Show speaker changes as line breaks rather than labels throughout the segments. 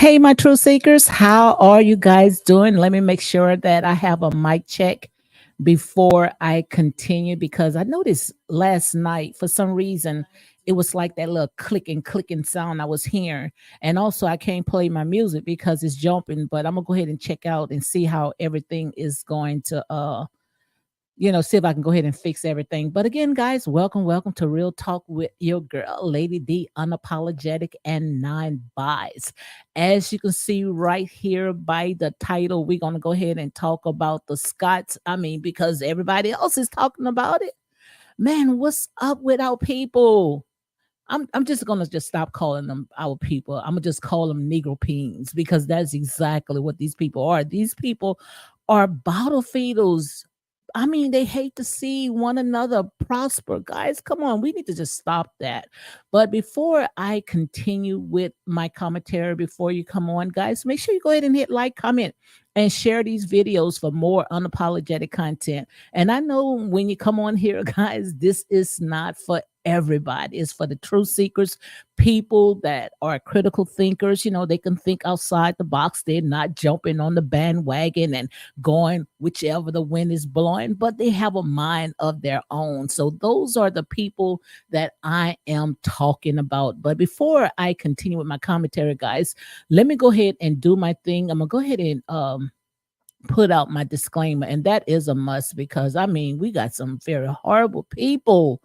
Hey, my truth seekers, how are you guys doing? Let me make sure that I have a mic check before I continue because I noticed last night for some reason it was like that little clicking sound I was hearing. And also, I can't play my music because it's jumping, but I'm gonna go ahead and check out and see how everything is going to see if I can go ahead and fix everything. But again, guys, welcome to Real Talk with your girl, Lady D, unapologetic and nine buys. As you can see right here by the title, we're gonna go ahead and talk about the Scots. I mean, because everybody else is talking about it. Man, what's up with our people? I'm just gonna just stop calling them our people. I'm gonna just call them Negro Peens because that's exactly what these people are. These people are bottle feeders. I mean, they hate to see one another prosper. Guys, come on, we need to just stop that. But before I continue with my commentary, before you come on, guys, make sure you go ahead and hit like, comment, and share these videos for more unapologetic content. And I know when you come on here, guys, this is not for everybody. It's for the truth seekers, people that are critical thinkers. You know, they can think outside the box. They're not jumping on the bandwagon and going whichever the wind is blowing, but they have a mind of their own. So those are the people that I am talking about. But before I continue with my commentary, guys, let me go ahead and do my thing. I'm gonna go ahead and put out my disclaimer, and that is a must because I mean we got some very horrible people.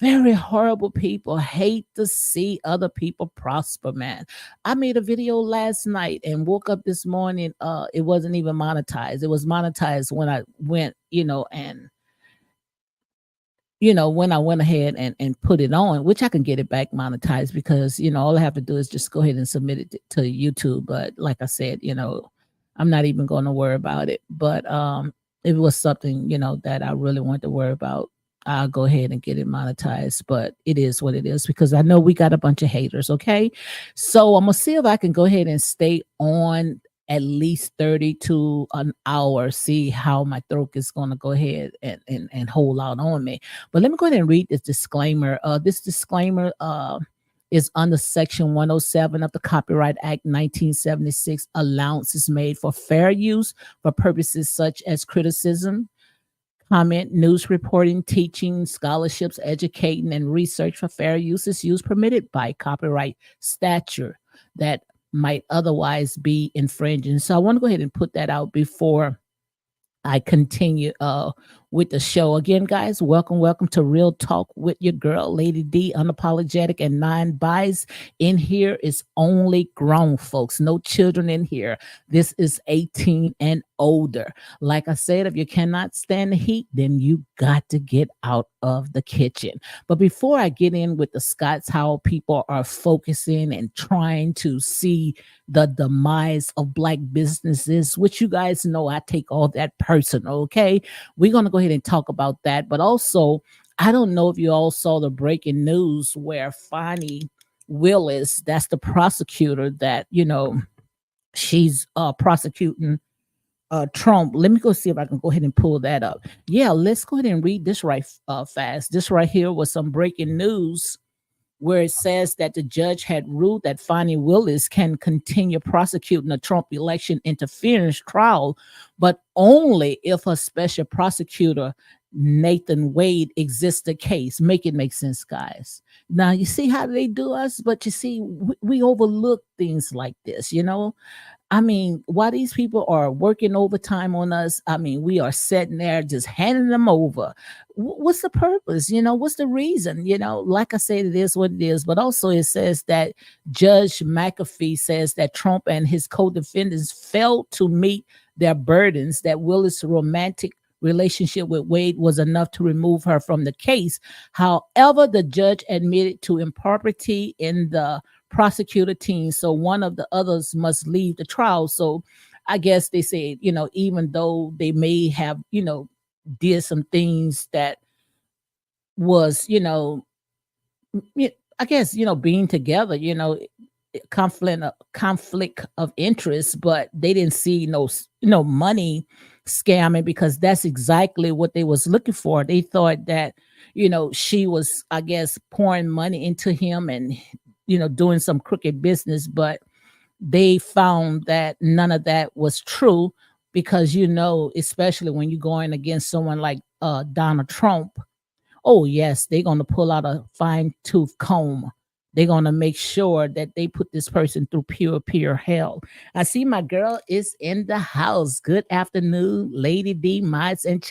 Very horrible people hate to see other people prosper, man. I made a video last night and woke up this morning. It wasn't even monetized. It was monetized when I went, when I went ahead and put it on, which I can get it back monetized because, all I have to do is just go ahead and submit it to YouTube. But like I said, I'm not even going to worry about it. But if it was something, that I really want to worry about, I'll go ahead and get it monetized. But it is what it is because I know we got a bunch of haters. Okay. So I'm going to see if I can go ahead and stay on at least 30 to an hour, see how my throat is going to go ahead and hold out on me. But let me go ahead and read this disclaimer. This disclaimer is under Section 107 of the Copyright Act 1976. Allowance is made for fair use for purposes such as criticism, comment, news reporting, teaching, scholarships, educating, and research for fair use is used permitted by copyright statute that might otherwise be infringing. So I want to go ahead and put that out before I continue with the show. Again, guys, welcome to Real Talk with your girl, Lady D, unapologetic and nine buys. In here is only grown folks, no children in here. This is 18 and older. Like I said, if you cannot stand the heat, then you got to get out of the kitchen. But before I get in with the Scots, how people are focusing and trying to see the demise of Black businesses, which you guys know I take all that personal, okay? We're going to go ahead and talk about that. But also, I don't know if you all saw the breaking news where Fani Willis, that's the prosecutor that, she's prosecuting Trump. Let me go see if I can go ahead and pull that up. Yeah, let's go ahead and read this right fast. This right here was some breaking news where it says that the judge had ruled that Fani Willis can continue prosecuting a Trump election interference trial, but only if a special prosecutor, Nathan Wade, exists the case. Make it make sense, guys. Now, you see how they do us, but you see, we overlook things like this, I mean, while these people are working overtime on us, I mean, we are sitting there just handing them over. What's the purpose? What's the reason? Like I said, it is what it is. But also, it says that Judge McAfee says that Trump and his co-defendants failed to meet their burdens, that Willis' romantic relationship with Wade was enough to remove her from the case. However, the judge admitted to impropriety in the prosecutor team, so one of the others must leave the trial. So I guess they said, even though they may have, did some things that was, I guess, being together, conflict of interest, but they didn't see no money scamming because that's exactly what they was looking for. They thought that, she was, I guess, pouring money into him and doing some crooked business, but they found that none of that was true because, especially when you're going against someone like Donald Trump. Oh, yes, they're going to pull out a fine tooth comb. They're going to make sure that they put this person through pure hell. I see my girl is in the house. Good afternoon, Lady D, Mods, and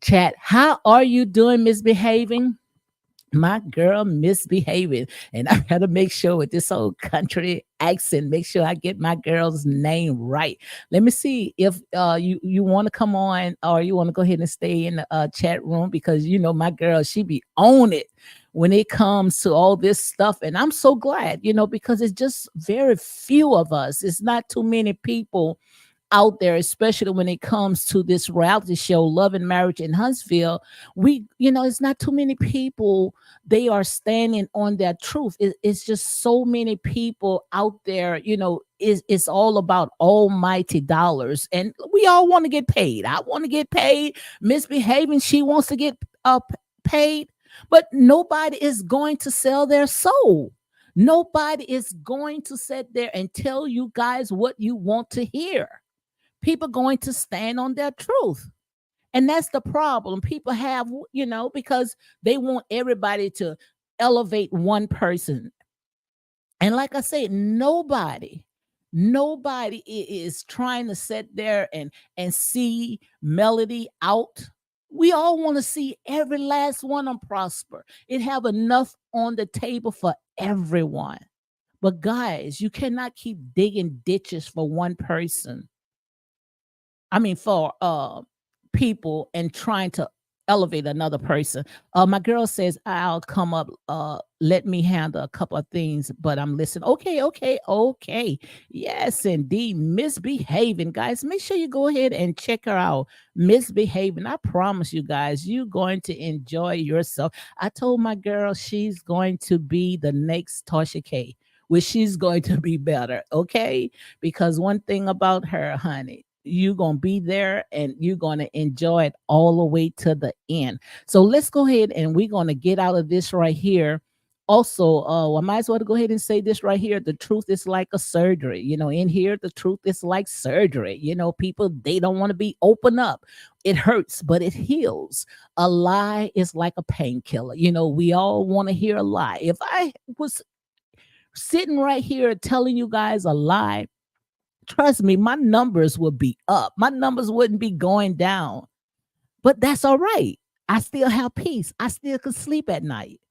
Chat. How are you doing, misbehaving? My girl misbehaving, and I gotta make sure with this whole country accent, make sure I get my girl's name right. Let me see if you want to come on, or you want to go ahead and stay in the chat room, because my girl, she be on it when it comes to all this stuff, and I'm so glad, because it's just very few of us. It's not too many people out there, especially when it comes to this reality show, Love and Marriage in Huntsville. It's not too many people. They are standing on their truth. It's just so many people out there. It's all about almighty dollars, and we all want to get paid. I want to get paid. Misbehaving, she wants to get paid, but nobody is going to sell their soul. Nobody is going to sit there and tell you guys what you want to hear. People going to stand on their truth. And that's the problem people have, because they want everybody to elevate one person. And like I said, nobody is trying to sit there and see Melody out. We all want to see every last one of them prosper. It have enough on the table for everyone. But guys, you cannot keep digging ditches for one person. I mean, for people, and trying to elevate another person. My girl says, I'll come up, let me handle a couple of things, but I'm listening. Okay, okay, okay. Yes, indeed. Misbehaving, guys. Make sure you go ahead and check her out. Misbehaving. I promise you guys, you're going to enjoy yourself. I told my girl she's going to be the next Tasha K, which she's going to be better, okay? Because one thing about her, honey, you're going to be there and you're going to enjoy it all the way to the end. So let's go ahead and we're going to get out of this right here. Also, I might as well go ahead and say this right here. The truth is like a surgery. In here, the truth is like surgery. People, they don't want to be open up. It hurts, but it heals. A lie is like a painkiller. We all want to hear a lie. If I was sitting right here telling you guys a lie, trust me, my numbers would be up. My numbers wouldn't be going down. But that's all right. I still have peace. I still can sleep at night,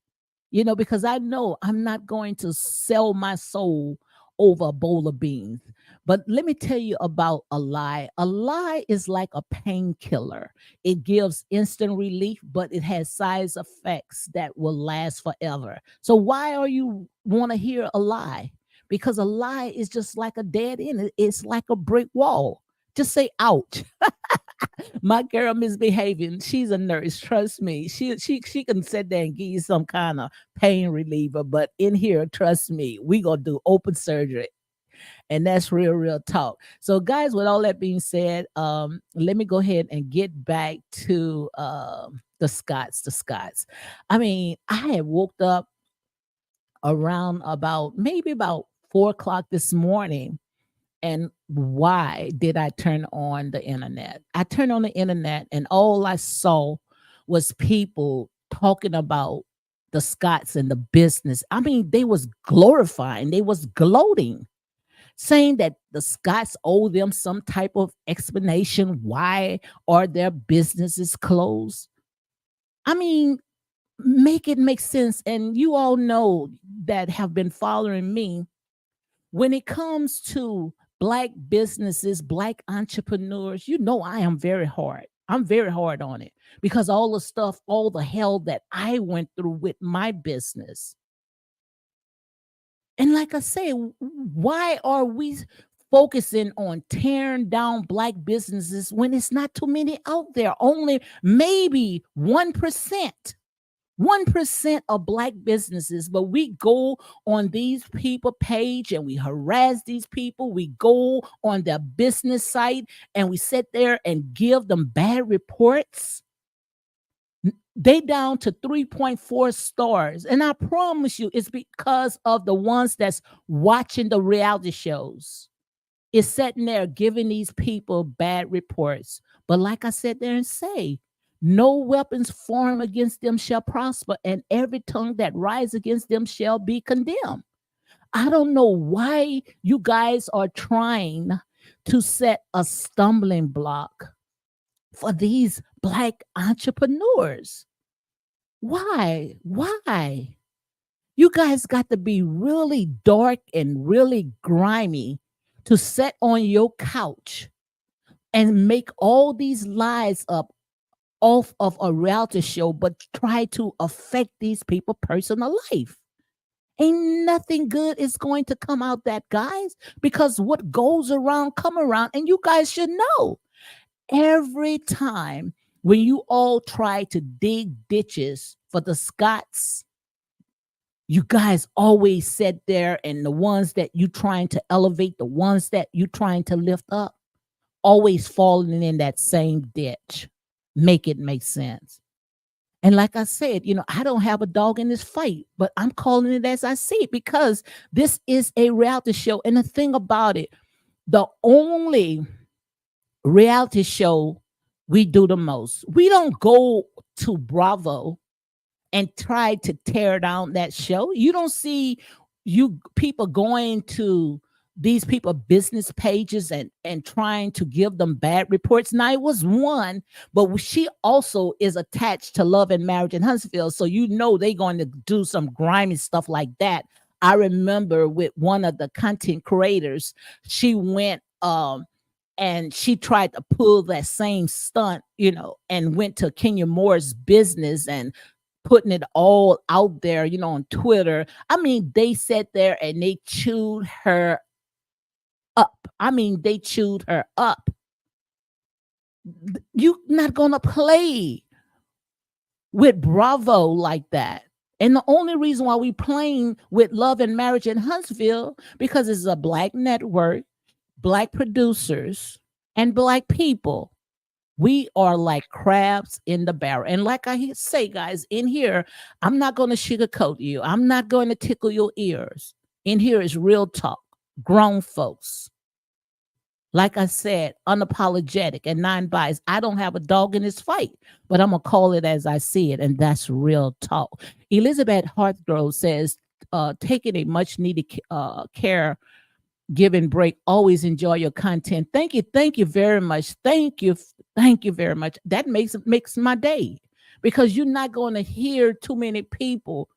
because I know I'm not going to sell my soul over a bowl of beans. But let me tell you about a lie. A lie is like a painkiller. It gives instant relief, but it has side effects that will last forever. So why are you want to hear a lie? Because a lie is just like a dead end. It's like a brick wall. Just say ouch. My girl misbehaving. She's a nurse. Trust me. She can sit there and give you some kind of pain reliever. But in here, trust me, we gonna do open surgery. And that's real talk. So, guys, with all that being said, let me go ahead and get back to the Scots. The Scots. I mean, I had woke up around maybe about 4 o'clock this morning. And why did I turn on the internet? I turned on the internet and all I saw was people talking about the Scots and the business. I mean, they was glorifying, they was gloating, saying that the Scots owe them some type of explanation why are their businesses closed. I mean, make it make sense. And you all know that have been following me, when it comes to Black businesses, Black entrepreneurs, I am very hard. I'm very hard on it because all the stuff, all the hell that I went through with my business. And like I say, why are we focusing on tearing down Black businesses when it's not too many out there? Only maybe 1%. 1% of Black businesses, but we go on these people page and we harass these people. We go on their business site and we sit there and give them bad reports. They down to 3.4 stars. And I promise you, it's because of the ones that's watching the reality shows. It's sitting there giving these people bad reports. But like I said there and say, no weapons formed against them shall prosper, and every tongue that rise against them shall be condemned. I don't know why you guys are trying to set a stumbling block for these black entrepreneurs. Why? Why? You guys got to be really dark and really grimy to sit on your couch and make all these lies up off of a reality show, but try to affect these people's personal life. Ain't nothing good is going to come out that, guys, because what goes around come around, and you guys should know. Every time when you all try to dig ditches for the Scots, you guys always sit there, and the ones that you trying to elevate, the ones that you trying to lift up, always falling in that same ditch. Make it make sense. And like I said, I don't have a dog in this fight, but I'm calling it as I see it because this is a reality show. And the thing about it, the only reality show we do the most, we don't go to Bravo and try to tear down that show. You don't see you people going to these people business pages and trying to give them bad reports. Now it was one, but she also is attached to Love and Marriage in Huntsville, so they're going to do some grimy stuff like that. I remember with one of the content creators, she went and she tried to pull that same stunt, and went to Kenya Moore's business and putting it all out there, on Twitter. I mean, they sat there and they chewed her up. I mean, they chewed her up. You're not going to play with Bravo like that. And the only reason why we playing with Love and Marriage in Huntsville, because it's a black network, black producers, and black people. We are like crabs in the barrel. And like I say, guys, in here, I'm not going to sugarcoat you. I'm not going to tickle your ears. In here is real talk, grown folks. Like I said, unapologetic and non-biased. I don't have a dog in this fight, but I'm going to call it as I see it, and that's real talk. Elizabeth Hartgrove says, taking a much needed care giving break. Always enjoy your content. Thank you very much. Thank you very much. That makes my day, because you're not going to hear too many people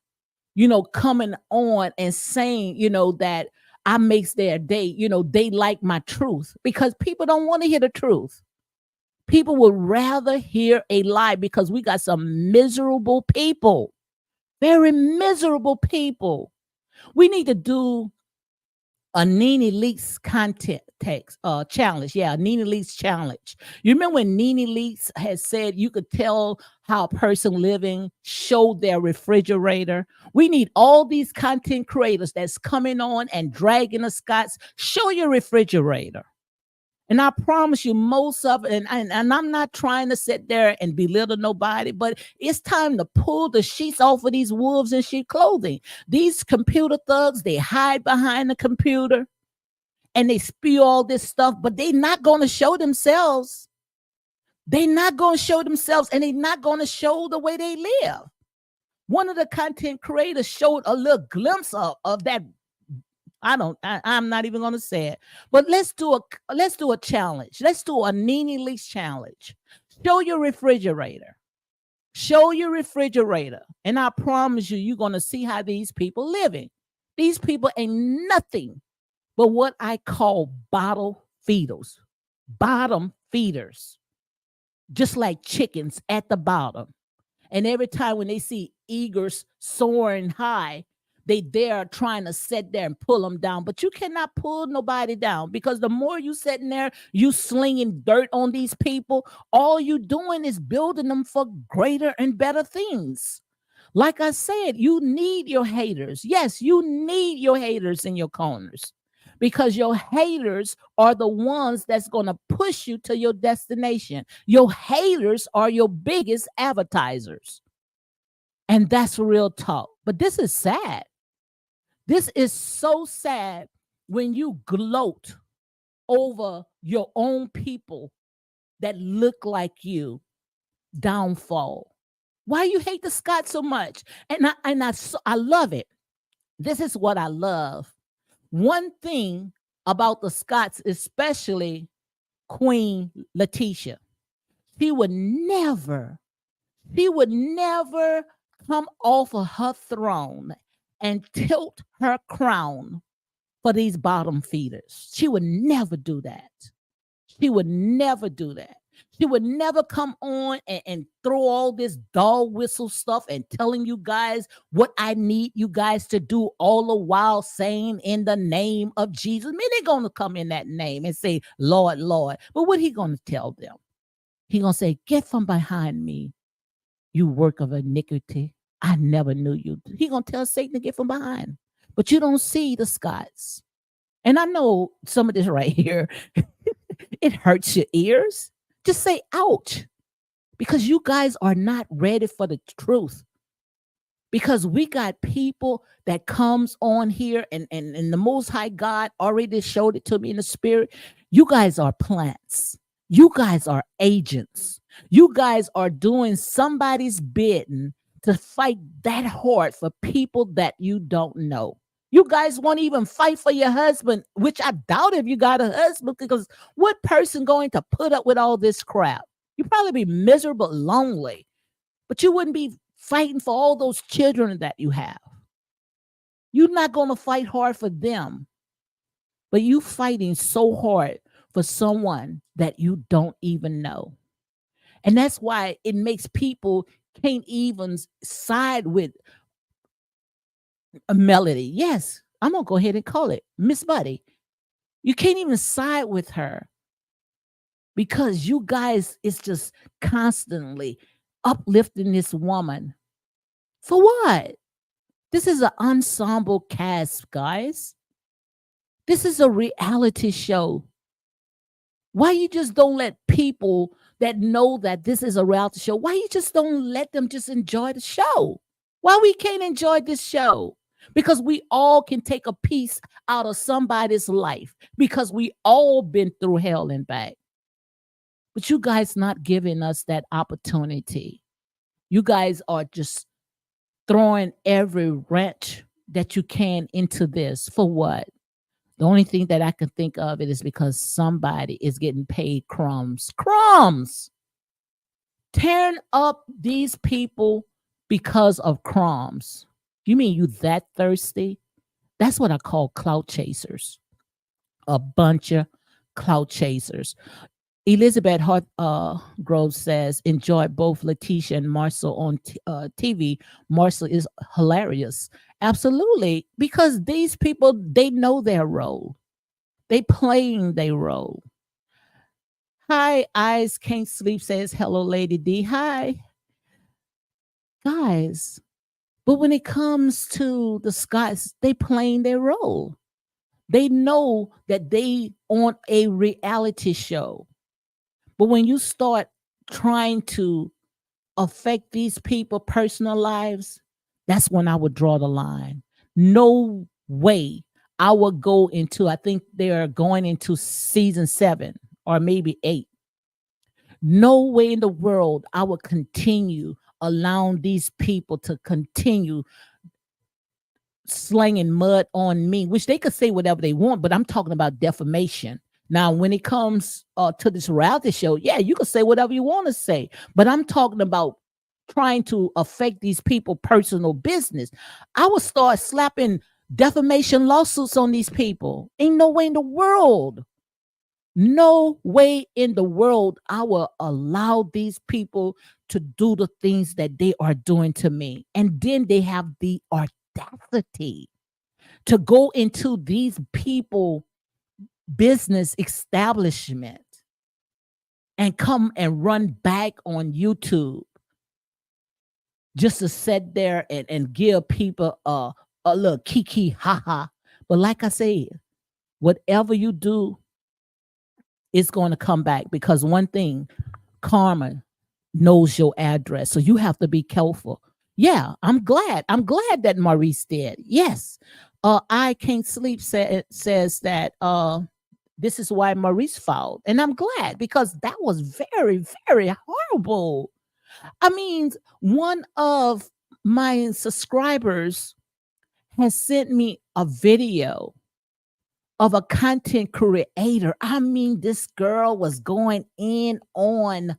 coming on and saying that I makes their day. They like my truth, because people don't want to hear the truth. People would rather hear a lie, because we got some miserable people, very miserable people. We need to do a Nene Leakes content text challenge. Yeah, Nene Leakes challenge. You remember when Nene Leakes had said you could tell how a person living showed their refrigerator? We need all these content creators that's coming on and dragging the Scots. Show your refrigerator. And I promise you, most of it, and I'm not trying to sit there and belittle nobody, but it's time to pull the sheets off of these wolves in sheep clothing. These computer thugs, they hide behind the computer and they spew all this stuff, but they're not going to show themselves. They're not going to show themselves, and they're not going to show the way they live. One of the content creators showed a little glimpse of that. I'm not even going to say it, but let's do a challenge. Let's do a Nene Leakes challenge. Show your refrigerator. Show your refrigerator. And I promise you, you're going to see how these people living. These people ain't nothing but what I call bottom feeders. Just like chickens at the bottom. And every time when they see eagles soaring high, they dare trying to sit there and pull them down. But you cannot pull nobody down, because the more you sitting there, you slinging dirt on these people, all you doing is building them for greater and better things. Like I said, you need your haters. Yes, you need your haters in your corners, because your haters are the ones that's going to push you to your destination. Your haters are your biggest advertisers. And that's real talk. But this is sad. This is so sad when you gloat over your own people that look like you downfall. Why you hate the Scots so much? I love it. This is what I love. One thing about the Scots, especially Queen Letitia, she would never, she would never come off of her throne and tilt her crown for these bottom feeders. She would never do that. She would never do that. She would never come on and throw all this dog whistle stuff and telling you guys what I need you guys to do, all the while saying in the name of Jesus. I mean, they're going to come in that name and say, Lord, Lord. But what he going to tell them? He going to say, get from behind me, you work of iniquity. I never knew you. He going to tell Satan to get from behind. But you don't see the Scots. And I know some of this right here, it hurts your ears. Just say, ouch, because you guys are not ready for the truth. Because we got people that comes on here and the Most High God already showed it to me in the spirit. You guys are plants. You guys are agents. You guys are doing somebody's bidding to fight that hard for people that you don't know. You guys won't even fight for your husband, which I doubt if you got a husband, because what person going to put up with all this crap? You'd probably be miserable, lonely, but you wouldn't be fighting for all those children that you have. You're not going to fight hard for them, but you fighting so hard for someone that you don't even know. And that's why it makes people can't even side with a Melody. Yes, I'm going to go ahead and call it Miss Buddy. You can't even side with her because you guys is just constantly uplifting this woman. For what? This is an ensemble cast, guys. This is a reality show. Why you just don't let people that know that this is a reality show, why you just don't let them just enjoy the show? Why we can't enjoy this show? Because we all can take a piece out of somebody's life, because we all been through hell and back. But you guys not giving us that opportunity. You guys are just throwing every wrench that you can into this. For what? The only thing that I can think of it is because somebody is getting paid crumbs. Crumbs! Tearing up these people because of crumbs. You mean you that thirsty? That's what I call clout chasers. A bunch of clout chasers. Elizabeth Grove says, enjoy both Letitia and Marcel on TV. Marcel is hilarious. Absolutely. Because these people, they know their role. They playing their role. Hi, Eyes Can't Sleep says, hello, Lady D. Hi. Guys, but when it comes to the Scots, they playing their role. They know that they on a reality show. But when you start trying to affect these people's personal lives, that's when I would draw the line. No way I would go into, I think they're going into season 7 or maybe 8. No way in the world I would continue allowing these people to continue slinging mud on me, which they could say whatever they want, but I'm talking about defamation. Now, when it comes to this reality show, yeah, you can say whatever you want to say, but I'm talking about trying to affect these people' personal business. I would start slapping defamation lawsuits on these people. Ain't no way in the world. No way in the world I will allow these people to do the things that they are doing to me. And then they have the audacity to go into these people business establishment and come and run back on YouTube just to sit there and give people a little kiki haha. But like I said, Whatever you do, it's going to come back, because one thing, karma knows your address. So you have to be careful. Yeah, I'm glad. I'm glad that Maurice did. Yes. I Can't Sleep says that this is why Maurice filed. And I'm glad, because that was very, very horrible. I mean, one of my subscribers has sent me a video of a content creator. I mean, this girl was going in on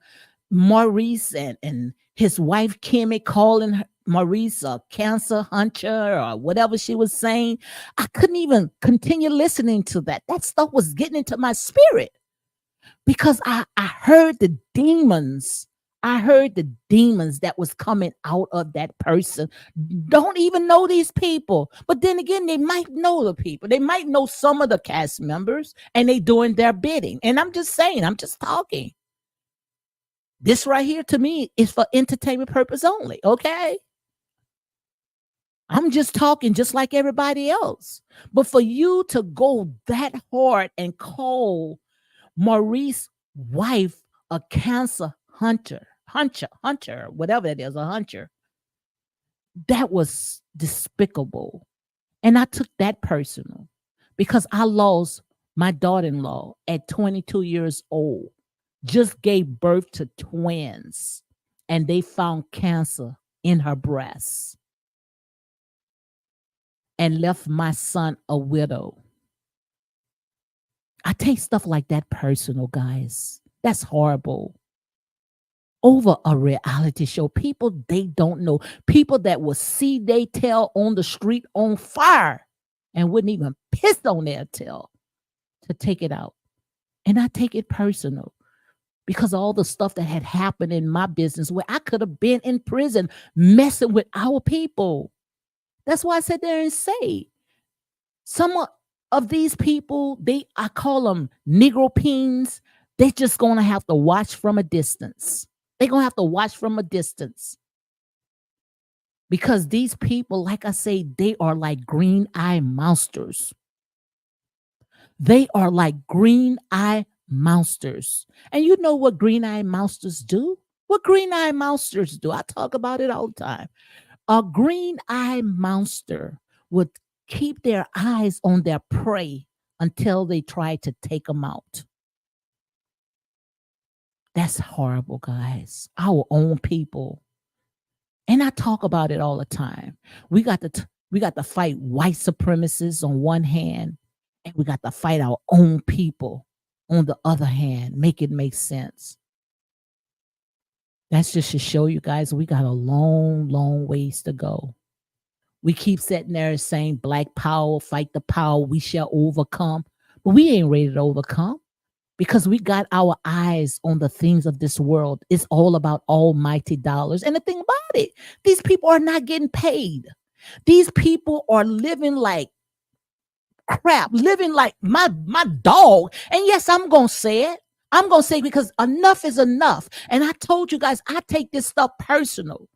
Maurice and his wife Kimmy, calling Maurice a cancer hunter or whatever she was saying. I couldn't even continue listening to that. That stuff was getting into my spirit, because I heard the demons. I heard the demons that was coming out of that person. Don't even know these people. But then again, they might know the people. They might know some of the cast members, and they doing their bidding. And I'm just saying, I'm just talking. This right here to me is for entertainment purpose only, okay? I'm just talking just like everybody else. But for you to go that hard and call Maurice's wife a cancer hunter, whatever it is, a hunter, that was despicable. And I took that personal, because I lost my daughter-in-law at 22 years old, just gave birth to twins, and they found cancer in her breast, and left my son a widow. I take stuff like that personal, guys. That's horrible. Over a reality show, people they don't know, people that will see they tail on the street on fire and wouldn't even piss on their tail to take it out. And I take it personal, because all the stuff that had happened in my business, where I could have been in prison messing with our people. That's why I sat there and say, some of these people, I call them Negro peens, they just gonna have to watch from a distance. They're gonna have to watch from a distance, because these people, like I say, they are like green eye monsters. They are like green eye monsters. And you know what green eye monsters do? What green eye monsters do? I talk about it all the time. A green eye monster would keep their eyes on their prey until they try to take them out. That's horrible, guys. Our own people. And I talk about it all the time. We got to fight white supremacists on one hand, and we got to fight our own people on the other hand. Make it make sense. That's just to show you guys we got a long, long ways to go. We keep sitting there saying black power, fight the power, we shall overcome. But we ain't ready to overcome, because we got our eyes on the things of this world. It's all about almighty dollars. And the thing about it, these people are not getting paid. These people are living like crap, living like my dog. And yes, I'm going to say it. I'm going to say it, because enough is enough. And I told you guys, I take this stuff personal.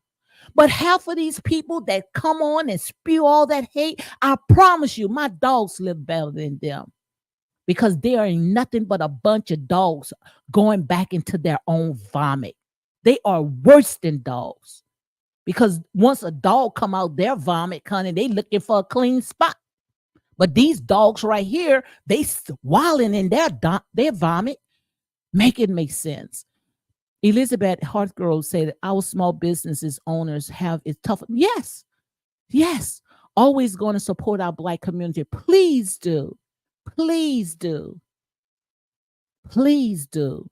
But half of these people that come on and spew all that hate, I promise you, my dogs live better than them, because they are nothing but a bunch of dogs going back into their own vomit. They are worse than dogs, because once a dog come out their vomit, honey, they looking for a clean spot. But these dogs right here, they wilding in their vomit. Make it make sense. Elizabeth Hartgrove said our small businesses owners have it tough. Yes, yes. Always going to support our Black community. Please do. Please do. Please do.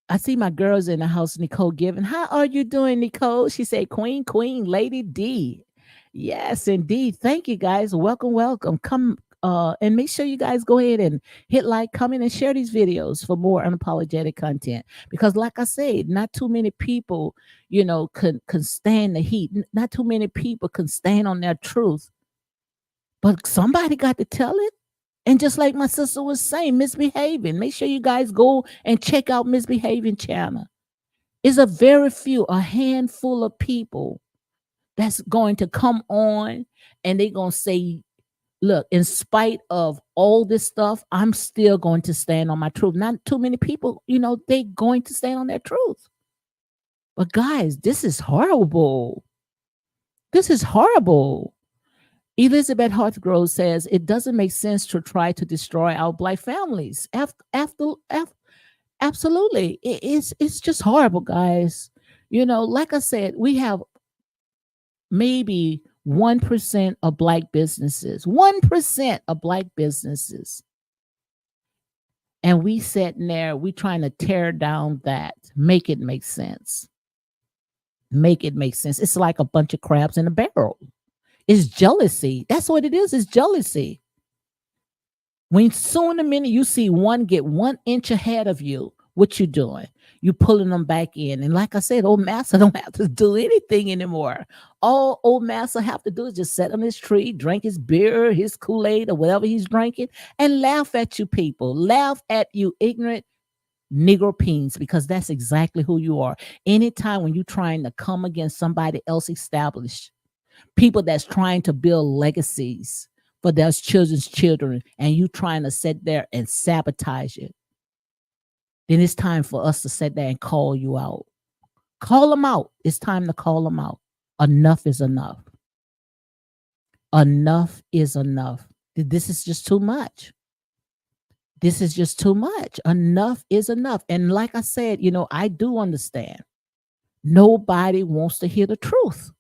I see my girls in the house, Nicole Given. How are you doing, Nicole? She said, Queen, Lady D. Yes, indeed. Thank you, guys. Welcome, welcome. Come and make sure you guys go ahead and hit like, comment, and share these videos for more unapologetic content. Because like I said, not too many people, can stand the heat. Not too many people can stand on their truth. But somebody got to tell it. And just like my sister was saying, Misbehaving. Make sure you guys go and check out Misbehaving channel. It's a handful of people that's going to come on, and they're going to say look, in spite of all this stuff, I'm still going to stand on my truth. Not too many people, they going to stand on their truth. But guys, this is horrible. This is horrible. Elizabeth Hartgrove says it doesn't make sense to try to destroy our black families. Absolutely, it's just horrible, guys. Like I said, we have maybe 1% of black businesses, 1% of black businesses, and we sitting there, we trying to tear down that, make it make sense. Make it make sense. It's like a bunch of crabs in a barrel. It's jealousy. That's what it is. It's jealousy. When soon the minute you see one get 1 inch ahead of you, what you doing? You pulling them back in. And like I said, old Massa don't have to do anything anymore. All old Massa have to do is just sit on his tree, drink his beer, his Kool-Aid, or whatever he's drinking, and laugh at you people. Laugh at you ignorant Negro peens, because that's exactly who you are. Anytime when you're trying to come against somebody else established, people that's trying to build legacies for their children's children, and you trying to sit there and sabotage it, then it's time for us to sit there and call you out. Call them out. It's time to call them out. Enough is enough. Enough is enough. This is just too much. This is just too much. Enough is enough. And like I said, I do understand. Nobody wants to hear the truth.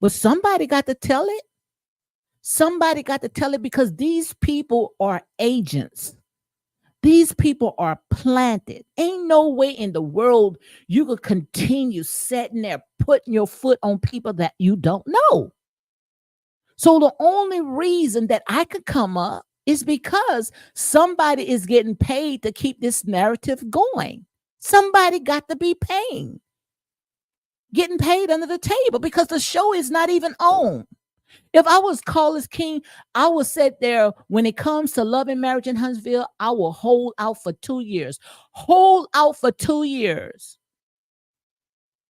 But somebody got to tell it. Somebody got to tell it, because these people are agents. These people are planted. Ain't no way in the world you could continue sitting there putting your foot on people that you don't know. So the only reason that I could come up is because somebody is getting paid to keep this narrative going. Somebody got to be paying. Getting paid under the table, because the show is not even on. If I was Carlos King, I would sit there. When it comes to Love and Marriage in Huntsville, I will hold out for 2 years. Hold out for 2 years.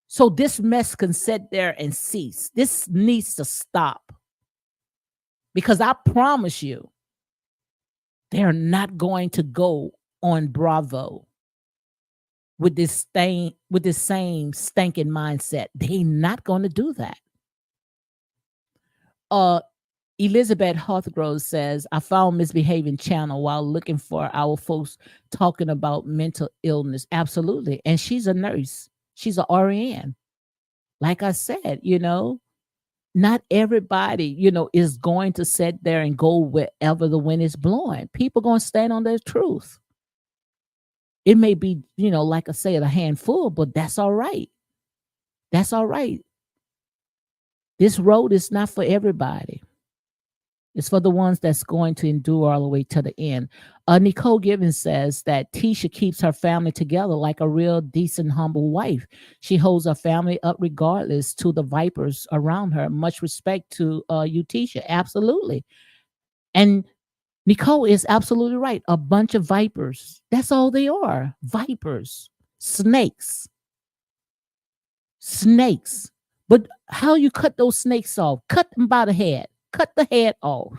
So this mess can sit there and cease. This needs to stop. Because I promise you, they're not going to go on Bravo with this same stinking mindset. They're not going to do that. Elizabeth Hartgrove says, I found Misbehaving Channel while looking for our folks talking about mental illness. Absolutely. And she's a nurse. She's an RN. Like I said, not everybody, is going to sit there and go wherever the wind is blowing. People going to stand on their truth. It may be, like I said, a handful, but that's all right. That's all right. This road is not for everybody. It's for the ones that's going to endure all the way to the end. Nicole Gibbons says that Tisha keeps her family together like a real decent, humble wife. She holds her family up regardless to the vipers around her. Much respect to you, Tisha. Absolutely. And Nicole is absolutely right. A bunch of vipers. That's all they are. Vipers. Snakes. Snakes. But how you cut those snakes off? Cut them by the head. Cut the head off.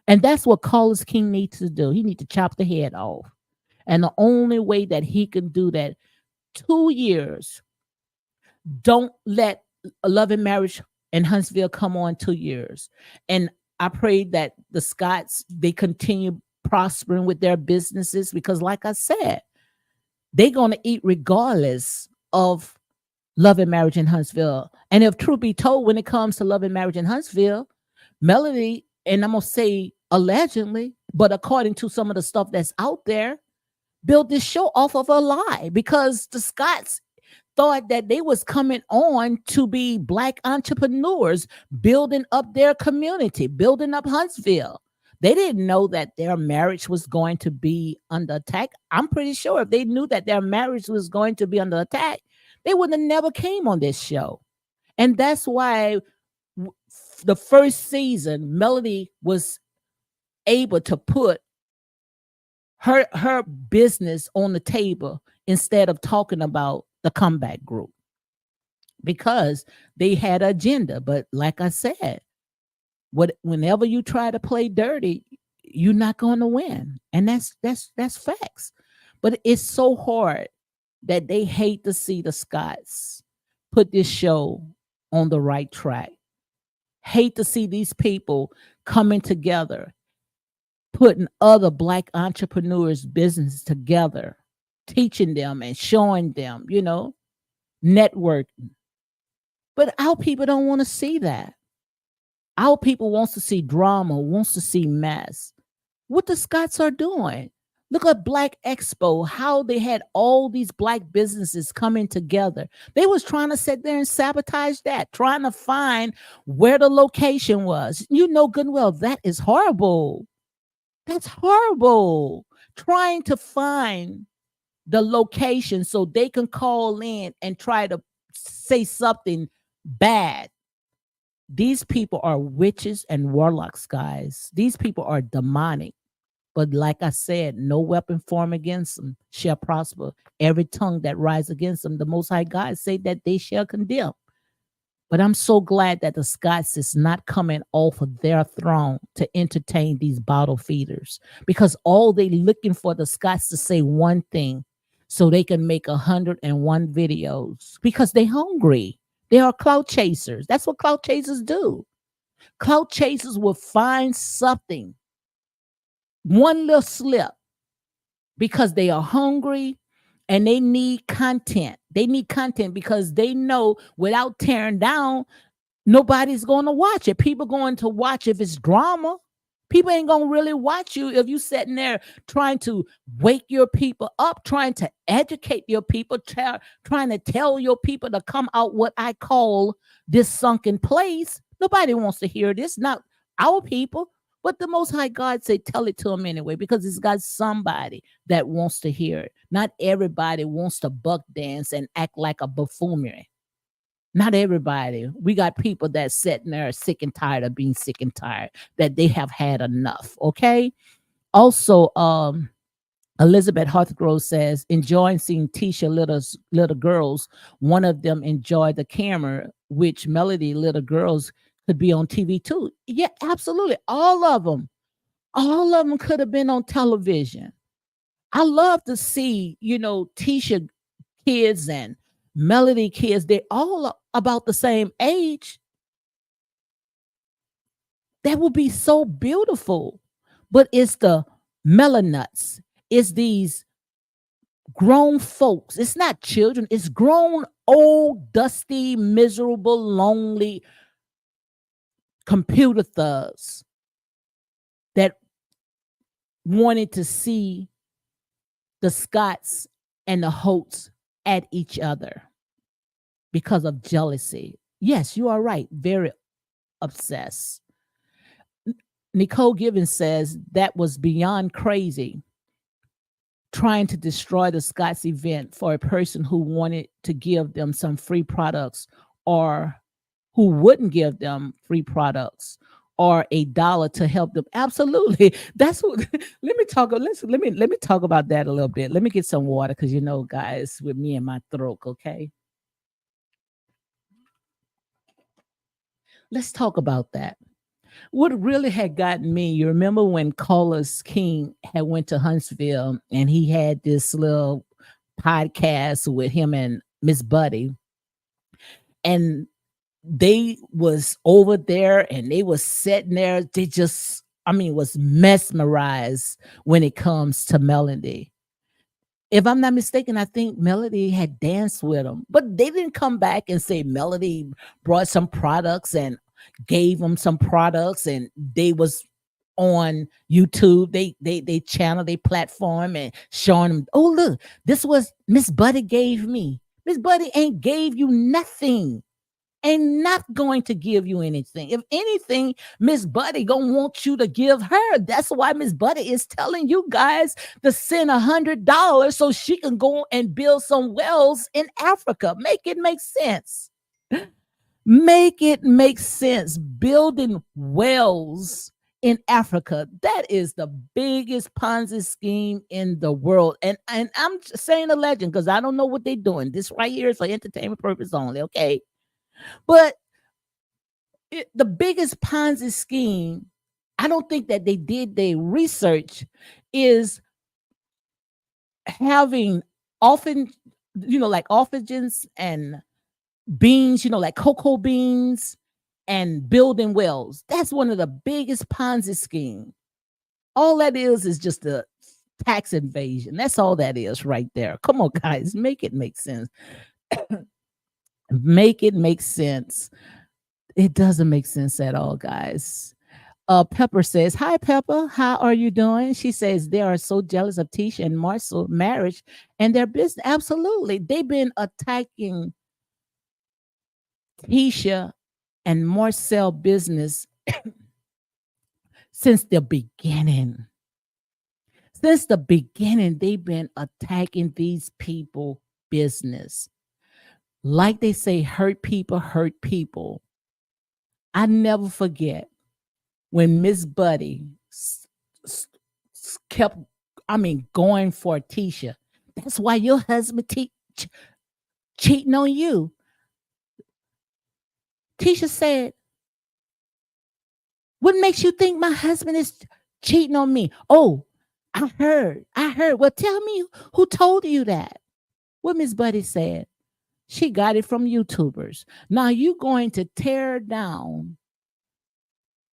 And that's what Carlos King needs to do. He needs to chop the head off. And the only way that he can do that, 2 years. Don't let Love and Marriage in Huntsville come on 2 years. And I pray that the Scotts, they continue prospering with their businesses, because like I said, they're going to eat regardless of Love and Marriage in Huntsville. And if truth be told, when it comes to Love and Marriage in Huntsville, Melody, and I'm going to say allegedly, but according to some of the stuff that's out there, built this show off of a lie, because the Scotts thought that they was coming on to be Black entrepreneurs, building up their community, building up Huntsville. They didn't know that their marriage was going to be under attack. I'm pretty sure if they knew that their marriage was going to be under attack, they would have never came on this show. And that's why the first season, Melody was able to put her business on the table instead of talking about the comeback group, because they had an agenda. But like I said, Whenever you try to play dirty, you're not going to win, and that's facts. But it's so hard that they hate to see the Scots put this show on the right track. Hate to see these people coming together, putting other black entrepreneurs' business together, teaching them and showing them, networking. But our people don't want to see that. Our people wants to see drama, wants to see mess. What the Scots are doing. Look at Black Expo, how they had all these black businesses coming together. They was trying to sit there and sabotage that, trying to find where the location was. You know good and well that is horrible. That's horrible. Trying to find the location so they can call in and try to say something bad. These people are witches and warlocks, guys. These people are demonic. But like I said, no weapon formed against them shall prosper. Every tongue that rise against them, the Most High God say that they shall condemn. But I'm so glad that the Scots is not coming off of their throne to entertain these bottle feeders, because all they looking for the Scots to say one thing so they can make 101 videos because they hungry. They are clout chasers. That's what clout chasers do. Clout chasers will find something, one little slip, because they are hungry and they need content. They need content because they know without tearing down, nobody's going to watch it. People going to watch if it's drama. People ain't going to really watch you if you sitting there trying to wake your people up, trying to educate your people, trying to tell your people to come out what I call this sunken place. Nobody wants to hear this, not our people. But the Most High God say, tell it to them anyway, because it's got somebody that wants to hear it. Not everybody wants to buck dance and act like a buffoonery. Not everybody. We got people that sitting there sick and tired of being sick and tired, that they have had enough. Okay. Also, Elizabeth Hartgrove says, enjoying seeing Tisha little girls. One of them enjoyed the camera, which Melody little girls could be on TV too. Yeah, absolutely. All of them. All of them could have been on television. I love to see, Tisha kids and Melody kids. They're all about the same age. That would be so beautiful. But it's the melanuts. It's these grown folks. It's not children. It's grown, old, dusty, miserable, lonely computer thugs that wanted to see the Scots and the Holts at each other because of jealousy. Yes, you are right. Very obsessed. Nicole Gibbons says that was beyond crazy, trying to destroy the Scots event for a person who wanted to give them some free products, or who wouldn't give them free products or $1 to help them. Absolutely. That's what let me talk. Let me talk about that a little bit. Let me get some water, because guys, with me and my throat, okay? Let's talk about that. What really had gotten me, you remember when Carlos King had went to Huntsville and he had this little podcast with him and Miss Buddy, and they was over there and they was sitting there. They just, was mesmerized when it comes to Melody. If I'm not mistaken, I think Melody had danced with them, but they didn't come back and say Melody brought some products and gave them some products, and they was on YouTube. They channel, they platform, and showing them, oh look, this was Miss Buddy gave me. Miss Buddy ain't gave you nothing. Ain't not going to give you anything. If anything, Miss Buddy gonna want you to give her. That's why Miss Buddy is telling you guys to send $100 so she can go and build some wells in Africa. Make it make sense. Make it make sense. Building wells in Africa. That is the biggest Ponzi scheme in the world. And I'm saying a legend because I don't know what they're doing. This right here is for entertainment purpose only. Okay. But The biggest Ponzi scheme, I don't think that they did their research, is having often, like orphanages and beans, like cocoa beans and building wells. That's one of the biggest Ponzi scheme. All that is just a tax invasion. That's all that is right there. Come on, guys, make it make sense. Make it make sense. It doesn't make sense at all, guys. Pepper says, "Hi, Pepper. How are you doing?" She says they are so jealous of Tisha and Marcel marriage and their business. Absolutely, they've been attacking Tisha and Marcel business since the beginning. Since the beginning, they've been attacking these people business. Like they say, hurt people hurt people. I never forget when Miss Buddy kept, going for Tisha. That's why your husband cheating on you. Tisha said, "What makes you think my husband is cheating on me?" "Oh, I heard. Well, tell me who told you that." What Miss Buddy said, she got it from YouTubers. Now you going to tear down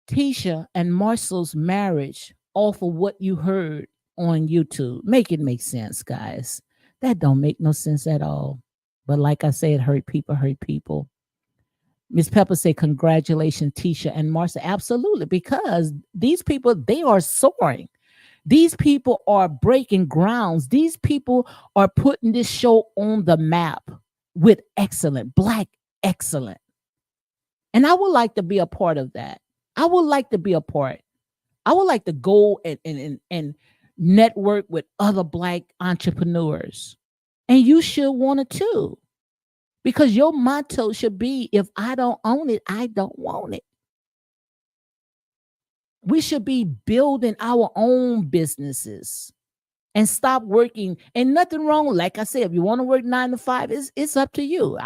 Tisha and Marcel's marriage off of what you heard on YouTube. Make it make sense, guys. That don't make no sense at all. But like I said, hurt people hurt people. Miss Pepper said, "Congratulations, Tisha and Marcel." Absolutely, because these people, they are soaring. These people are breaking grounds. These people are putting this show on the map with excellent, black excellent. And I would like to be a part of that. I would like to be a part. I would like to go and network with other black entrepreneurs. And you should want it too. Because your motto should be, if I don't own it, I don't want it. We should be building our own businesses and stop working. And nothing wrong. Like I said, if you want to work 9 to 5, it's up to you.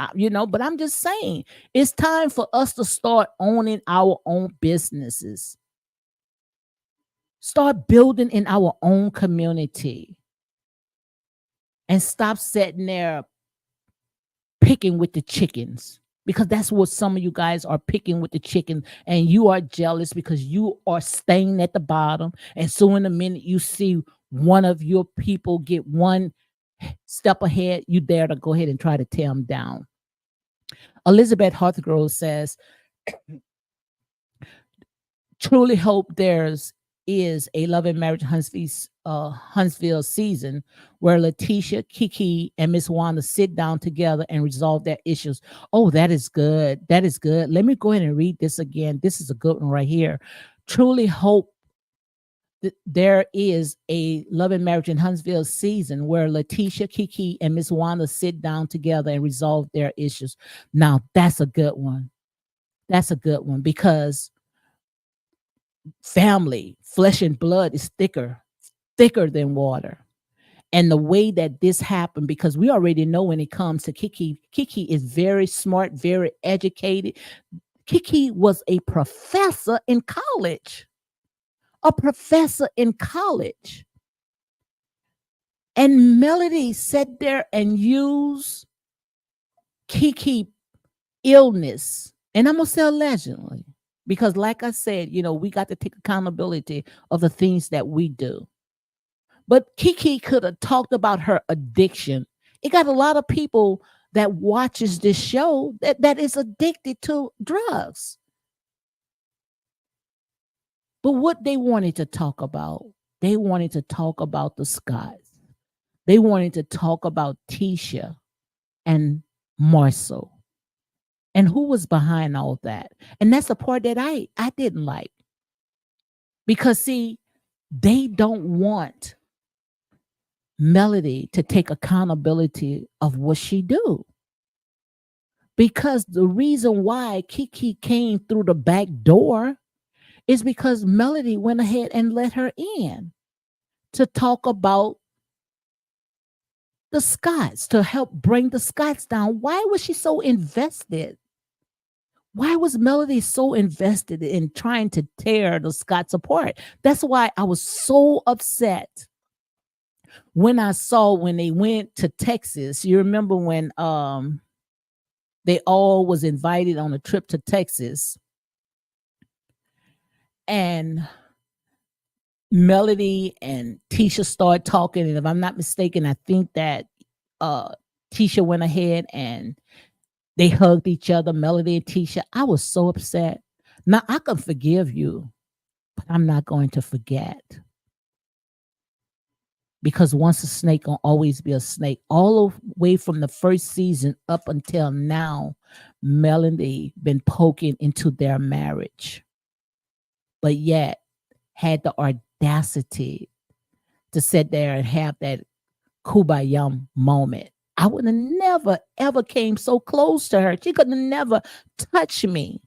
But I'm just saying, it's time for us to start owning our own businesses. Start building in our own community. And stop sitting there picking with the chickens. Because that's what some of you guys are picking with the chicken, and you are jealous because you are staying at the bottom. And so in a minute you see one of your people get one step ahead, you dare to go ahead and try to tear them down. Elizabeth Hartgrove says, "Truly hope there's is a Love and Marriage Huntsville season where Letitia, Kiki, and Miss Wanda sit down together and resolve their issues." Oh, that is good. That is good. Let me go ahead and read this again. This is a good one right here. "Truly hope that there is a Love and Marriage in Huntsville season where Letitia, Kiki, and Miss Wanda sit down together and resolve their issues." Now, that's a good one. That's a good one because family, flesh and blood is thicker than water. And the way that this happened, because we already know when it comes to Kiki is very smart, very educated. Kiki was a professor in college. A professor in college. And Melody sat there and used Kiki illness. And I'm going to say allegedly. Because like I said, we got to take accountability of the things that we do. But Kiki could have talked about her addiction. It got a lot of people that watches this show that is addicted to drugs. But what they wanted to talk about, they wanted to talk about the Scotts. They wanted to talk about Tisha and Marcel. And who was behind all that? And that's the part that I didn't like. Because see, they don't want Melody to take accountability of what she do. Because the reason why Kiki came through the back door is because Melody went ahead and let her in to talk about the Scotts, to help bring the Scotts down. Why was she so invested? Why was Melody so invested in trying to tear the Scots apart? That's why I was so upset when I saw when they went to Texas. You remember when they all was invited on a trip to Texas, and Melody and Tisha started talking, and if I'm not mistaken, I think that uh Tisha went ahead and they hugged each other, Melody and Tisha. I was so upset. Now I can forgive you, but I'm not going to forget, because once a snake will always be a snake. All the way from the first season up until now, Melody been poking into their marriage, but yet had the audacity to sit there and have that kumbaya moment. I would have never ever came so close to her. She could have never touched me,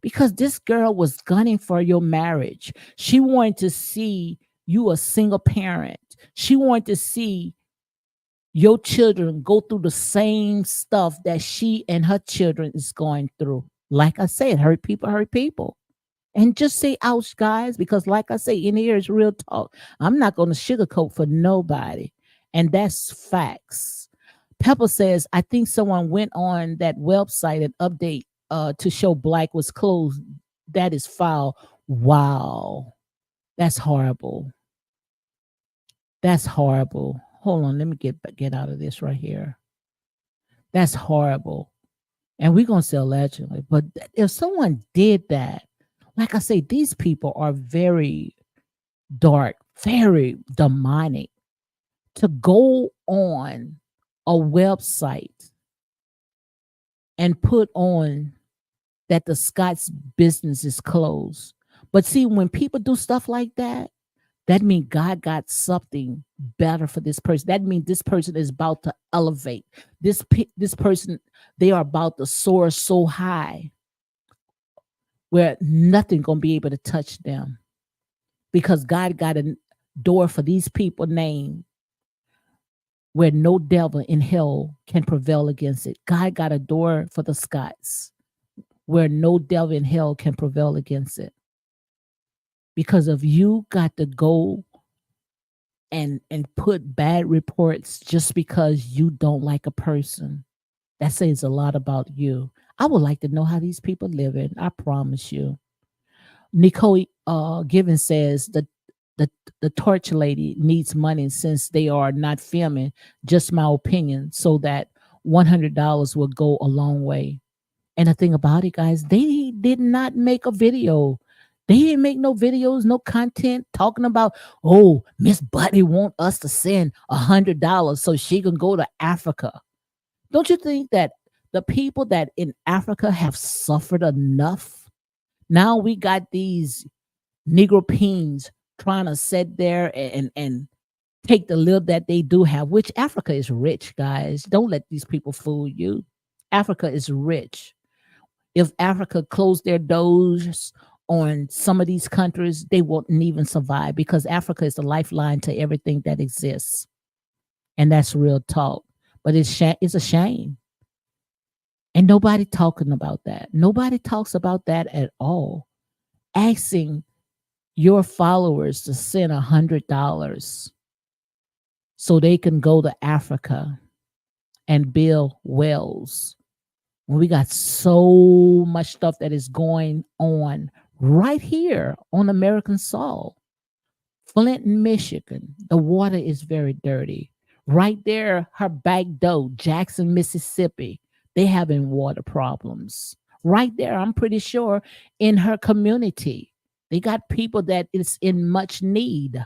because this girl was gunning for your marriage. She wanted to see you a single parent. She wanted to see your children go through the same stuff that she and her children is going through. Like I said, hurt people hurt people. And just say ouch, guys, because like I say, in here is real talk. I'm not going to sugarcoat for nobody. And that's facts. Pepper says, I think someone went on that website and update to show Black was closed. That is foul. Wow. That's horrible. That's horrible. Hold on, let me get out of this right here. That's horrible. And we're going to say allegedly. But if someone did that, like I say, these people are very dark, very demonic. To go on a website and put on that the Scott's business is closed. But see, when people do stuff like that, that means God got something better for this person. That means this person is about to elevate. This person, they are about to soar so high where nothing gonna be able to touch them, because God got a door for these people named where no devil in hell can prevail against it. God got a door for the Scots where no devil in hell can prevail against it. Because if you got to go and put bad reports just because you don't like a person, that says a lot about you. I would like to know how these people live in. I promise you. Nicole Given says the the torch lady needs money since they are not filming. Just my opinion, so that $100 will go a long way. And the thing about it, guys, they did not make a video. They didn't make no videos, no content talking about, oh, Miss Buddy want us to send $100 so she can go to Africa. Don't you think that the people that in Africa have suffered enough? Now we got these Negro peens trying to sit there and take the little that they do have, which Africa is rich, guys. Don't let these people fool you. Africa is rich. If Africa closed their doors on some of these countries, they wouldn't even survive, because Africa is the lifeline to everything that exists. And that's real talk. But it's a shame. And nobody talking about that. Nobody talks about that at all. Asking your followers to send $100 so they can go to Africa and build wells, when we got so much stuff that is going on right here on American soil. Flint, Michigan, the water is very dirty. Right there, her back door, Jackson, Mississippi, they having water problems. Right there, I'm pretty sure in her community, they got people that is in much need.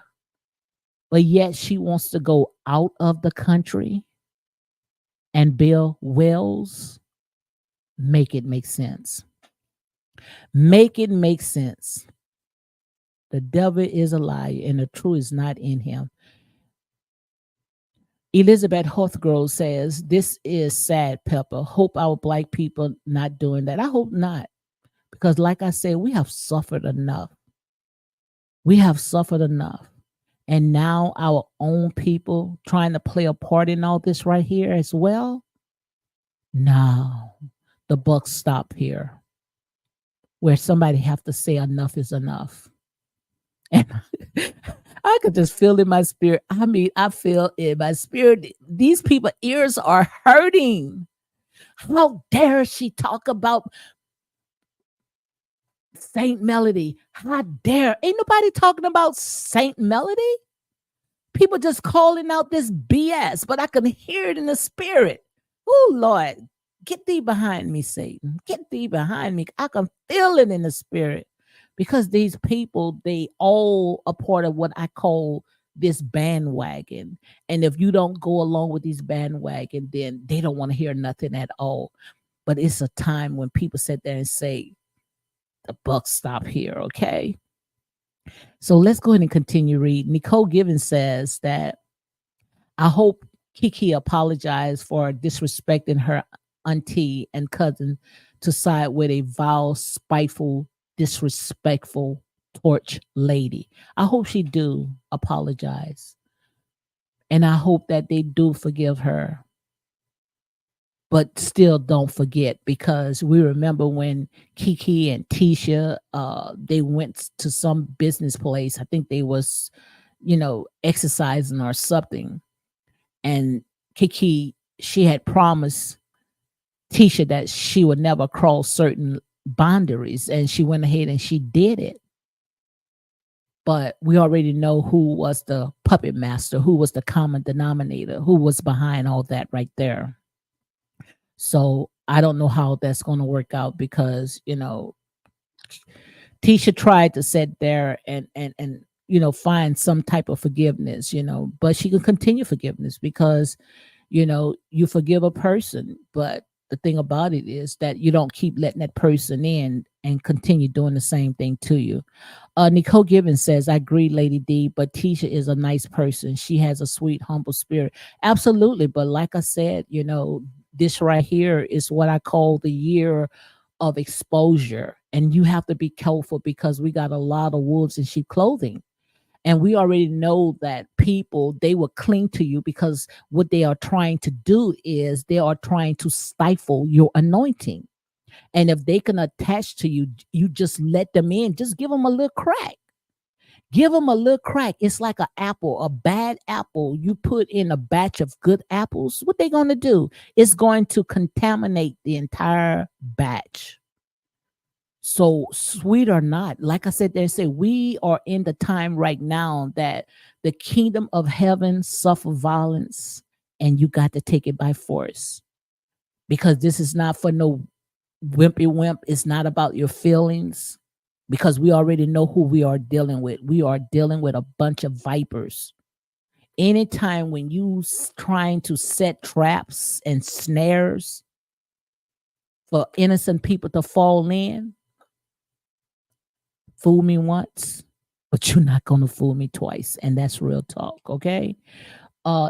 But yet she wants to go out of the country and build wells. Make it make sense. Make it make sense. The devil is a liar and the truth is not in him. Elizabeth Hothgrove says, this is sad, Pepper. Hope our Black people not doing that. I hope not. Because like I said, we have suffered enough. We have suffered enough. And now our own people trying to play a part in all this right here as well. No. the buck stop here, where somebody have to say enough is enough. And I could just feel in my spirit. I mean, I feel in my spirit, these people ears are hurting. How dare she talk about Saint Melody? How dare? Ain't nobody talking about Saint Melody. People just calling out this BS, but I can hear it in the spirit. Oh, Lord, get thee behind me, Satan. Get thee behind me. I can feel it in the spirit because these people, they all a part of what I call this bandwagon. And if you don't go along with these bandwagon, then they don't want to hear nothing at all. But it's a time when people sit there and say, the buck stop here, okay? So let's go ahead and continue reading. Nicole Given says that I hope Kiki apologized for disrespecting her auntie and cousin to side with a vile, spiteful, disrespectful torch lady. I hope she do apologize. And I hope that they do forgive her. But still don't forget, because we remember when Kiki and Tisha they went to some business place. I think they was, exercising or something. And Kiki, she had promised Tisha that she would never cross certain boundaries, and she went ahead and she did it. But we already know who was the puppet master, who was the common denominator, who was behind all that right there. So I don't know how that's going to work out, because Tisha tried to sit there and find some type of forgiveness, but she can continue forgiveness, because you forgive a person, but the thing about it is that you don't keep letting that person in and continue doing the same thing to you. Nicole Gibbons says, I agree, Lady D, but Tisha is a nice person. She has a sweet, humble spirit. Absolutely. But like I said, this right here is what I call the year of exposure. And you have to be careful, because we got a lot of wolves in sheep clothing. And we already know that people, they will cling to you, because what they are trying to do is they are trying to stifle your anointing. And if they can attach to you, you just let them in. Just give them a little crack. Give them a little crack. It's like an apple, a bad apple. You put in a batch of good apples. What they going to do? It's going to contaminate the entire batch. So sweet or not, like I said, they say we are in the time right now that the kingdom of heaven suffer violence, and you got to take it by force, because this is not for no wimpy wimp. It's not about your feelings, because we already know who we are dealing with. We are dealing with a bunch of vipers. Anytime when you trying to set traps and snares for innocent people to fall in, fool me once, but you're not going to fool me twice. And that's real talk. Okay.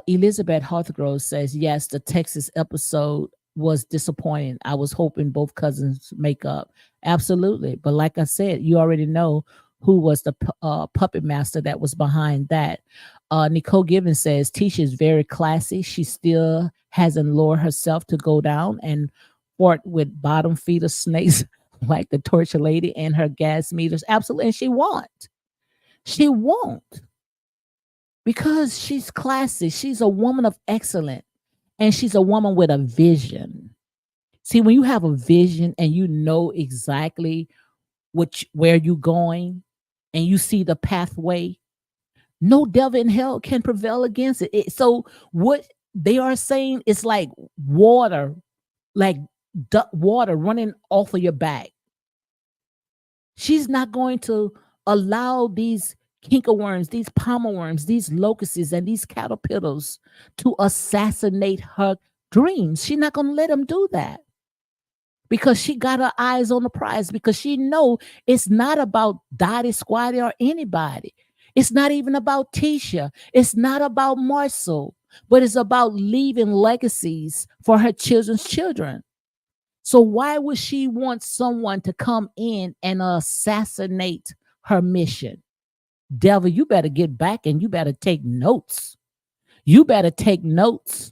Elizabeth Harthgrove says, yes, the Texas episode was disappointing. I was hoping both cousins make up. Absolutely. But like I said, you already know who was the puppet master that was behind that. Nicole Gibbons says, Tisha is very classy. She still hasn't lowered herself to go down and fought with bottom feeder snakes like the torture lady and her gas meters. Absolutely. And she won't. She won't, because she's classy. She's a woman of excellence, and she's a woman with a vision. See, when you have a vision and you know exactly where you're going, and you see the pathway, no devil in hell can prevail against it. So what they are saying is like water, like water running off of your back. She's not going to allow these cankerworms, these palmer worms, these locusts, and these caterpillars to assassinate her dreams. She's not going to let them do that, because she got her eyes on the prize, because she know it's not about Dottie, Squatty, or anybody. It's not even about Tisha. It's not about Marcel, but it's about leaving legacies for her children's children. So why would she want someone to come in and assassinate her mission? Devil, you better get back and you better take notes. You better take notes.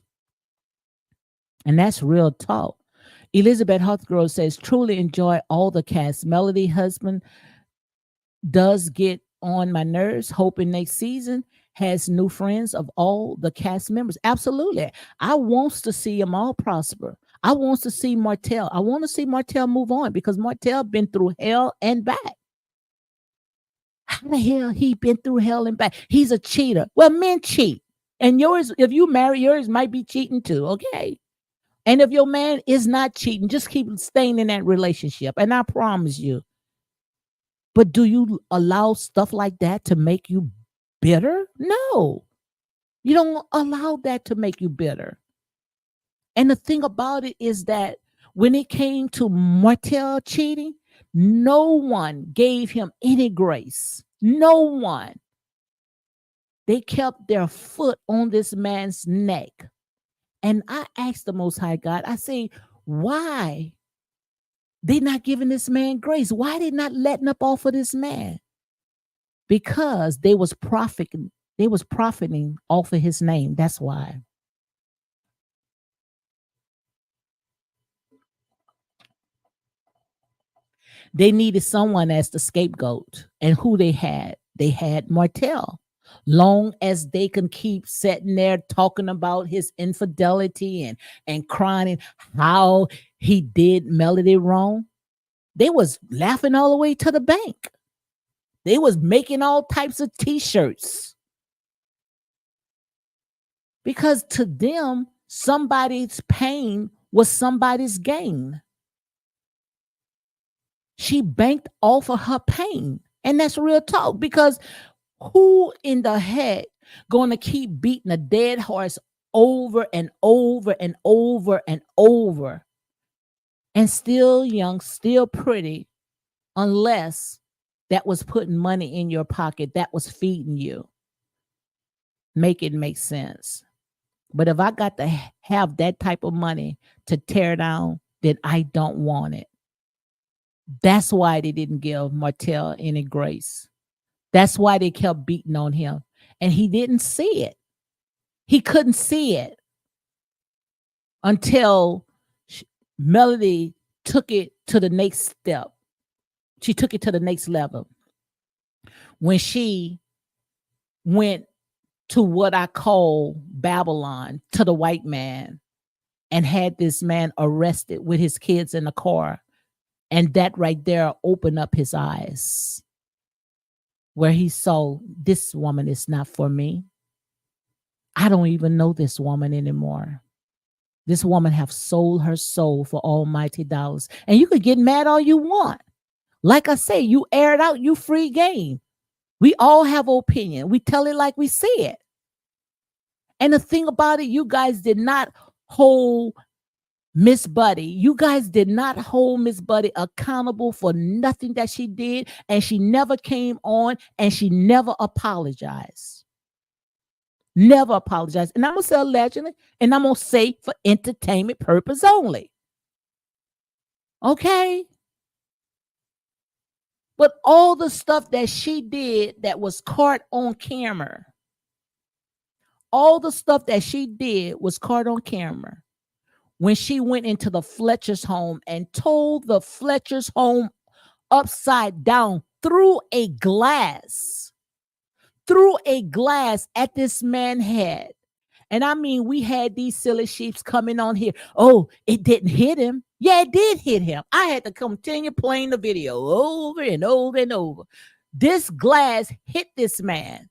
And that's real talk. Elizabeth Houghgrove says, truly enjoy all the cast. Melody husband does get on my nerves, hoping next season has new friends of all the cast members. Absolutely. I wants to see them all prosper. I wants to see Martell. I want to see Martell move on because Martell been through hell and back. How the hell he been through hell and back? He's a cheater. Well, men cheat. And yours, if you marry, yours might be cheating too. Okay. And if your man is not cheating, just keep staying in that relationship. And I promise you. But do you allow stuff like that to make you bitter? No. You don't allow that to make you bitter. And the thing about it is that when it came to Martell cheating, no one gave him any grace. No one. They kept their foot on this man's neck. And I asked the Most High God, I say, why they not giving this man grace? Why they not letting up off of this man? Because they was profiting off of his name. That's why. They needed someone as the scapegoat. And who they had? They had Martell. Long as they can keep sitting there talking about his infidelity and crying how he did Melody wrong, they was laughing all the way to the bank. They was making all types of t-shirts. Because to them, somebody's pain was somebody's gain. She banked off of her pain. And that's real talk. Because who in the heck going to keep beating a dead horse over and over and over and over and still young, still pretty, unless that was putting money in your pocket, that was feeding you? Make it make sense. But if I got to have that type of money to tear down, then I don't want it. That's why they didn't give Martell any grace. That's why they kept beating on him. And he didn't see it. He couldn't see it until Melody took it to the next step. She took it to the next level. When she went to what I call Babylon, to the white man, and had this man arrested with his kids in the car. And that right there opened up his eyes, where he saw, this woman is not for me. I don't even know this woman anymore. This woman have sold her soul for almighty dollars. And you could get mad all you want. Like I say, you air it out, you free game. We all have opinion. We tell it like we see it. And the thing about it, you guys did not hold Miss Buddy. You guys did not hold Miss Buddy accountable for nothing that she did. And she never came on and she never apologized. Never apologized. And I'm going to say allegedly, and I'm going to say for entertainment purpose only. Okay? But all the stuff that she did that was caught on camera, all the stuff that she did was caught on camera. When she went into the Fletcher's home and told the Fletcher's home upside down through a glass at this man's head. And I mean, we had these silly sheeps coming on here. Oh, it didn't hit him. Yeah, it did hit him. I had to continue playing the video over and over and over. This glass hit this man.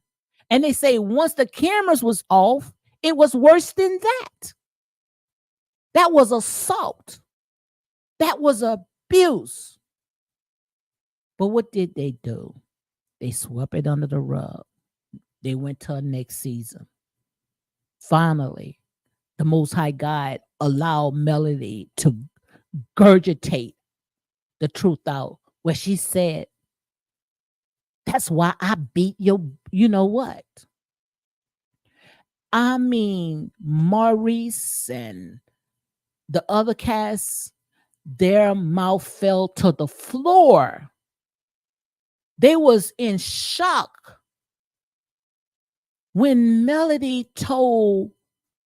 And they say once the cameras was off, it was worse than that. That was assault. That was abuse. But what did they do? They swept it under the rug. They went to next season. Finally, the Most High God allowed Melody to gurgitate the truth out, where she said, that's why I beat your, you know what? I mean, Maurice and the other cast, their mouth fell to the floor. They was in shock when Melody told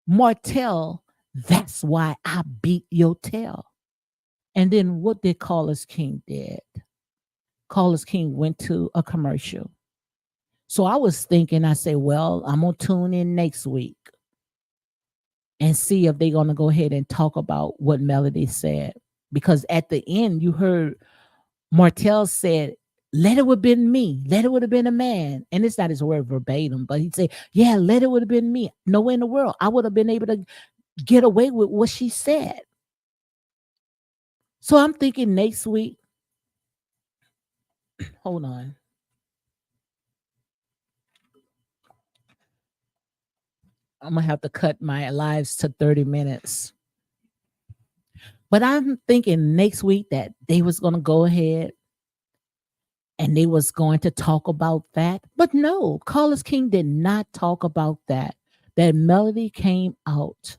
Martell, that's why I beat your tail. And then what did Carlos King did? Carlos King went to a commercial. So I was thinking, I say, well, I'm gonna tune in next week and see if they're gonna go ahead and talk about what Melody said. Because at the end, you heard Martell said, let it would have been me. Let it would have been a man. And it's not his word verbatim, but he'd say, yeah, let it would have been me. No way in the world. I would have been able to get away with what she said. So I'm thinking next week, hold on. I'm gonna have to cut my lives to 30 minutes. But I'm thinking next week that they was gonna go ahead and they was going to talk about that. But no, Carlos King did not talk about that. That Melody came out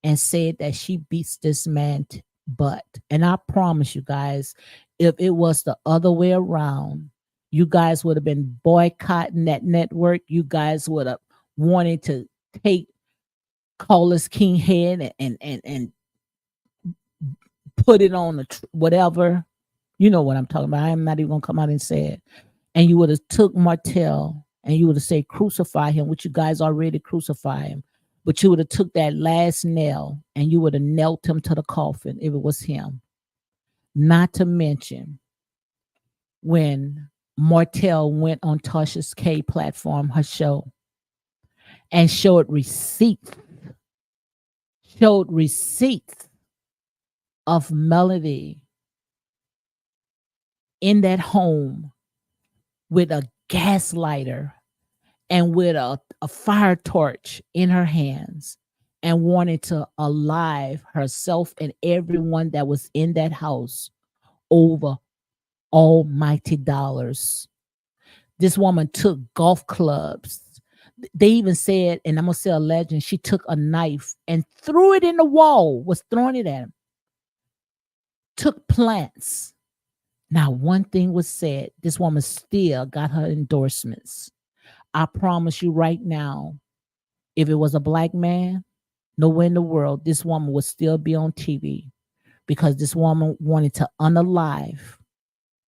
and said that she beats this man butt. And I promise you guys, if it was the other way around, you guys would have been boycotting that network. You guys would have wanted to take Carlos King head and put it on whatever. You know what I'm talking about. I'm not even gonna come out and say it. And you would have took Martell and you would have said crucify him, which you guys already crucify him. But you would have took that last nail and you would have knelt him to the coffin if it was him. Not to mention when Martell went on Tasha's K platform, her show, and showed receipts of Melody in that home with a gas lighter and with a fire torch in her hands and wanted to alive herself and everyone that was in that house over almighty dollars. This woman took golf clubs. They even said, and I'm gonna say a legend, she took a knife and threw it in the wall, was throwing it at him. Took plants. Now, one thing was said, this woman still got her endorsements. I promise you right now, if it was a black man, nowhere in the world, this woman would still be on TV because this woman wanted to unalive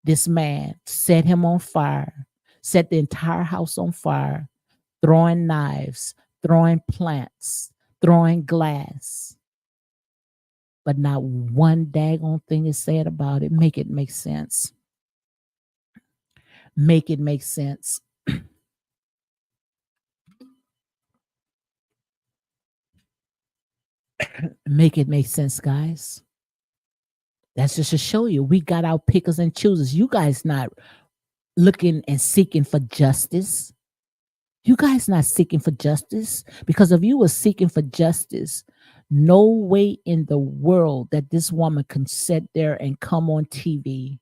this man, set him on fire, set the entire house on fire, throwing knives, throwing plants, throwing glass. But not one daggone thing is said about it. Make it make sense. Make it make sense. Make it make sense, guys. That's just to show you we got our pickers and choosers. You guys not looking and seeking for justice. You guys not seeking for justice because if you were seeking for justice, no way in the world that this woman can sit there and come on TV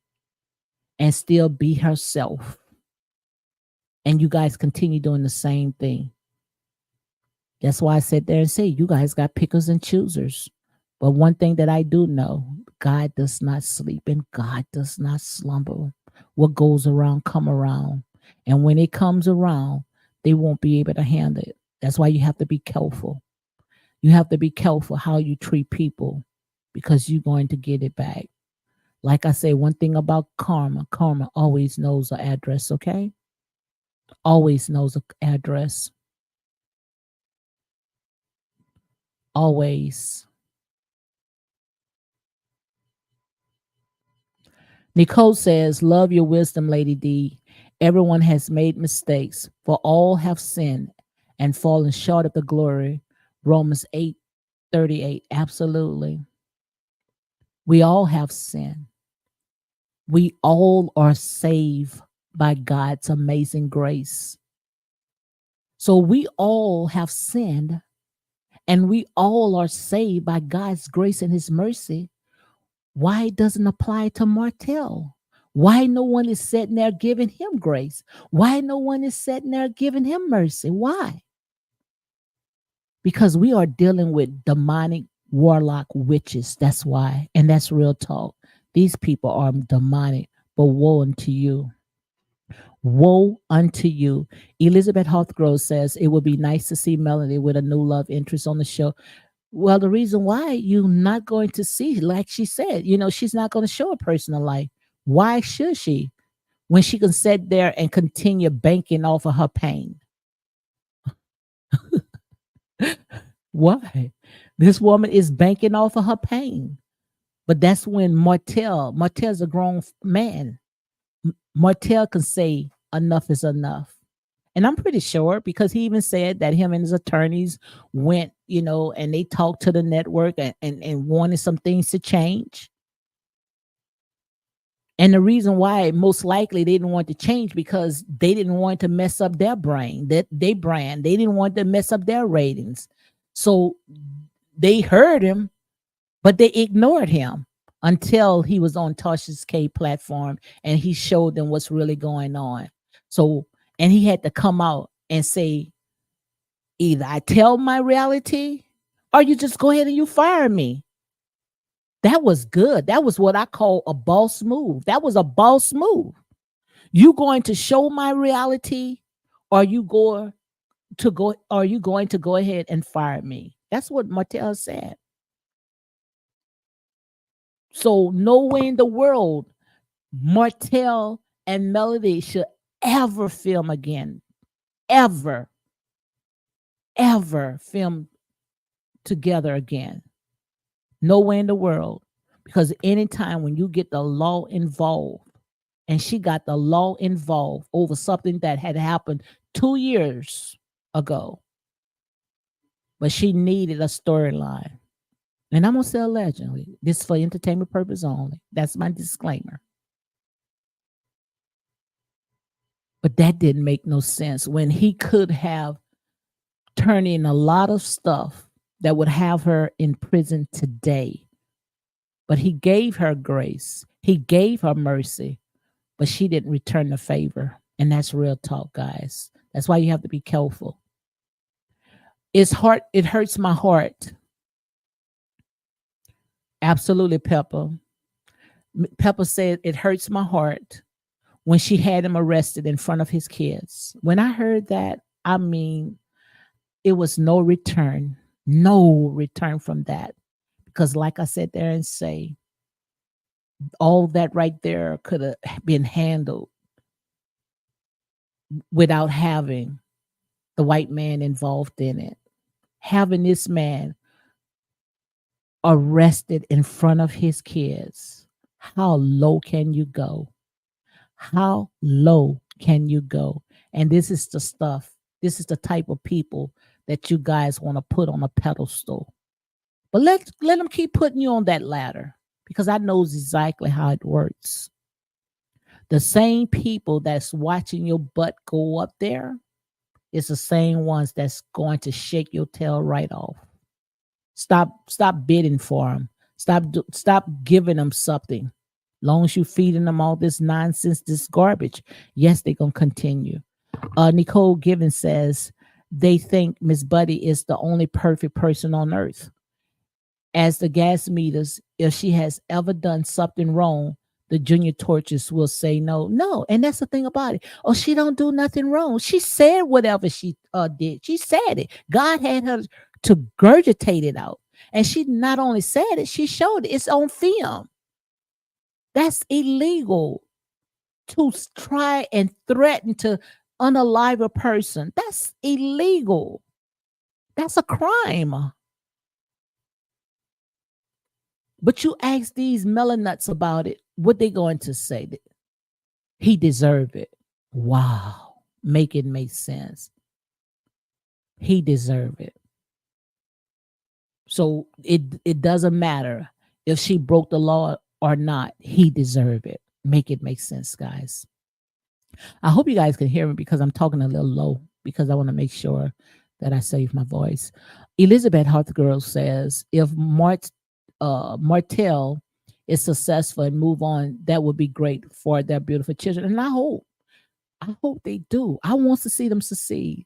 and still be herself. And you guys continue doing the same thing. That's why I sit there and say, you guys got pickers and choosers. But one thing that I do know, God does not sleep and God does not slumber. What goes around come around. And when it comes around, they won't be able to handle it. That's why you have to be careful. You have to be careful how you treat people because you're going to get it back. Like I say, one thing about karma always knows the address, okay? Always knows the address. Always. Nicole says, love your wisdom, Lady D. Everyone has made mistakes, for all have sinned and fallen short of the glory. Romans 8:38. Absolutely. We all have sinned. We all are saved by God's amazing grace. So we all have sinned and we all are saved by God's grace and his mercy. Why it doesn't apply to Martell? Why no one is sitting there giving him grace? Why no one is sitting there giving him mercy? Why? Because we are dealing with demonic warlock witches. That's why. And that's real talk. These people are demonic, but woe unto you. Woe unto you. Elizabeth Hawthgrove says it would be nice to see Melody with a new love interest on the show. Well, the reason why you're not going to see, like she said, she's not going to show a personal life. Why should she? When she can sit there and continue banking off of her pain. Why? This woman is banking off of her pain. But that's when Martel's a grown man. Martel can say enough is enough. And I'm pretty sure because he even said that him and his attorneys went, and they talked to the network and wanted some things to change. And the reason why most likely they didn't want to change because they didn't want to mess up their brain, that they brand. They didn't want to mess up their ratings. So they heard him, but they ignored him until he was on Tasha's K platform and he showed them what's really going on. So, and he had to come out and say, either I tell my reality or you just go ahead and you fire me. That was good. That was what I call a boss move. That was a boss move. You going to show my reality or are you going to go ahead and fire me? That's what Martel said. So no way in the world Martel and Melody should ever film again. Ever, ever film together again. No way in the world. Because anytime when you get the law involved, and she got the law involved over something that had happened 2 years ago, but she needed a storyline. And I'm going to say allegedly. This is for entertainment purpose only. That's my disclaimer. But that didn't make no sense when he could have turned in a lot of stuff that would have her in prison today. But he gave her grace. He gave her mercy, but she didn't return the favor. And that's real talk, guys. That's why you have to be careful. It hurts my heart. Absolutely, Pepper. Pepper said it hurts my heart when she had him arrested in front of his kids. When I heard that, I mean, it was no return from that. Because like I said there and say, all that right there could have been handled without having the white man involved in it. Having this man arrested in front of his kids. How low can you go? How low can you go? And this is the stuff, this is the type of people that you guys want to put on a pedestal. But let them keep putting you on that ladder because I know exactly how it works. The same people that's watching your butt go up there is the same ones that's going to shake your tail right off. Stop bidding for them. Stop giving them something. Long as you feeding them all this nonsense, this garbage, yes, they're gonna continue. Nicole Given says they think Miss Buddy is the only perfect person on earth. As the gas meters, if she has ever done something wrong, the junior torches will say no. And that's the thing about it. Oh, she don't do nothing wrong. She said whatever she did. She said it. God had her to gurgitate it out. And she not only said it, she showed it. It's on film. That's illegal to try and threaten to unalive a person. That's illegal. That's a crime. But you ask these melanuts about it, what they going to say? He deserved it. Wow. Make it make sense. He deserved it. So it doesn't matter if she broke the law or not. He deserved it. Make it make sense, guys. I hope you guys can hear me because I'm talking a little low because I want to make sure that I save my voice. Elizabeth Hartgirl says, if Martel is successful and move on, that would be great for their beautiful children. And I hope they do. I want to see them succeed.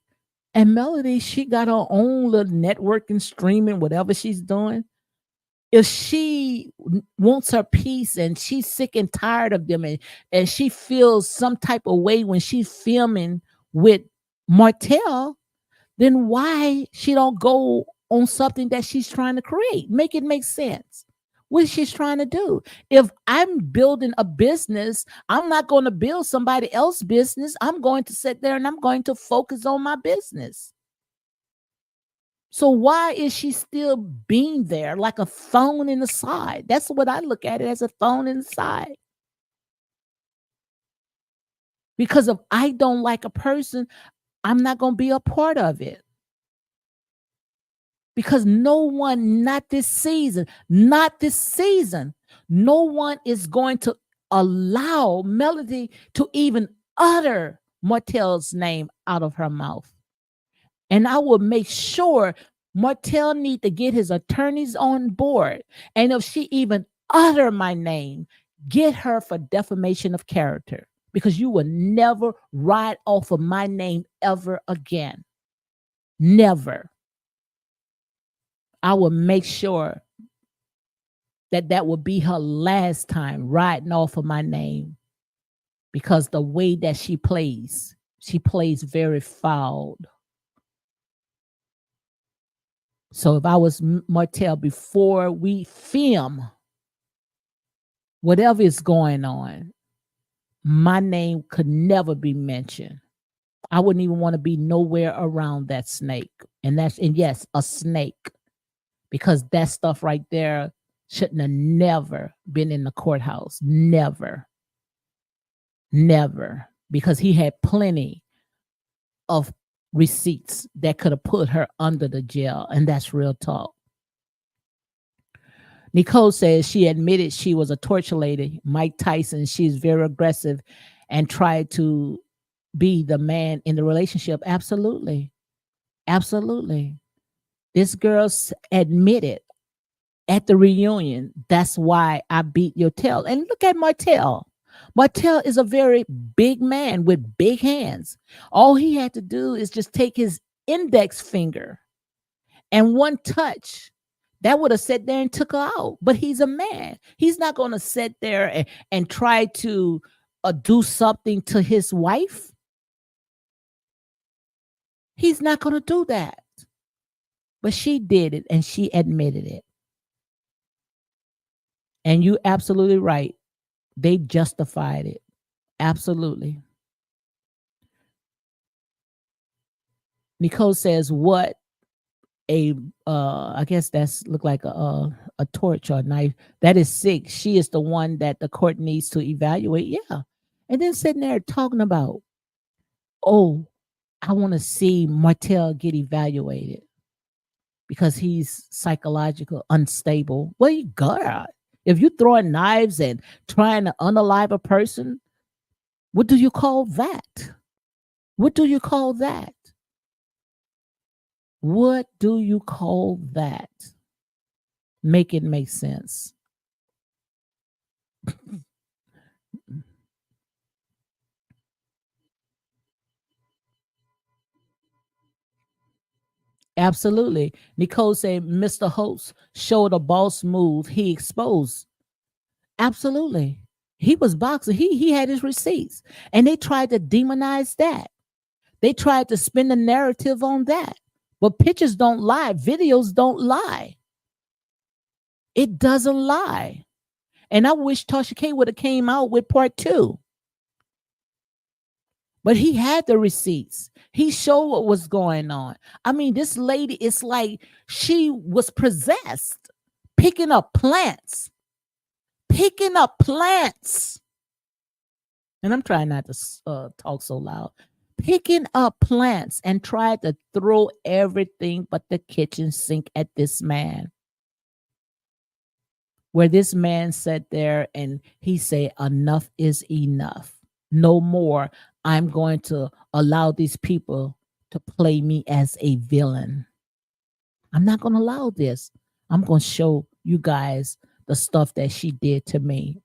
And Melody, she got her own little networking, streaming, whatever she's doing. If she wants her peace and she's sick and tired of them and she feels some type of way when she's filming with Martel, then why she don't go on something that she's trying to create. Make it make sense. What she's trying to do. If I'm building a business, I'm not going to build somebody else's business. I'm going to sit there and I'm going to focus on my business. So why is she still being there like a thorn in the side? That's what I look at it as, a thorn in the side. Because if I don't like a person, I'm not going to be a part of it. Because no one, not this season, no one is going to allow Melody to even utter Martell's name out of her mouth. And I will make sure Martell need to get his attorneys on board. And if she even utter my name, get her for defamation of character, because you will never ride off of my name ever again. Never. I will make sure that will be her last time riding off of my name, because the way that she plays very foul. So if I was Martell, before we film whatever is going on, my name could never be mentioned. I wouldn't even want to be nowhere around that snake. And yes, a snake. Because that stuff right there shouldn't have never been in the courthouse. Never. Never. Because he had plenty of receipts that could have put her under the jail. And that's real talk. Nicole says she admitted she was a torture lady. Mike Tyson, she's very aggressive and tried to be the man in the relationship. Absolutely. Absolutely. This girl admitted at the reunion, that's why I beat your tail. And look at Martell. Martell is a very big man with big hands. All he had to do is just take his index finger and one touch. That would have sat there and took her out. But he's a man. He's not going to sit there and try to do something to his wife. He's not going to do that. But she did it, and she admitted it. And you're absolutely right. They justified it. Absolutely. Nicole says, what I guess that's look like a torch or a knife. That is sick. She is the one that the court needs to evaluate. Yeah. And then sitting there talking about, oh, I want to see Martell get evaluated because he's psychological unstable. Well, you got, if you're throwing knives and trying to unalive a person, what do you call that? What do you call that? What do you call that? Make it make sense. Absolutely. Nicole said Mr. Host showed a boss move he exposed. Absolutely. He was boxing. He had his receipts. And they tried to demonize that. They tried to spin the narrative on that. But pictures don't lie. Videos don't lie. It doesn't lie. And I wish Tasha K would have came out with part 2. But he had the receipts. He showed what was going on. I mean, this lady, it's like she was possessed, picking up plants. Picking up plants. And I'm trying not to talk so loud. Picking up plants and tried to throw everything but the kitchen sink at this man. Where this man sat there and he said, enough is enough. No more. I'm going to allow these people to play me as a villain. I'm not going to allow this. I'm going to show you guys the stuff that she did to me.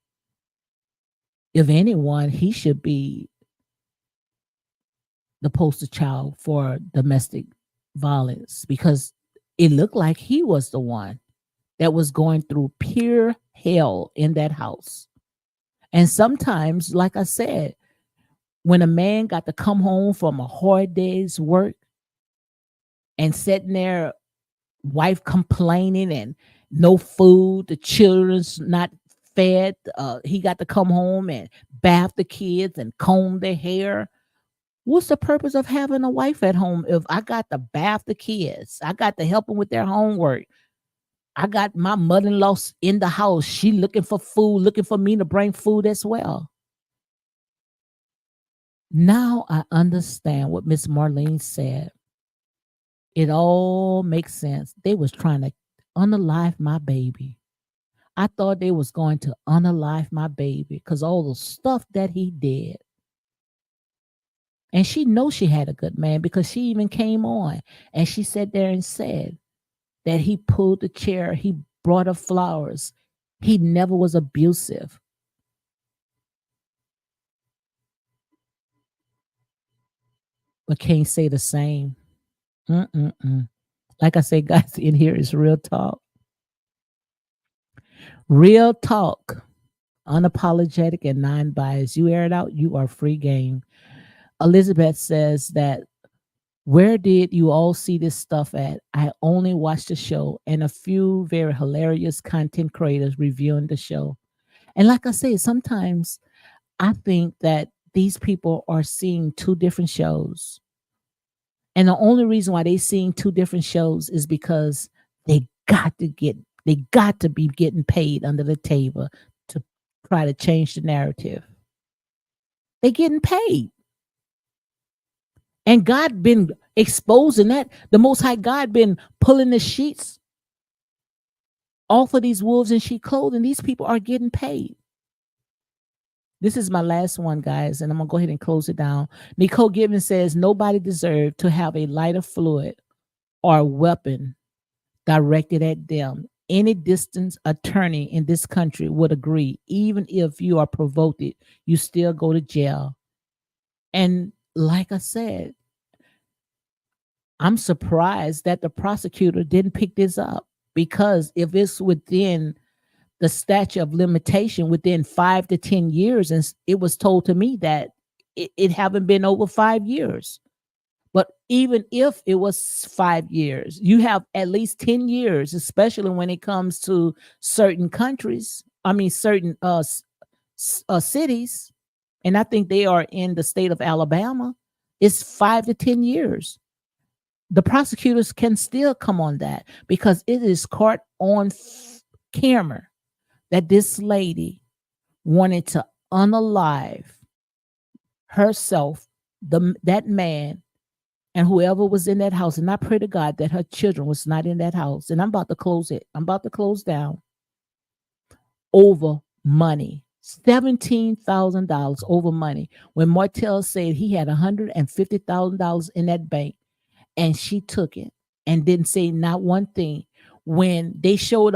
If anyone, he should be the poster child for domestic violence, because it looked like he was the one that was going through pure hell in that house. And sometimes, like I said, when a man got to come home from a hard day's work and sitting there wife complaining and no food, the children's not fed. He got to come home and bath the kids and comb their hair. What's the purpose of having a wife at home if I got to bath the kids? I got to help them with their homework. I got my mother-in-law in the house. She looking for food, looking for me to bring food as well. Now I understand what Miss Marlene said. It all makes sense. They was trying to unalive my baby. I thought they was going to unalive my baby because all the stuff that he did. And she knows she had a good man because she even came on and she sat there and said that he pulled the chair, he brought her flowers. He never was abusive, but can't say the same. Mm-mm-mm. Like I say, guys, in here is real talk. Real talk. Unapologetic and non-biased. You air it out, you are free game. Elizabeth says that where did you all see this stuff at? I only watched the show and a few very hilarious content creators reviewing the show. And like I say, sometimes I think that these people are seeing two different shows. And the only reason why they seeing two different shows is because they got to be getting paid under the table to try to change the narrative. They getting paid. And God been exposing that. The Most High God been pulling the sheets off of these wolves in sheep clothing. These people are getting paid. This is my last one, guys, and I'm gonna go ahead and close it down. Nicole Gibbons says nobody deserved to have a lighter fluid or weapon directed at them. Any distance attorney in this country would agree. Even if you are provoked, you still go to jail. And like I said, I'm surprised that the prosecutor didn't pick this up because if it's within the statute of limitation within 5 to 10 years, and it was told to me that it haven't been over 5 years. But even if it was 5 years, you have at least 10 years, especially when it comes to certain countries. I mean, certain cities, and I think they are in the state of Alabama. It's 5 to 10 years. The prosecutors can still come on that because it is caught on camera that this lady wanted to unalive herself, that man, and whoever was in that house. And I pray to God that her children was not in that house. And I'm about to close it. I'm about to close down over money. $17,000 over money. When Martell said he had $150,000 in that bank and she took it and didn't say not one thing. When I showed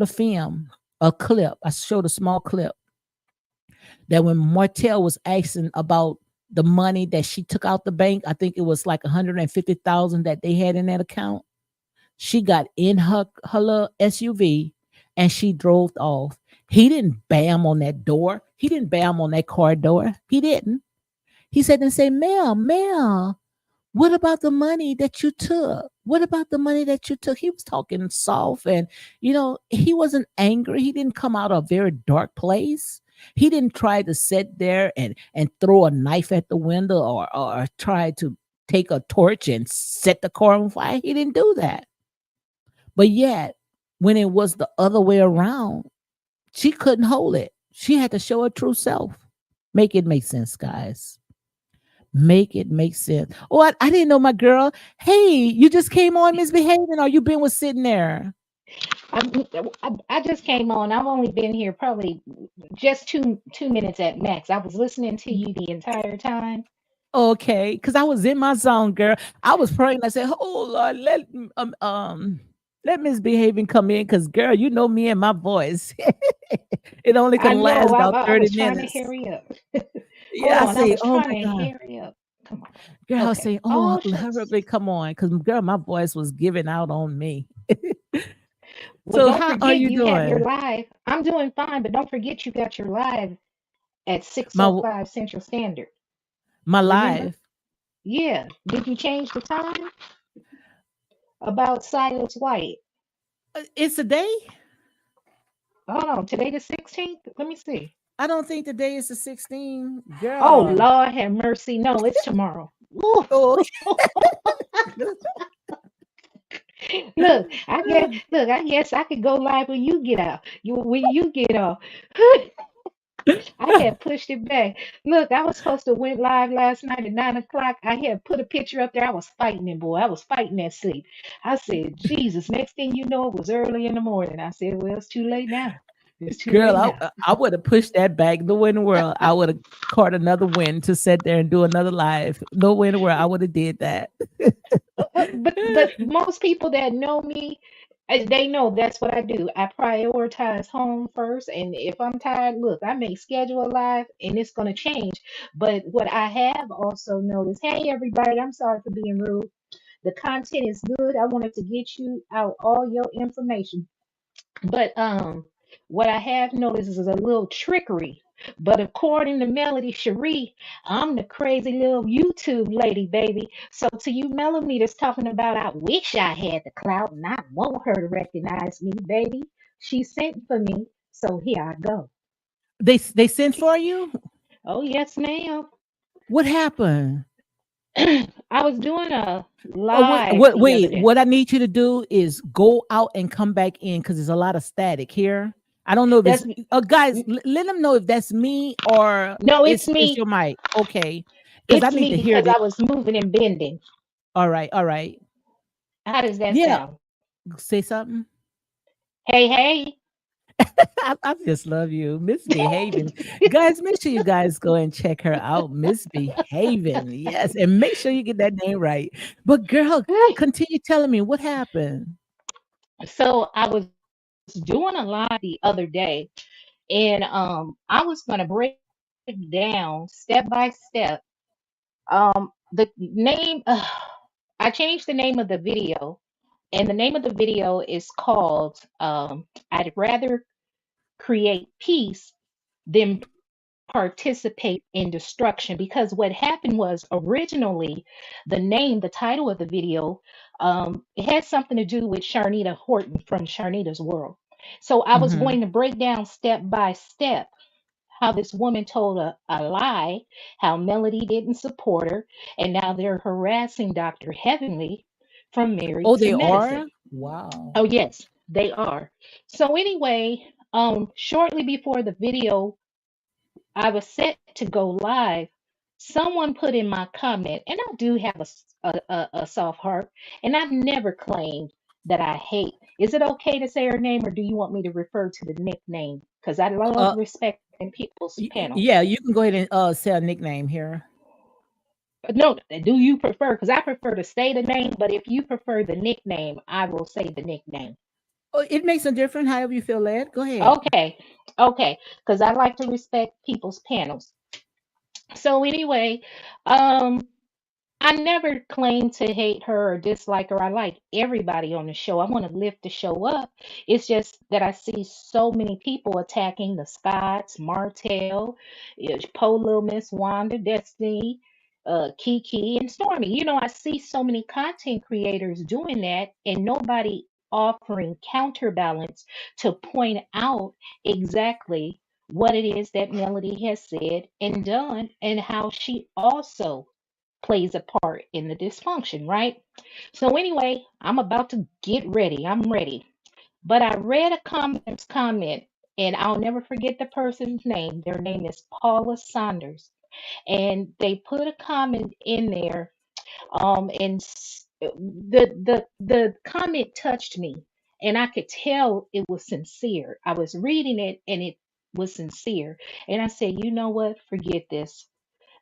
a film, a clip, I showed a small clip that when Martell was asking about the money that she took out the bank, I think it was like 150,000 that they had in that account. She got in her little SUV and she drove off. He didn't bam on that door. He didn't bam on that car door. He didn't. He said and say, ma'am, what about the money that you took? What about the money that you took? He was talking soft and, he wasn't angry. He didn't come out of a very dark place. He didn't try to sit there and throw a knife at the window or try to take a torch and set the car on fire. He didn't do that. But yet, when it was the other way around, she couldn't hold it. She had to show her true self. Make it make sense, guys. Make it make sense. Oh, I didn't know my girl. Hey, you just came on misbehaving or you been was sitting there?
I just came on. I've only been here probably just two minutes at max. I was listening to you the entire time.
Okay, because I was in my zone, girl. I was praying. I said, "Oh Lord, let misbehaving come in, because girl, you know me and my voice. It only
I
can last
know.
about
I
30
was trying to
minutes.
hurry up. Hold
Yeah, I
on. I
say,
was
oh
trying
my
to
God.
hurry up. Come
Girl,
on.
I was
Okay.
saying, oh,
Oh shucks.
hurry, come on, because girl, my voice was giving out on me.
Well,
So
don't
how are
forget
you
you have your
doing?
live. I'm doing fine, but don't forget you got your live at
My
6:05 Central Standard.
my
Remember?
life.
Yeah. Did you change the time? about Silas White.
It's a day.
Hold on, today the 16th. Let me see.
I don't think the day is the 16th,
Oh
girl.
Lord have mercy. No, it's tomorrow. Ooh.
Oh,
I guess I could go live when you get out. When you get off. I had pushed it back. Look, I was supposed to went live last night at 9 o'clock. I had put a picture up there. I was fighting it, boy. I was fighting that sleep. I said, Jesus, next thing you know, it was early in the morning. I said, well, it's too late now. It's too late
girl,
now.
I would have pushed that back. No way in the world. I would have caught another win to sit there and do another live. No way in the world. I would have did that.
But most people that know me, they know that's what I do. I prioritize home first, and if I'm tired, look, I may schedule a live, and it's gonna change. But what I have also noticed, hey everybody, I'm sorry for being rude. The content is good. I wanted to get you out all your information. But what I have noticed is a little trickery. But according to Melody Cherie, I'm the crazy little YouTube lady, baby. So to you millimeters talking about I wish I had the clout and I want her to recognize me, baby. She sent for me, so here I go.
They sent for you?
Oh yes, ma'am.
What happened?
I was doing a
Oh, wait,
live the other day.
what I need you to do is go out and come back in because there's a lot of static here. I don't know if it's
That's
guys. Let them know if that's me or
no,
it's your
it's me.
mic. Okay, because I
It's
need
me
to hear
because
this.
I was moving and bending.
All right, all right.
How does that
Yeah,
sound?
say something.
Hey, hey.
I just love you, Misbehaving. Guys, make sure you guys go and check her out, Misbehaving. Yes, and make sure you get that name right. But girl, continue telling me what happened.
So I was doing a live the other day, and I was gonna break down step by step. The name I changed the name of the video, and the name of the video is called I'd rather create peace than participate in destruction, because what happened was originally the title of the video, it had something to do with Sharnita Horton from Sharnita's World. So I was
Hmm.
going to break down step by step how this woman told a lie, how Melody didn't support her, and now they're harassing Dr. Heavenly from
Oh,
Married to
they
Medicine.
are? Wow.
Oh yes, they are. So anyway, shortly before the video I was set to go live, someone put in my comment, and I do have a soft heart, and I've never claimed that I hate. Is it okay to say her name, or do you want me to refer to the nickname? Because I love
Uh,
respecting people's panels.
yeah, you can go ahead and say a nickname here.
No, do you prefer? Because I prefer to say the name, but if you prefer the nickname, I will say the nickname.
Oh, it makes a difference. However you feel led. Go ahead.
Okay, okay, because I like to respect people's panels. So anyway, um, I never claim to hate her or dislike her. I like everybody on the show. I want to lift the show up. It's just that I see so many people attacking the Scots, Martell, Po Little Miss Wanda, Destiny, Kiki, and Stormy. You know, I see so many content creators doing that and nobody offering counterbalance to point out exactly what it is that Melody has said and done and how she also plays a part in the dysfunction, right? So, anyway, I'm about to get ready. I'm ready. But I read a comment, and I'll never forget the person's name. Their name is Paula Saunders. And they put a comment in there, and the comment touched me, and I could tell it was sincere. I was reading it, and it was sincere. And I said, you know what? Forget this.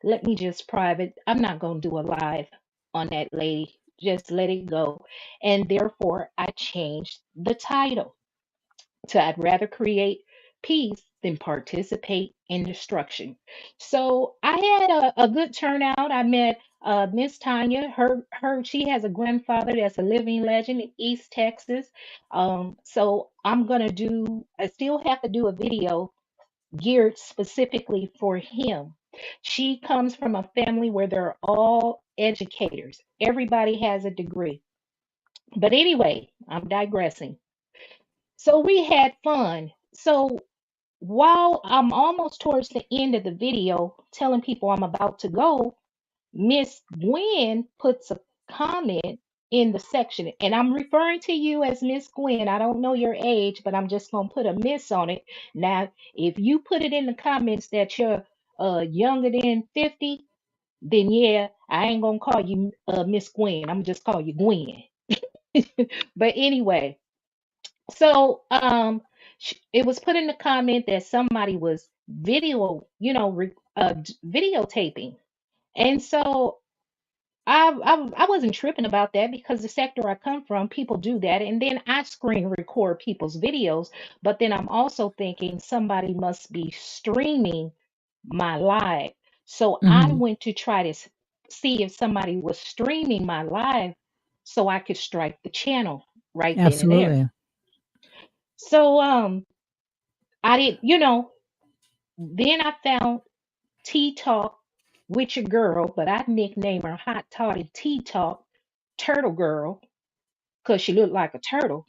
Let me just private. I'm not going to do a live on that lady. Just let it go. And therefore, I changed the title to I'd rather create peace than participate in destruction. So I had a good turnout. I met Miss Tanya. She has a grandfather that's a living legend in East Texas. So I still have to do a video geared specifically for him. She comes from a family where they're all educators. Everybody has a degree. But anyway, I'm digressing. So we had fun. So while I'm almost towards the end of the video telling people I'm about to go, Miss Gwen puts a comment in the section, and I'm referring to you as Miss Gwen. I don't know your age, but I'm just gonna put a miss on it. Now, if you put it in the comments that you're younger than 50, then yeah, I ain't gonna call you Miss Gwen. I'm just call you Gwen. But anyway, so it was put in the comment that somebody was videotaping, and so I wasn't tripping about that because the sector I come from, people do that, and then I screen record people's videos. But then I'm also thinking somebody must be streaming my live, so I
Hmm.
went to try to see if somebody was streaming my live, so I could strike the channel right then and there.
Absolutely.
So I did, then I found Tea Talk with your girl, but I nicknamed her Hot Toddy Tea Talk Turtle Girl because she looked like a turtle.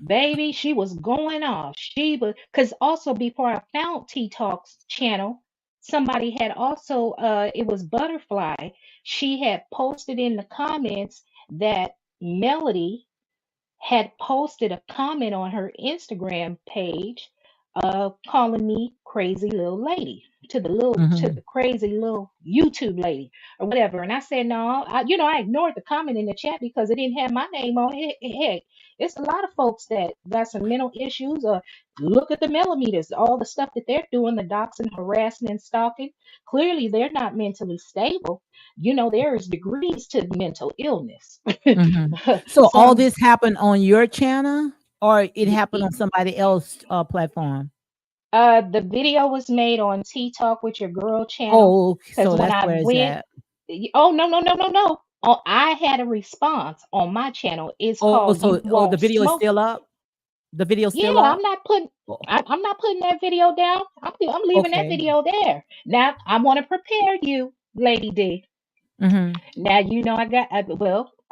Baby, she was going off. She was, because also before I found Tea Talk's channel, somebody had also, it was Butterfly. She had posted in the comments that Melody had posted a comment on her Instagram page calling me crazy little lady to
Hmm.
the crazy little YouTube lady or whatever. And I said, no, I ignored the comment in the chat because it didn't have my name on it. Heck, it's a lot of folks that got some mental issues. Look at the millimeters, all the stuff that they're doing, the doxing, harassing, and stalking. Clearly, they're not mentally stable. There is degrees to mental illness.
Hmm. So all
Some
this happened on your channel, or it
y-
happened
y-
on somebody else's platform?
the video was made on Tea Talk with Your Girl channel
Oh,
because
so
when
that's
I
where it's
went,
at.
oh no no no no no, oh I had a response on my channel. It's
Oh,
called "You
so the
Won't
video is
Smoke."
still up. The video is
Yeah,
still up. Oh,
I'm not putting that video down. I'm leaving that
okay.
video there. Now I want to prepare you, Lady D.
Mhm.
Now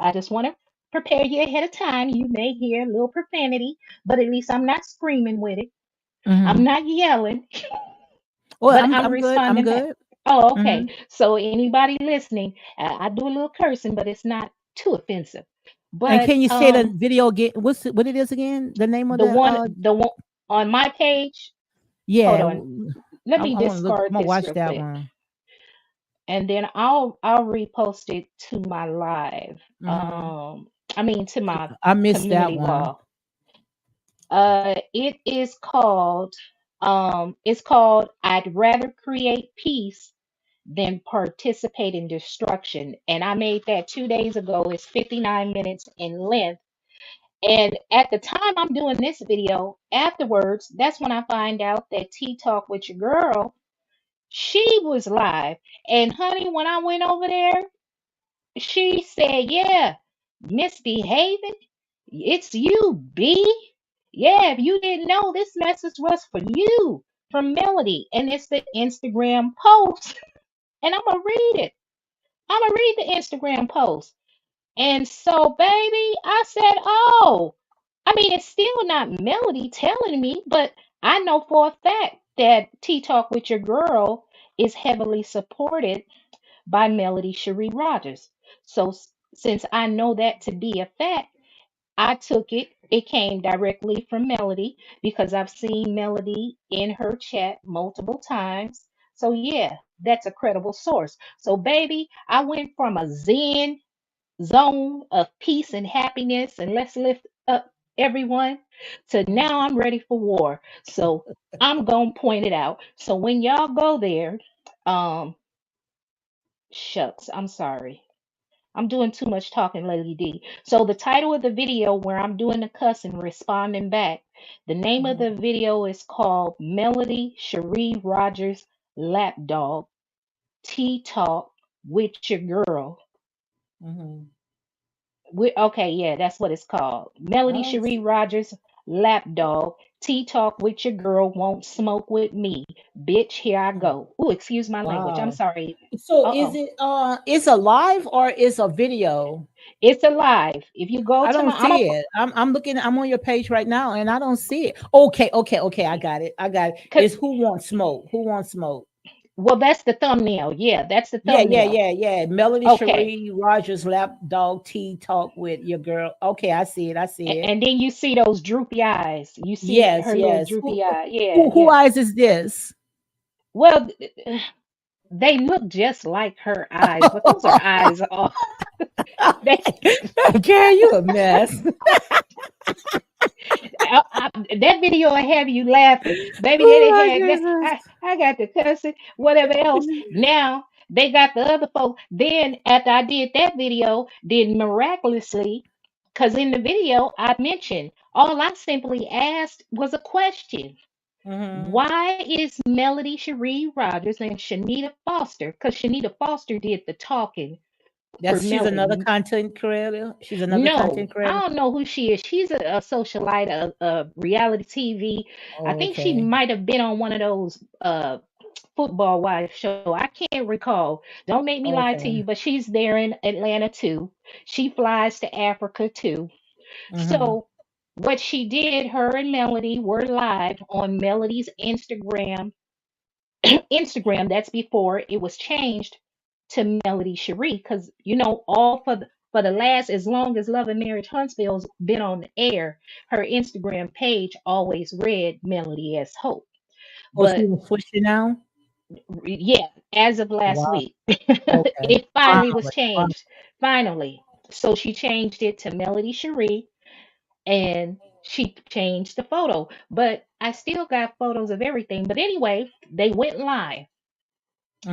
I just want to prepare you ahead of time. You may hear a little profanity, but at least I'm not screaming with it. I'm
Mhm.
not yelling.
Well,
But
I'm
I'm
I'm good. I'm
responding back.
good.
Oh, okay.
Mhm.
So anybody listening, I do a little cursing, but it's not too offensive.
And
But
can you say the video again? What it is again? The name of the
the one on my page, hold
yeah.
on. Let me
I want to look.
discard
I'm gonna
this
watch
real
that
quick,
one.
and then I'll repost it to my live.
Mhm.
I mean to my
I missed that
community
one.
wall. It is called "I'd Rather Create Peace than participate in destruction." And I made that 2 days ago. It's 59 minutes in length. And at the time I'm doing this video, afterwards, that's when I find out that Tea Talk with Your Girl, she was live. And honey, when I went over there, she said, yeah, misbehaving. It's you, B. Yeah, if you didn't know, this message was for you from Melody. And it's the Instagram post. And I'm going to read it. I'm gonna read the Instagram post. And so, baby, I said, oh, I mean, it's still not Melody telling me, but I know for a fact that Tea Talk with Your Girl is heavily supported by Melody Cherie Rogers. So, since I know that to be a fact, I took it. It came directly from Melody because I've seen Melody in her chat multiple times. So, yeah, that's a credible source. So, baby, I went from a Zen zone of peace and happiness and let's lift up everyone to now I'm ready for war. So, I'm going to point it out. So, when y'all go there, um, shucks, I'm sorry. I'm doing too much talking, Lady D. So the title of the video where I'm doing the cussing, responding back, the name of the
Mhm.
video is called Melody Cherie Rogers Lapdog Tea Talk with Your Girl.
Mhm.
Okay, yeah, that's what it's called. Melody
Oh,
Cherie Rogers lapdog. Tea talk with your girl, won't smoke with me. Bitch, here I go. Ooh, excuse my language. I'm
Wow.
sorry.
So is
Uh-oh.
it it's a live or is a video?
It's alive. If you go
I
to my,
don't see it. I'm looking, I'm on your page right now and I don't see it. Okay, okay, okay. I got it. I got it. It's who wants smoke? Who wants smoke?
well, that's the thumbnail. Yeah, that's the
Yeah, yeah,
thumbnail.
yeah, yeah. Melody
Okay.
Cherie Rogers lap dog tea talk with your girl. Okay, I see it. I see it.
And then you see those droopy eyes. You see
Yes,
her little
yes.
droopy eye. Yeah,
Who
yeah.
eyes is this?
Well, they look just like her eyes, but those are eyes. Oh, they,
Girl, you a mess.
that video will have you laughing, baby. They
Oh
had
my
that.
goodness.
I got the cussing, whatever else. Now they got the other folks. Then after I did that video, then miraculously, because in the video I mentioned all I simply asked was a question.
Hmm.
Why is Melody Cherie Rogers and Shanita Foster? Because Shanita Foster did the talking for
That's she's another
Melody.
content creator. She's another
No,
content
I
creator.
don't know who she is. She's a socialite of reality TV. I
Oh,
think she
okay.
might have been on one of those football wife show. I can't recall. Don't make me lie to you,
Okay.
but she's there in Atlanta too. She flies to Africa too.
Hmm.
So what she did, her and Melody were live on Melody's Instagram. That's before it was changed to Melody Cherie, because all for the last, as long as Love and Marriage Huntsville's been on the air, her Instagram page always read Melody as Hope.
Oh, she
But
was switching now.
yeah, as of last
Wow.
week,
Okay.
it finally was
Finally.
changed. Finally. So she changed it to Melody Cherie, and she changed the photo. But I still got photos of everything. But anyway, they went live.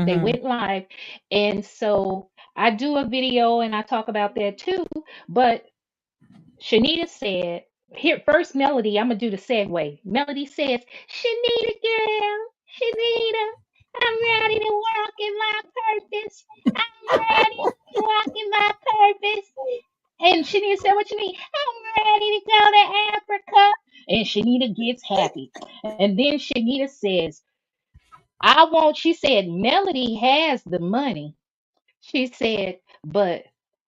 They
Mm-hmm.
went live. And so I do a video and I talk about that too. But Shanita said, here, first Melody, I'm going to do the segue. Melody says, Shanita, girl, Shanita, I'm ready to walk in my purpose. I'm ready to walk in my purpose. And Shanita said, what you mean? I'm ready to go to Africa. And Shanita gets happy. And then Shanita says, she said, Melody has the money. She said, but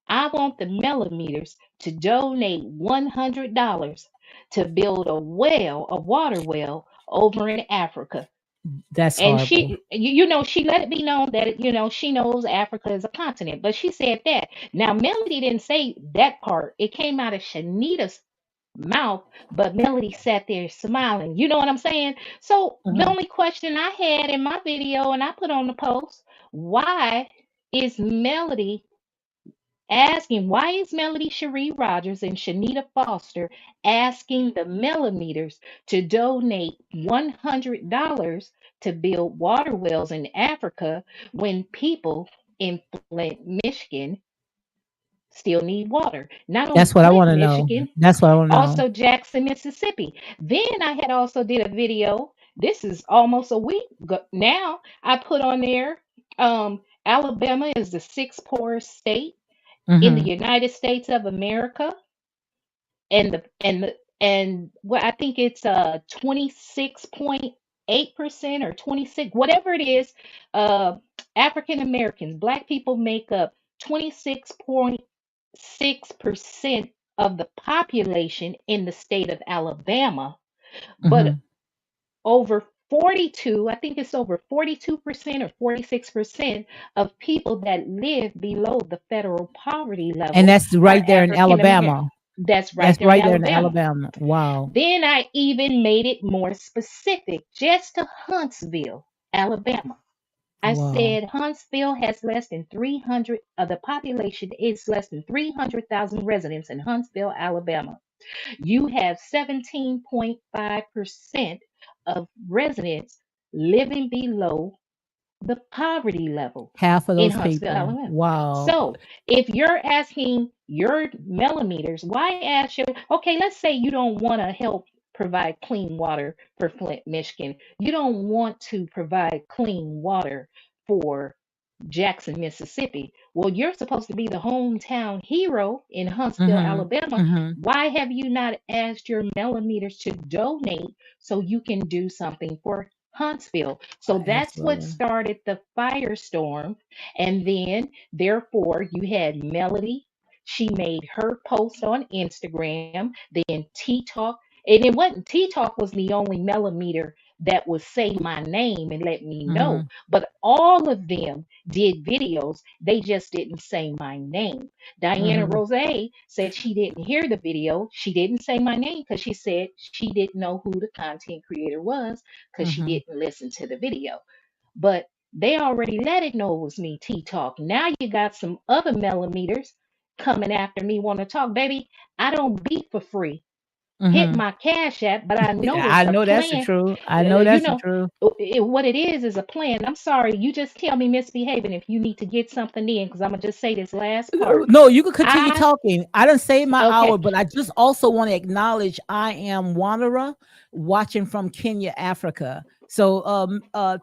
I want the millimeters to donate $100 to build a water well over in Africa.
That's
And
horrible.
she let it be known that, she knows Africa is a continent, but she said that. Now, Melody didn't say that part. It came out of Shanita's mouth, but Melody sat there smiling. You know what I'm saying? So the
Hmm.
only question I had in my video and I put on the post, is Melody why is Melody Cherie Rogers and Shanita Foster asking the millimeters to donate $100 to build water wells in Africa when people in Flint, Michigan still need water? Not only
That's what I
Flint,
want to know.
Michigan,
That's what I want to know.
also Jackson, Mississippi. Then I had also did a video. This is almost a week now. I put on there. Alabama is the sixth poorest state in the
Hmm.
United States of America, and well, I think it's 26.8% or 26, whatever it is. Uh, African Americans, Black people make up 26.6% of the population in the state of Alabama, but
Hmm.
over 42, I think it's over 42% or 46% of people that live below the federal poverty
And
level
that's
are
right there in
African American.
Alabama.
That's right
That's
there in
right there in
Alabama.
Alabama. Wow.
Then I even made it more specific, just to Huntsville, Alabama. I
Wow.
said Huntsville has less than 300 of the population is less than 300,000 residents in Huntsville, Alabama. You have 17.5% of residents living below the poverty level
Half of
in
those
Huntsville,
people.
Alabama.
Wow.
So if you're asking your millimeters, why ask your, okay, let's say you don't want to help provide clean water for Flint, Michigan. You don't want to provide clean water for Jackson, Mississippi. Well, you're supposed to be the hometown hero in Huntsville,
Mm-hmm.
Alabama.
Mm-hmm.
Why have you not asked your millimeters to donate so you can do something for Huntsville? So that's what
Absolutely.
started the firestorm. And then, therefore, you had Melody. She made her post on Instagram. Then T Talk, and it wasn't T Talk was the only millimeter that would say my name and let me know.
Mm-hmm.
But all of them did videos. They just didn't say my name. Diana
Mm-hmm.
Rose said she didn't hear the video. She didn't say my name because she said she didn't know who the content creator was because she
Mm-hmm.
didn't listen to the video. But they already let it know it was me, T Talk. Now you got some other millimeters coming after me, want to talk. Baby, I don't beat for free. Hit
Mm-hmm.
my cash app, but I know
I
it's a
know that's the
plan.
truth. I know
You
that's the
know,
truth.
what it is a plan. I'm sorry, you just tell me misbehaving if you need to get something in, because I'm gonna just say this last part.
No, you can continue
I
talking. I didn't say my hour,
okay,
but I just also want to acknowledge I am Wanderer watching from Kenya, Africa. So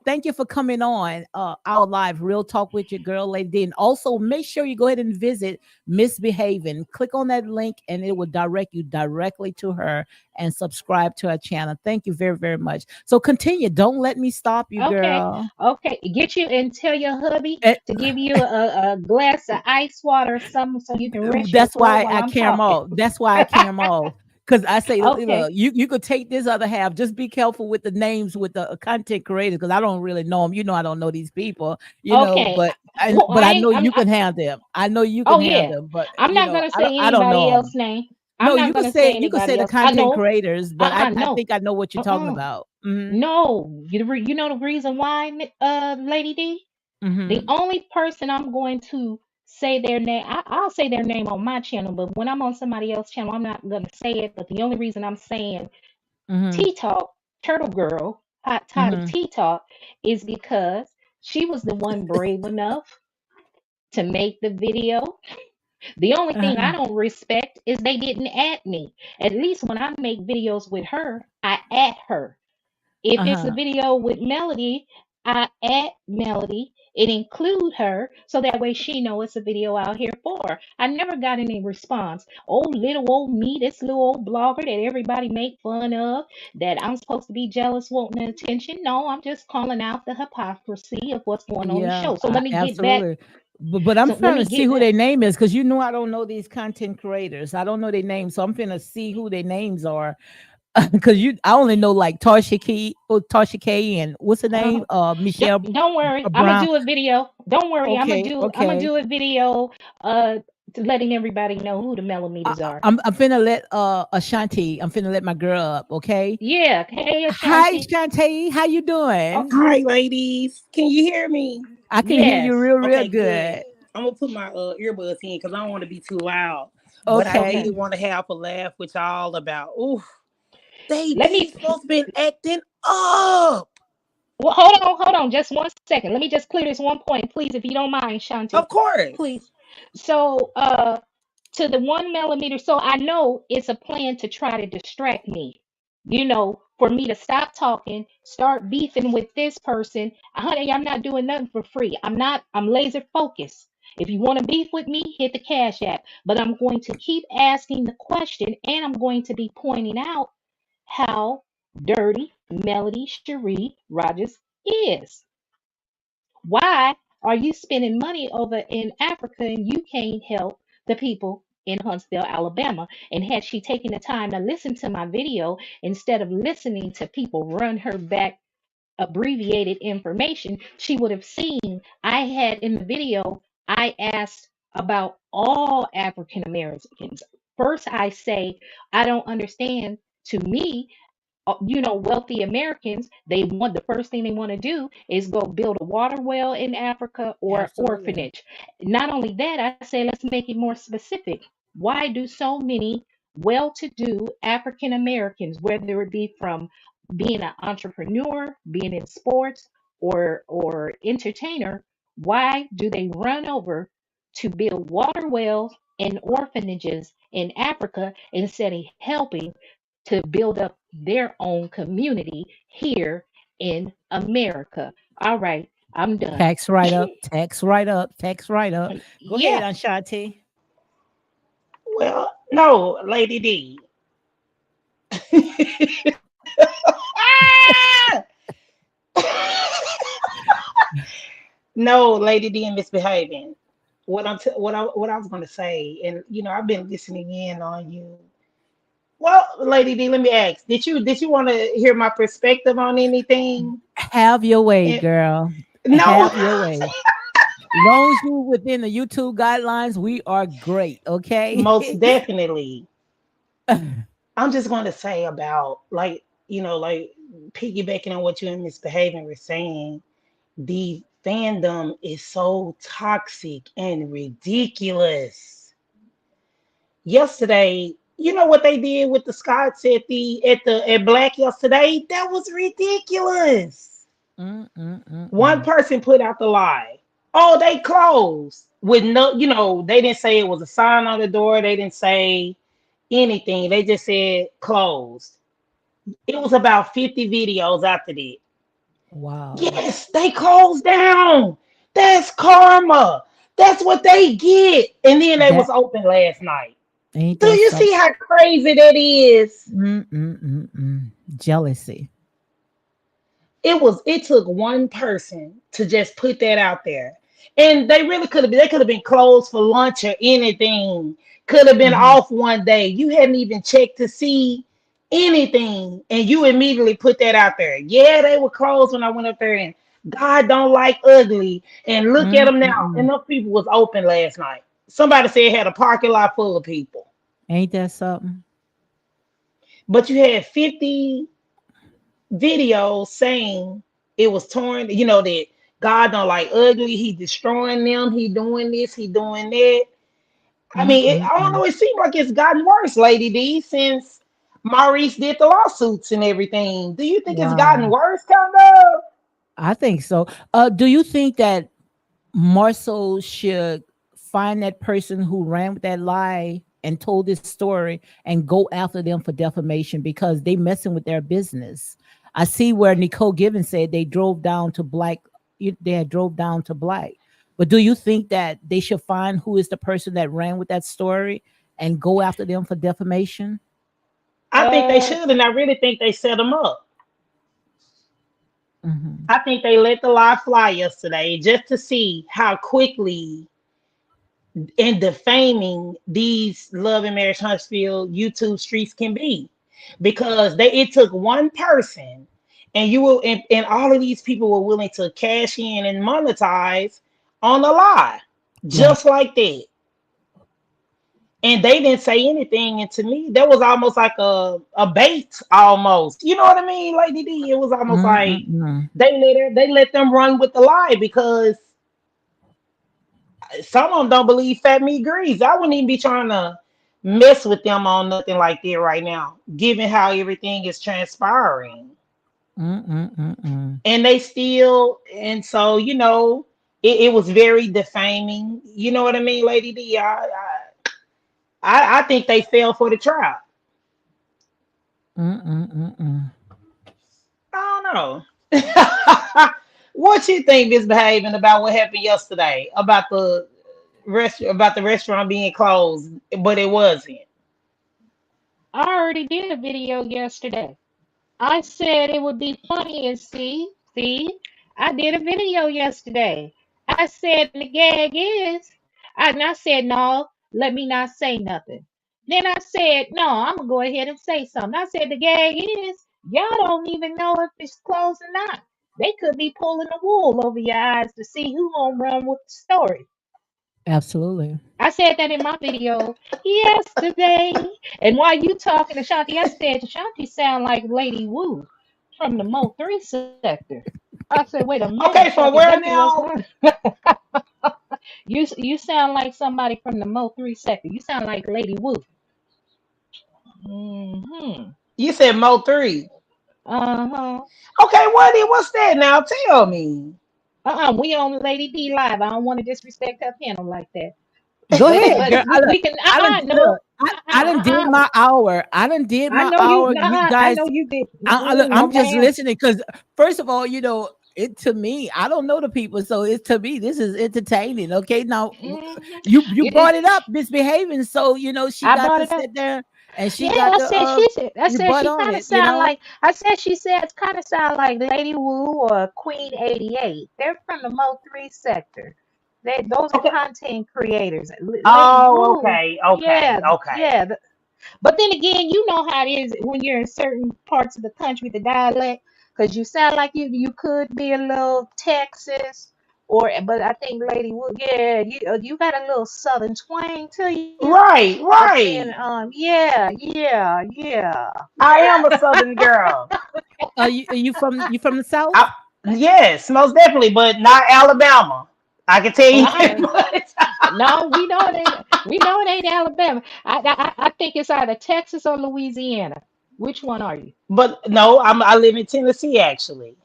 thank you for coming on our live Real Talk with your girl Lady D. And also make sure you go ahead and visit Misbehaving. Click on that link and it will direct you directly to her and subscribe to her channel. Thank you very, very much. So continue. Don't let me stop you,
okay,
girl.
okay. Get you and tell your hubby
Eh,
to give you a glass of ice water or something so you can rest your
That's
throat
why
while
I
I'm
came
talking.
off. That's why I came off. Because I say,
Okay,
look, you could take this other half. Just be careful with the names with the content creators, because I don't really know them. You know, I don't know these people. You know,
okay. Well,
but
I
I
ain't.
know you can handle them. I know you can
Oh
handle
yeah,
them. But
I'm
you
not
know,
gonna say
I don't
anybody
know
else
them.
name. I'm
No,
not gonna say
you could say
anybody
the
else. I
content
know.
creators, but I
No.
think I know what you're talking
Uh-uh.
about. Mm-hmm.
No. You know the reason why, Lady D? The
Mm-hmm.
only person I'm going to say their name, I'll say their name on my channel, but when I'm on somebody else's channel, I'm not gonna say it. But the only reason I'm saying
Mm-hmm.
Tea Talk, Turtle Girl, Hot Toddy
Mm-hmm.
Tea Talk, is because she was the one brave enough to make the video. The only thing I
Uh-huh.
don't respect is they didn't add me. At least when I make videos with her, I add her. If it's a
Uh-huh.
video with Melody, I add Melody and include her so that way she know it's a video out here for her. I never got any response. Oh, little old me, this little old blogger that everybody make fun of, that I'm supposed to be jealous, wanting attention. No, I'm just calling out the hypocrisy of what's going on in the
Yeah,
show. So let me get back.
absolutely. But I'm
So let
trying
me
to see
get
who
back.
their name is, because you know I don't know these content creators. I don't know their names, so I'm finna see who their names are. Because I only know like Tasha K, and what's her name?
Uh,
Michelle
don't worry, I'm gonna
Brown.
do a video. Don't worry,
Okay,
I'm gonna
okay.
do a video uh to letting everybody know who the millimeters are.
I'm finna let Ashanti. I'm finna let my girl up. Okay.
Yeah, hey
Hi,
Ashanti.
Shantae. How you
Oh,
doing?
Hi, ladies. Can you hear me?
I can hear you
yes.
real, real
Okay, good.
good.
I'm gonna put my earbuds in because I don't want to be too loud. But I
Okay.
Okay.
did want to have a laugh with y'all about. Ooh,
Let
these
me
folks been acting up.
well, hold on, just 1 second. Let me just clear this one point, please, if you don't mind,
Of
Shanti.
course.
Please. So to the 1 millimeter. So I know it's a plan to try to distract me, for me to stop talking, start beefing with this person. Honey, I'm not doing nothing for free. I'm laser focused. If you want to beef with me, hit the Cash App. But I'm going to keep asking the question and I'm going to be pointing out how dirty Melody Cherie Rogers is. Why are you spending money over in Africa and you can't help the people in Huntsville, Alabama? And had she taken the time to listen to my video instead of listening to people run her back abbreviated information, she would have seen I had in the video, I asked about all African Americans. First, I say, I don't understand. To me, wealthy Americans, they want the first thing they want to do is go build a water well in Africa or
Absolutely.
orphanage. Not only that, I say let's make it more specific. Why do so many well-to-do African Americans, whether it be from being an entrepreneur, being in sports, or entertainer, why do they run over to build water wells and orphanages in Africa instead of helping to build up their own community here in America? All right. I'm done.
Tax right up, tax right up, tax right up. Go ahead,
Yeah.
Ashanti.
Well, no, Lady D. No, Lady D and misbehaving. What I was gonna say, and I've been listening in on you. Well, Lady D, let me ask: Did you want to hear my perspective on anything?
Have your way,
And
girl.
no,
Have your way. Long as you within the YouTube guidelines, we are great. Okay.
most definitely. I'm just going to say about like piggybacking on what you and misbehaving were saying. The fandom is so toxic and ridiculous. Yesterday, you know what they did with the Scots at Black yesterday? That was ridiculous.
Mm, mm, mm,
One
mm.
person put out the lie. Oh, they closed with no, they didn't say it was a sign on the door. They didn't say anything. They just said closed. It was about 50 videos after that.
Wow.
Yes, they closed down. That's karma. That's what they get. And then they
That
was open last night.
ain't
Do
that
you see
something?
how crazy that is?
Mm, mm, mm, mm. Jealousy.
It took one person to just put that out there. And they could have been closed for lunch or anything. Could have been
Mhm.
off one day. You hadn't even checked to see anything. And you immediately put that out there. Yeah, they were closed when I went up there and God don't like ugly. And look at
Mm,
them
mm,
now. And
mm.
those people was open last night. Somebody said it had a parking lot full of people.
Ain't that something?
But you had 50 videos saying it was torn, that God don't like ugly, he destroying them, he doing this, he doing that. I
Mm,
mean,
mm,
I don't know,
mm.
it seems like it's gotten worse, Lady D, since Maurice did the lawsuits and everything. Do you think it's gotten
Wow.
worse, kind of?
I think so. Do you think that Marcel should find that person who ran with that lie and told this story and go after them for defamation because they messing with their business? I see where Nicole Gibbons said they drove down to Black. They had drove down to Black. But do you think that they should find who is the person that ran with that story and go after them for defamation?
I think they
Uh,
should, and I really think they set them up.
Hmm.
I think they let the lie fly yesterday just to see how quickly and defaming these Love and Marriage Huntsville YouTube streets can be, because it took one person, and and all of these people were willing to cash in and monetize on a lie
Right.
just like that, and they didn't say anything. And to me, that was almost like a bait, almost, you know what I mean, Lady D? It was almost like
Mm-mm-mm.
they let them run with the lie, because some of them don't believe fat meat grease. I wouldn't even be trying to mess with them on nothing like that right now, given how everything is transpiring.
Mm-mm-mm-mm.
And they still, and so, it was very defaming. You know what I mean, Lady D? I think they fell for the trap.
Mm-mm-mm-mm.
I don't know. What you think misbehaving about what happened yesterday about the restaurant being closed, but it wasn't?
I already did a video yesterday. I said it would be funny and see, I did a video yesterday. I said the gag is, and I said, no, let me not say nothing. Then I said, no, I'm gonna go ahead and say something. I said the gag is, y'all don't even know if it's closed or not. They could be pulling the wool over your eyes to see who gonna run with the story.
Absolutely.
I said that in my video yesterday. And while you talking to Shanti, I said Shanti sound like Lady Wu from the Mo 3 sector. I said, wait a minute,
Okay,
Shanti,
from
that's
where
what's
now?
going on. You sound like somebody from the Mo 3 sector. You sound like Lady Wu. Mm-hmm.
You said Mo 3.
Uh-huh.
Okay, what's that now? Tell me.
We on Lady D live. I don't want to disrespect her panel like that.
Go
But
ahead, girl.
we can
I done
no.
look. I done did my hour. I done did
I
my
know you
hour. You
I
guys,
know you did.
look,
No
I'm just
ma'am.
listening because first of all, it to me, I don't know the people, so it's to me this is entertaining. Okay, now
Mhm.
you
You-
brought it up, misbehaving, so she
I
got
brought
to
it up.
sit there and she
Yeah,
got
I
to
said she said. I
you
said
butt
she
on
kind of
it.
sound like. I said she said kind of sound like Lady Wu or Queen 88. They're from the Mo 3 sector. Those are
Okay.
content creators. Lady
Oh,
Wu,
okay, okay,
yeah,
okay.
yeah. But then again, you know how it is when you're in certain parts of the country, the dialect, because you sound like you could be a little Texas, or but I think Lady Wu, yeah, you got a little Southern twang to you.
Right,
But then,
right.
yeah.
I am a Southern girl.
You from the
I,
south?
yes, most definitely, but not Alabama. I can tell you that
Uh-uh.
much.
No, we know it ain't. We know it ain't Alabama. I think it's either Texas or Louisiana. Which one are you?
But no, I live in Tennessee actually.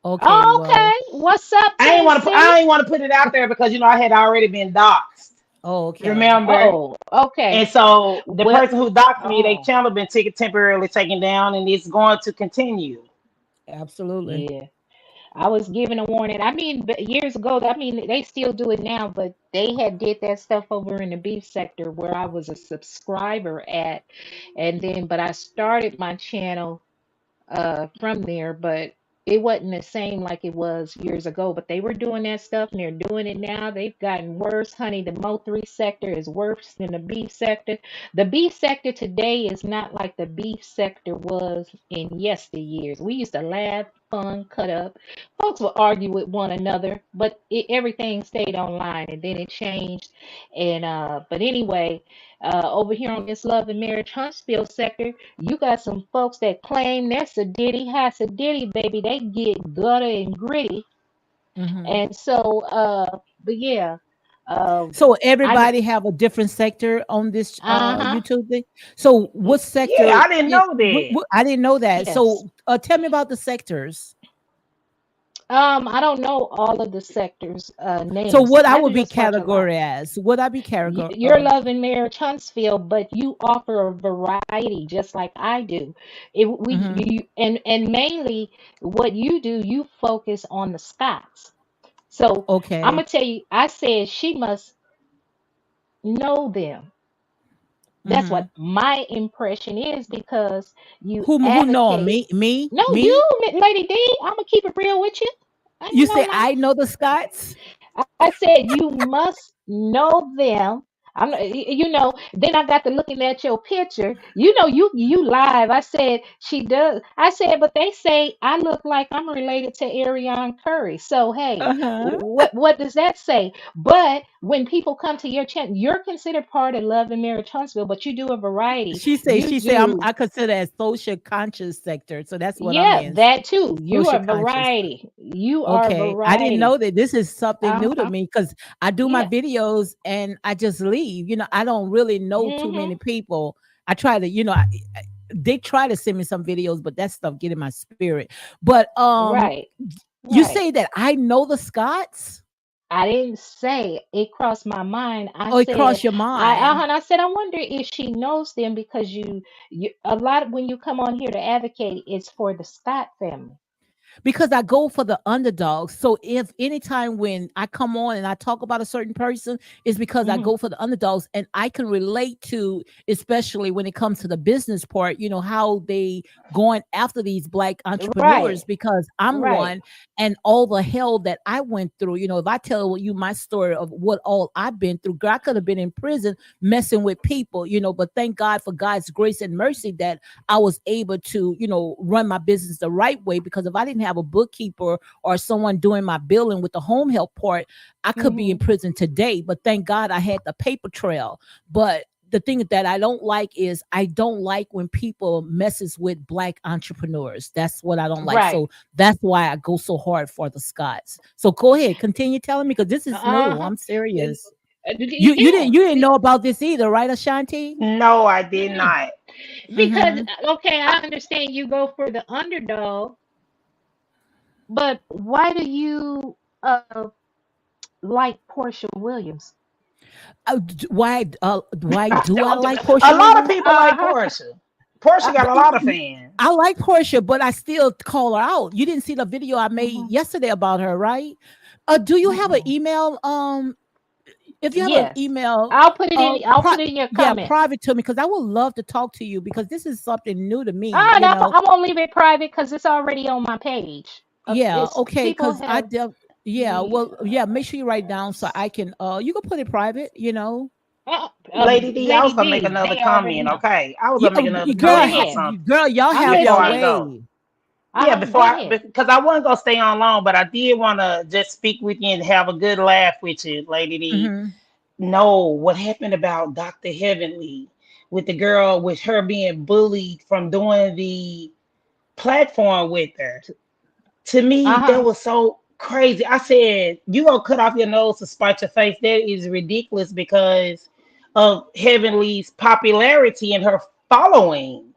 Okay,
Oh,
well,
okay. What's up,
I ain't want to.
Tennessee?
I ain't want to put it out there because I had already been doxxed.
oh, okay,
Remember?
Oh, okay.
And so the
Well,
person who doxxed me, they
oh,
channel been temporarily taken down, and it's going to continue.
absolutely.
yeah. I was given a warning. I mean, years ago. I mean, they still do it now, but they had did that stuff over in the beef sector where I was a subscriber at, and then, but I started my channel from there, but it wasn't the same like it was years ago. But they were doing that stuff and they're doing it now. They've gotten worse, honey. The Mo 3 sector is worse than the beef sector. The beef sector today is not like the beef sector was in yesteryears. We used to laugh, fun, cut up. Folks would argue with one another, but everything stayed online and then it changed. And but anyway, over here on this love and marriage Huntsville sector, you got some folks that claim they're sadiddy, high sadiddy, baby. They get gutter and gritty.
Hmm.
And so, but yeah, uh,
So
I,
everybody have a different sector on this
uh-huh,
YouTube thing. So what
Yeah,
sector?
I didn't know that.
I didn't know that.
yes.
So tell me about the sectors.
I don't know all of the sectors'
So
names.
what I
I
would be
just watch a lot.
category as? Would I be category?
You're Love and Marriage Huntsville, but you offer a variety just like I do.
Hmm.
And mainly what you do, you focus on the Scots. So I'm
Okay.
gonna tell you, I said she must know them. That's
Hmm.
what my impression is because you
Who know 'em?
advocate.
Me? Me?
No,
Me?
you, Lady D, I'm gonna keep it real with you. I
You
ain't
say
no lie.
I know the Scots?
I said you must know them. Then I got to looking at your picture. You live. I said she does. I said, but they say I look like I'm related to Ariane Curry. So hey,
Uh huh.
what does that say? But when people come to your channel, you're considered part of Love and Marriage Huntsville, but you do a variety. You
She say
do,
I consider as social conscious sector. So that's what I'm
yeah,
in.
that too. You
Social
are
conscious.
variety. You are
Okay. I didn't
variety.
know that this is something new to
Uh-huh.
me because I do my
Yeah.
videos and I just leave. I don't really know too
Mm-hmm.
many people. I try to, they try to send me some videos, but that stuff get in my spirit. But
Right.
you
Right.
say that I know the Scots?
I didn't say it crossed my mind. I
Oh, it
said
crossed your mind.
and I said I wonder if she knows them because you a lot when you come on here to advocate, it's for the Scott family.
Because I go for the underdogs. So if anytime when I come on and I talk about a certain person, it's because I
Hmm.
go for the underdogs and I can relate to, especially when it comes to the business part, how they going after these black
Right.
entrepreneurs because I'm
Right.
one and all the hell that I went through. If I tell you my story of what all I've been through, girl, I could have been in prison messing with people, but thank God for God's grace and mercy that I was able to, run my business the right way because if I didn't have a bookkeeper or someone doing my billing with the home health part, I could be in
Hmm.
prison today. But thank God I had the paper trail. But the thing that I don't like is I don't like when people messes with black entrepreneurs. That's what I don't like.
Right.
So that's why I go so hard for the Scots. So go ahead, continue telling me because this is new.
Uh-huh.
I'm serious. You
Yeah.
didn't know about this either, right, Ashanti?
No, I did
Mm-mm.
not.
Because
Mm-hmm.
okay, I understand you go for the underdog, but why do you like Portia Williams?
Why do I
A
like Portia
lot of
Williams?
people like
Uh-huh.
Portia. Portia
I,
got a lot of fans.
I like Portia, but I still call her out. You didn't see the video I made
Hmm.
yesterday about her, right? Do you have an
Mm-mm.
email? If you have an
Yes,
email,
I'll put it in. I'll put it in your
yeah,
comments.
private to me because I would love to talk to you because this is something new to me.
Ah, and
You know,
I won't leave it private because it's already on my page.
yeah,
It's
okay,
people
because I
have.
yeah, well, yeah, make sure you write down so
Yes.
I can. You can put it private. You know,
Lady D, I was
Lady
gonna make
D,
another
they already
comment,
know.
okay? I was
you,
gonna make another
Go
girl,
comment on
ahead.
something
girl, y'all
I'm
have
before
your
I
listening.
go.
way.
Yeah,
Go ahead.
because I wasn't gonna stay on long, but I did wanna just speak with you and have a good laugh with you, Lady D.
Hmm.
No, what happened about Dr. Heavenly with the girl with her being bullied from doing the platform with her? To
Uh
me, that
huh.
was so crazy. I said, you gonna cut off your nose to spite your face. That is ridiculous because of Heavenly's popularity and her following.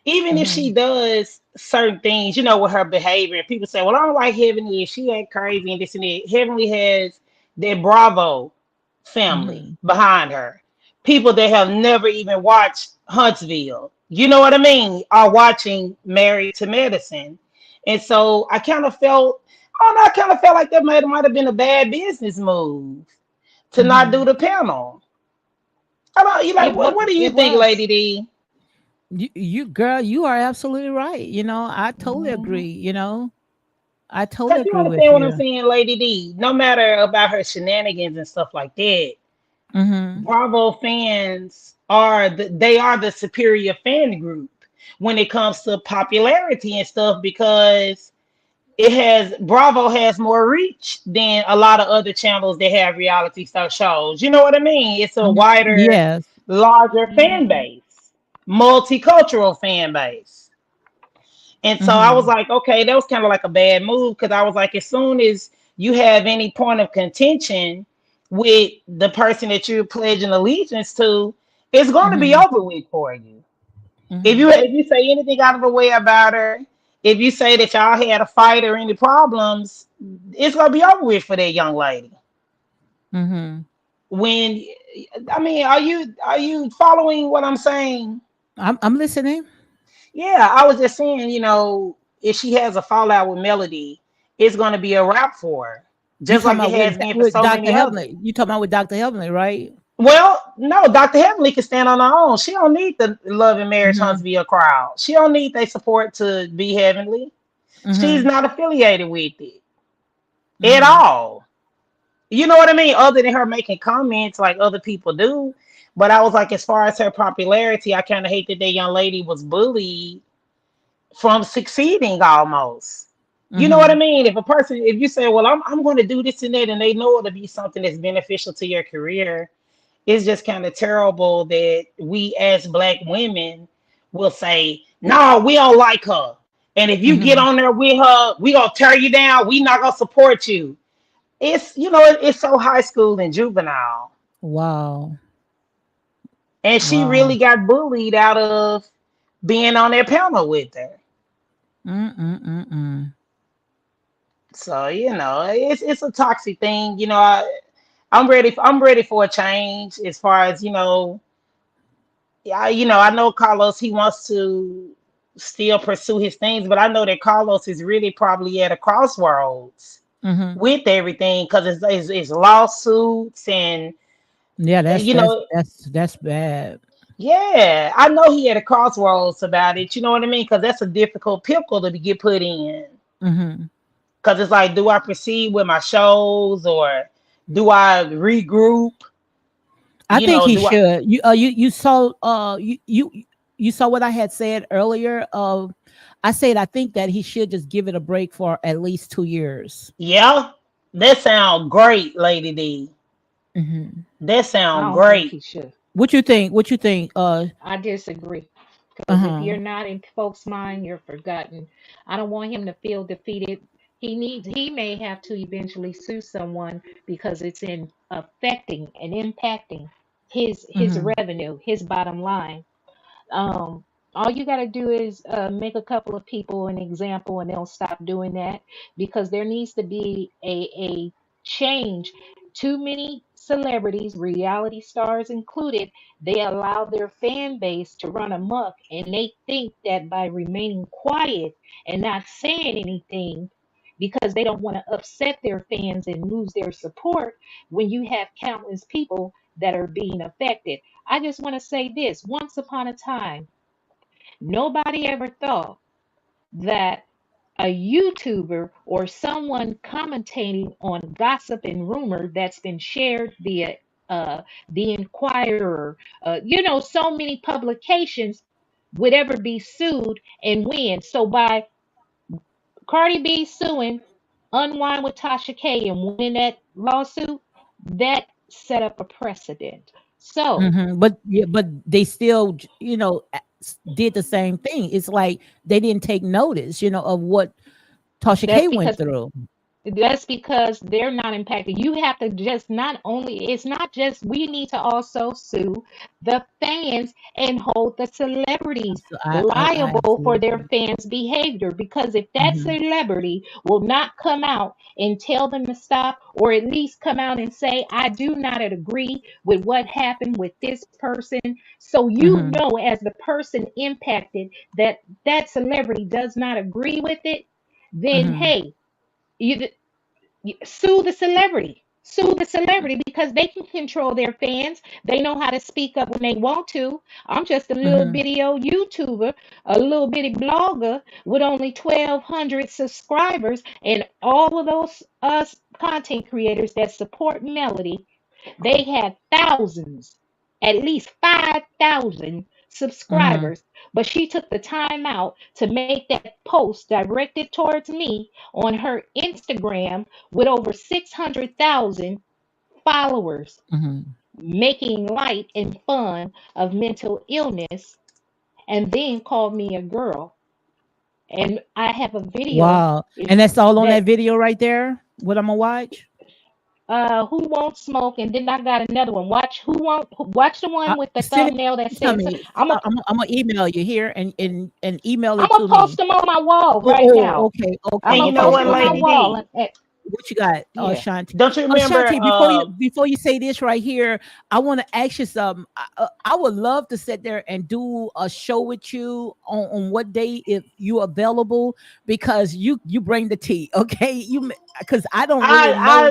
Even if she
Hmm.
does certain things, with her behavior, and people say, well, I don't like Heavenly, she act crazy and this and that. Heavenly has their Bravo family
Hmm.
behind her. People that have never even watched Huntsville, you know what I mean, are watching Married to Medicine. And so I kind of felt like that might have been a bad business move to not do
Hmm.
the panel. I don't, you like, what do you
It
think,
was.
Lady D?
Girl, you are absolutely right. I totally
Hmm.
agree. I totally
Because you
agree with
understand what I'm
you.
saying, Lady D. No matter about her shenanigans and stuff like that,
Hmm.
Bravo fans they are the superior fan group when it comes to popularity and stuff because Bravo has more reach than a lot of other channels that have reality star shows. You know what I mean? It's a
Hmm.
wider,
Yes.
larger fan
Hmm.
base, multicultural fan base. And so I was
Hmm.
like, okay, that was kind of like a bad move because I was like, as soon as you have any point of contention with the person that you're pledging allegiance to, it's going to be
Hmm.
over with for you.
Hmm.
If you say anything out of the way about her, if you say that y'all had a fight or any problems, it's going to be over with for that young lady.
Hmm.
When I mean, are you following what I'm saying?
I'm listening.
Yeah, I was just saying, if she has a fallout with Melody, it's going to be a wrap for her,
You
just
talking
like it
about
has been for
with
so
Dr.
many others.
Heavenly? You talking about with Dr. Heavenly, right?
Well, no, Dr. Heavenly can stand on her own. She don't need the Love and Marriage
Hmm.
Huntsville crowd. She don't need their support to be heavenly. She's
Hmm.
not affiliated with it at
Hmm.
all. You know what I mean? Other than her making comments like other people do. But I was like, as far as her popularity, I kind of hate that that young lady was bullied from succeeding almost. You know what I
Hmm.
mean? If you say, well, I'm going to do this and that, and they know it'll be something that's beneficial to your career, it's just kind of terrible that we as Black women will say, no, we don't like her. And if you get
Hmm.
on there with her, we going to tear you down. We not going to support you. It's so high school and juvenile.
Wow.
And she
Wow.
really got bullied out of being on that panel with her.
Mm-mm-mm-mm.
So it's a toxic thing. I'm ready for a change as far as yeah. I know Carlos, he wants to still pursue his things, but I know that Carlos is really probably at a crossroads
Hmm.
with everything because it's lawsuits and
Yeah, that's
you
that's
know
that's that's bad.
yeah, I know he at a crossroads about it. You know what I mean? Because that's a difficult pickle to get put in.
Hmm.
Because it's like, do I proceed with my shows or do I regroup?
I think he
Do I?
should. You saw you saw what I had said earlier. I said I think that he should just give it a break for at least 2 years.
Yeah, that sound great, Lady D.
Hmm.
That
I
sound
don't think
great.
he should.
What you think? What you think?
I disagree.
Uh
Because if
huh.
you're not in folks' mind, you're forgotten. I don't want him to feel defeated. He may have to eventually sue someone because it's in affecting and impacting his
Hmm.
revenue, his bottom line. Um, all you got to do is make a couple of people an example, and they'll stop doing that because there needs to be a change. Too many celebrities, reality stars included, they allow their fan base to run amok, and they think that by remaining quiet and not saying anything because they don't want to upset their fans and lose their support when you have countless people that are being affected. I just want to say this: once upon a time, nobody ever thought that a YouTuber or someone commentating on gossip and rumor that's been shared via the Inquirer, so many publications would ever be sued and win. So by Cardi B suing Unwind with Tasha K and winning that lawsuit, that set up a precedent. So
But yeah, but they still, did the same thing. It's like they didn't take notice, of what Tasha
that's
K went
because
through.
That's because they're not impacted. You have to just not only, it's not just, we need to also sue the fans and hold the celebrities
So I
liable for
absolutely
their
agree.
fans' behavior. Because if that
Hmm.
celebrity will not come out and tell them to stop, or at least come out and say, I do not agree with what happened with this person, so you
Hmm.
know, as the person impacted, that that celebrity does not agree with it, then
Hmm.
hey, you sue the celebrity. Sue the celebrity because they can control their fans. They know how to speak up when they want to. I'm just a little
Hmm.
bitty old YouTuber, a little bitty blogger with only 1,200 subscribers, and all of those us content creators that support Melody, they had thousands, at least 5,000
Hmm.
subscribers. But she took the time out to make that post directed towards me on her Instagram with over 600,000 followers,
Hmm.
making light and fun of mental illness, and then called me a girl. And I have a video
Wow. And that's all on that
that
video right there. What I'm gonna watch?
who won't smoke, and then I got another one. Watch the one with the
Send it
thumbnail that
to
says
me.
I'm a
I'm gonna email you here and email
I'm
it
gonna
to
post
me.
them on my wall
Oh,
right
oh,
now.
okay,
I'm
okay,
And
gonna
you know
okay,
post
what,
them on my
Lady
okay.
wall,
D?
and
What you got,
yeah.
Shanti?
Don't you remember?
Shanti, before you say this right here, I want to ask you something. I would love to sit there and do a show with you on what day if you available because you bring the tea, okay? Because I don't really know
I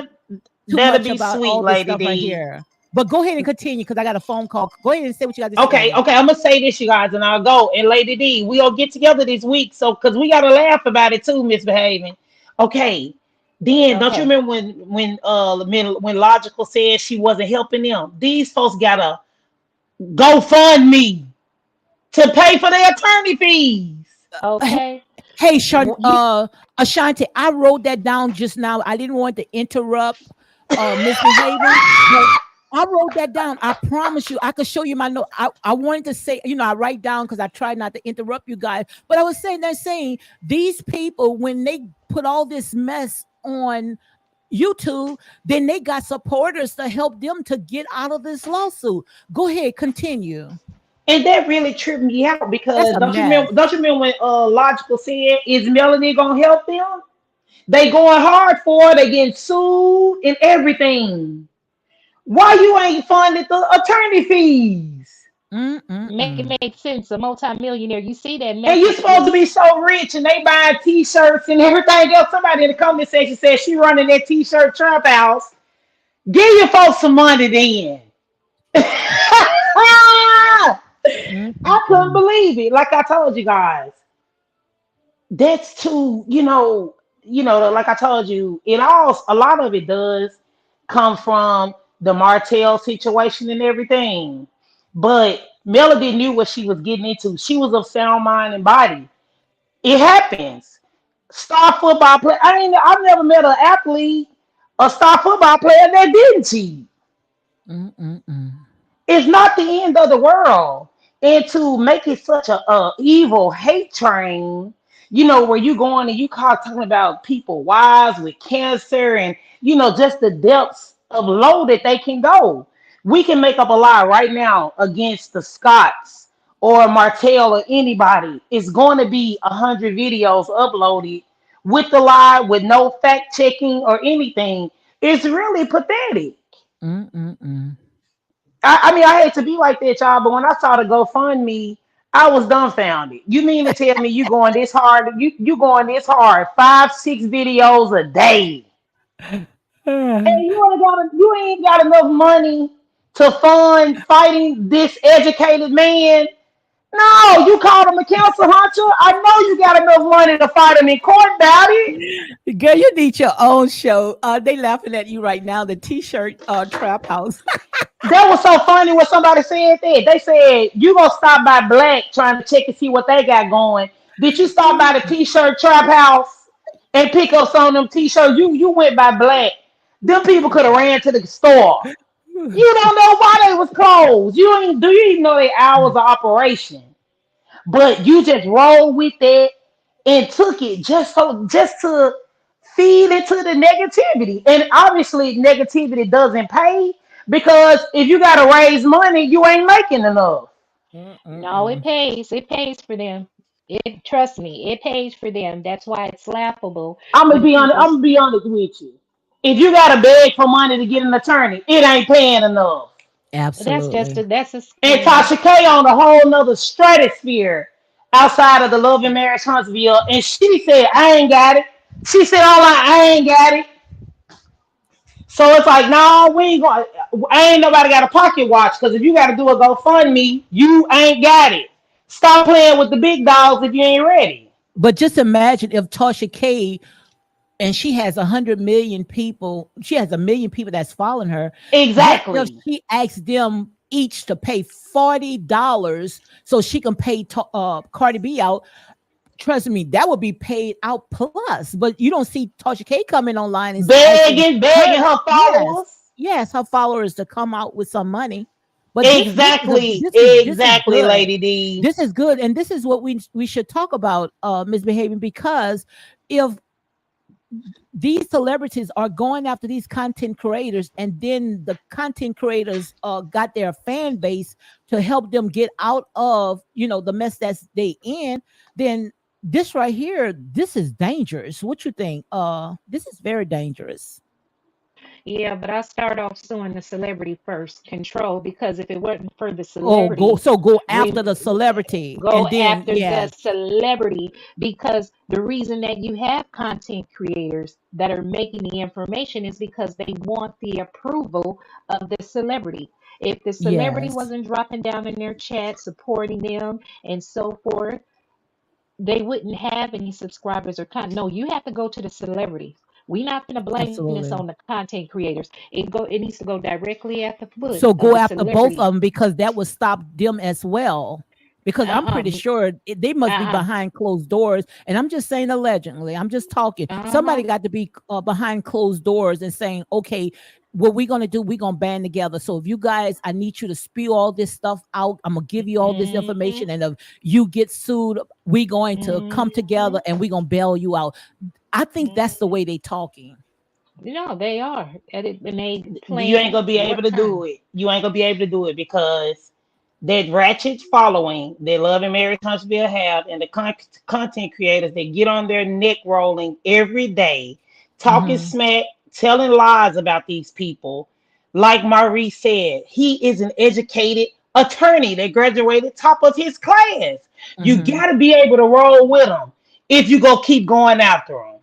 too
that'll
much
be
about
sweet,
all this
Lady
stuff right
D.
here. But go ahead and continue because I got a phone call. Go ahead and say what you got to
Okay,
say.
okay, I'm gonna say this, you guys, and I'll go. And Lady D, we'll get together this week, so because we gotta laugh about it too, misbehaving. Okay. Then don't you
Okay.
remember when Logical said she wasn't helping them? These folks gotta go fund me to pay for their attorney fees.
Okay.
Hey, Sean,
You
Ashanti, I wrote that down just now. I didn't want to interrupt misbehaving, but I wrote that down. I promise you, I could show you my note. I wanted to say, I write down because I try not to interrupt you guys. But I was saying these people, when they put all this mess on YouTube, then they got supporters to help them to get out of this lawsuit. Go ahead, continue.
And that really tripped me out
That's
because
a
don't you
mess.
remember? Don't you remember when Logical said, "Is Melanie gonna help them?" They going hard for it. They getting sued and everything. Why you ain't funded the attorney fees?
make it
Mm-mm-mm.
make sense. A multimillionaire. You see that
And you
message
supposed to
was
be so rich and they buying t-shirts and everything else. Somebody in the comment section said she running that t-shirt trap house. Give your folks some money then. I couldn't
Mm-mm-mm.
believe it. Like I told you guys, that's too, like I told you, it all a lot of it does come from the Martell situation and everything. But Melody knew what she was getting into. She was of sound mind and body. It happens. Star football player. I've never met an athlete, a star football player that didn't cheat.
Mm-mm-mm.
It's not the end of the world. And to make it such a evil hate train, where you going and you call talking about people wives with cancer and just the depths of low that they can go. We can make up a lie right now against the Scots or Martell or anybody. It's going to be 100 videos uploaded with the lie, with no fact checking or anything. It's really pathetic.
Mm-mm-mm.
I mean, I hate to be like that, y'all, but when I saw the GoFundMe, I was dumbfounded. You mean to tell me you going this hard? You going this hard? 5, 6 videos a day, and you ain't got enough money to fund fighting this educated man. No, you called him a cancer hunter. I know you got enough money to fight him in court about it.
Girl, you need your own show. They laughing at you right now. The T-shirt trap house.
That was so funny when somebody said that. They said, you gonna stop by Black trying to check and see what they got going. Did you stop by the t-shirt trap house and pick up some of them t-shirts? You went by Black. Them people could have ran to the store. You don't know why they was closed. Do you even know their hours of operation? But you just rolled with it and took it just to feed into the negativity. And obviously negativity doesn't pay because if you gotta raise money, you ain't making enough.
No, it
Mm-mm-mm.
pays. It pays for them. It trust me, it pays for them. That's why it's laughable
I'm gonna
when
be honest. I'm
people's
gonna be honest with you. If you gotta beg for money to get an attorney, it ain't paying enough.
Absolutely.
that's a
And
scam.
Tasha K on a whole nother stratosphere outside of the Love and Marriage Huntsville, and she said, "I ain't got it." She said, "All I ain't got it." So it's like, no, we ain't going. Ain't nobody got a pocket watch because if you got to do a GoFundMe, you ain't got it. Stop playing with the big dogs if you ain't ready.
But just imagine if Tasha K and she has 100 million people. She has 1 million people that's following her. What if
Exactly.
she asks them each to pay $40 so she can pay Cardi B out? Trust me, that would be paid out plus. But you don't see Tasha K coming online and asking
Begging
her,
her
yes,
followers.
yes, her followers to come out with some money. But
Exactly.
this is
Exactly,
good.
Lady D.
This is good, and this is what we should talk about, misbehaving, because if these celebrities are going after these content creators, and then the content creators got their fan base to help them get out of the mess that's they in, then this right here, this is dangerous. What you think? This is very dangerous.
Yeah, but I start off suing the celebrity first, control, because if it wasn't for the
Oh,
celebrity,
go
we
after the celebrity,
go
and then
after the
yes,
celebrity because the reason that you have content creators that are making the information is because they want the approval of the celebrity. If the celebrity
yes,
wasn't dropping down in their chat, supporting them, and so forth, they wouldn't have any subscribers or content. No, you have to go to the celebrities. We're not going to blame this on
absolutely.
the content creators. It needs to go directly at the foot
So
of the
go after both
celebrity.
of them, because that would stop them as well. Because I'm
Uh
pretty sure they must be
uh
behind closed doors. And I'm just saying allegedly. I'm just talking. Somebody
uh
got to be behind closed doors and saying, okay, what we're gonna do, we're gonna band together. So if you guys, I need you to spew all this stuff out. I'm gonna give you all this
hmm
information, and if you get sued, we're going to come together
hmm
and we're gonna bail you out. I think that's the way they talking.
No, they are. And they
You ain't
playing
gonna be able
what
to do
time?
it. You ain't gonna be able to do it because that ratchet following that Love and Marriage Huntsville have, and the content creators that get on their neck rolling every day, talking
Hmm.
smack, telling lies about these people. Like Maurice said, he is an educated attorney that graduated top of his class. You
Hmm.
got to be able to roll with them if you go keep going after them.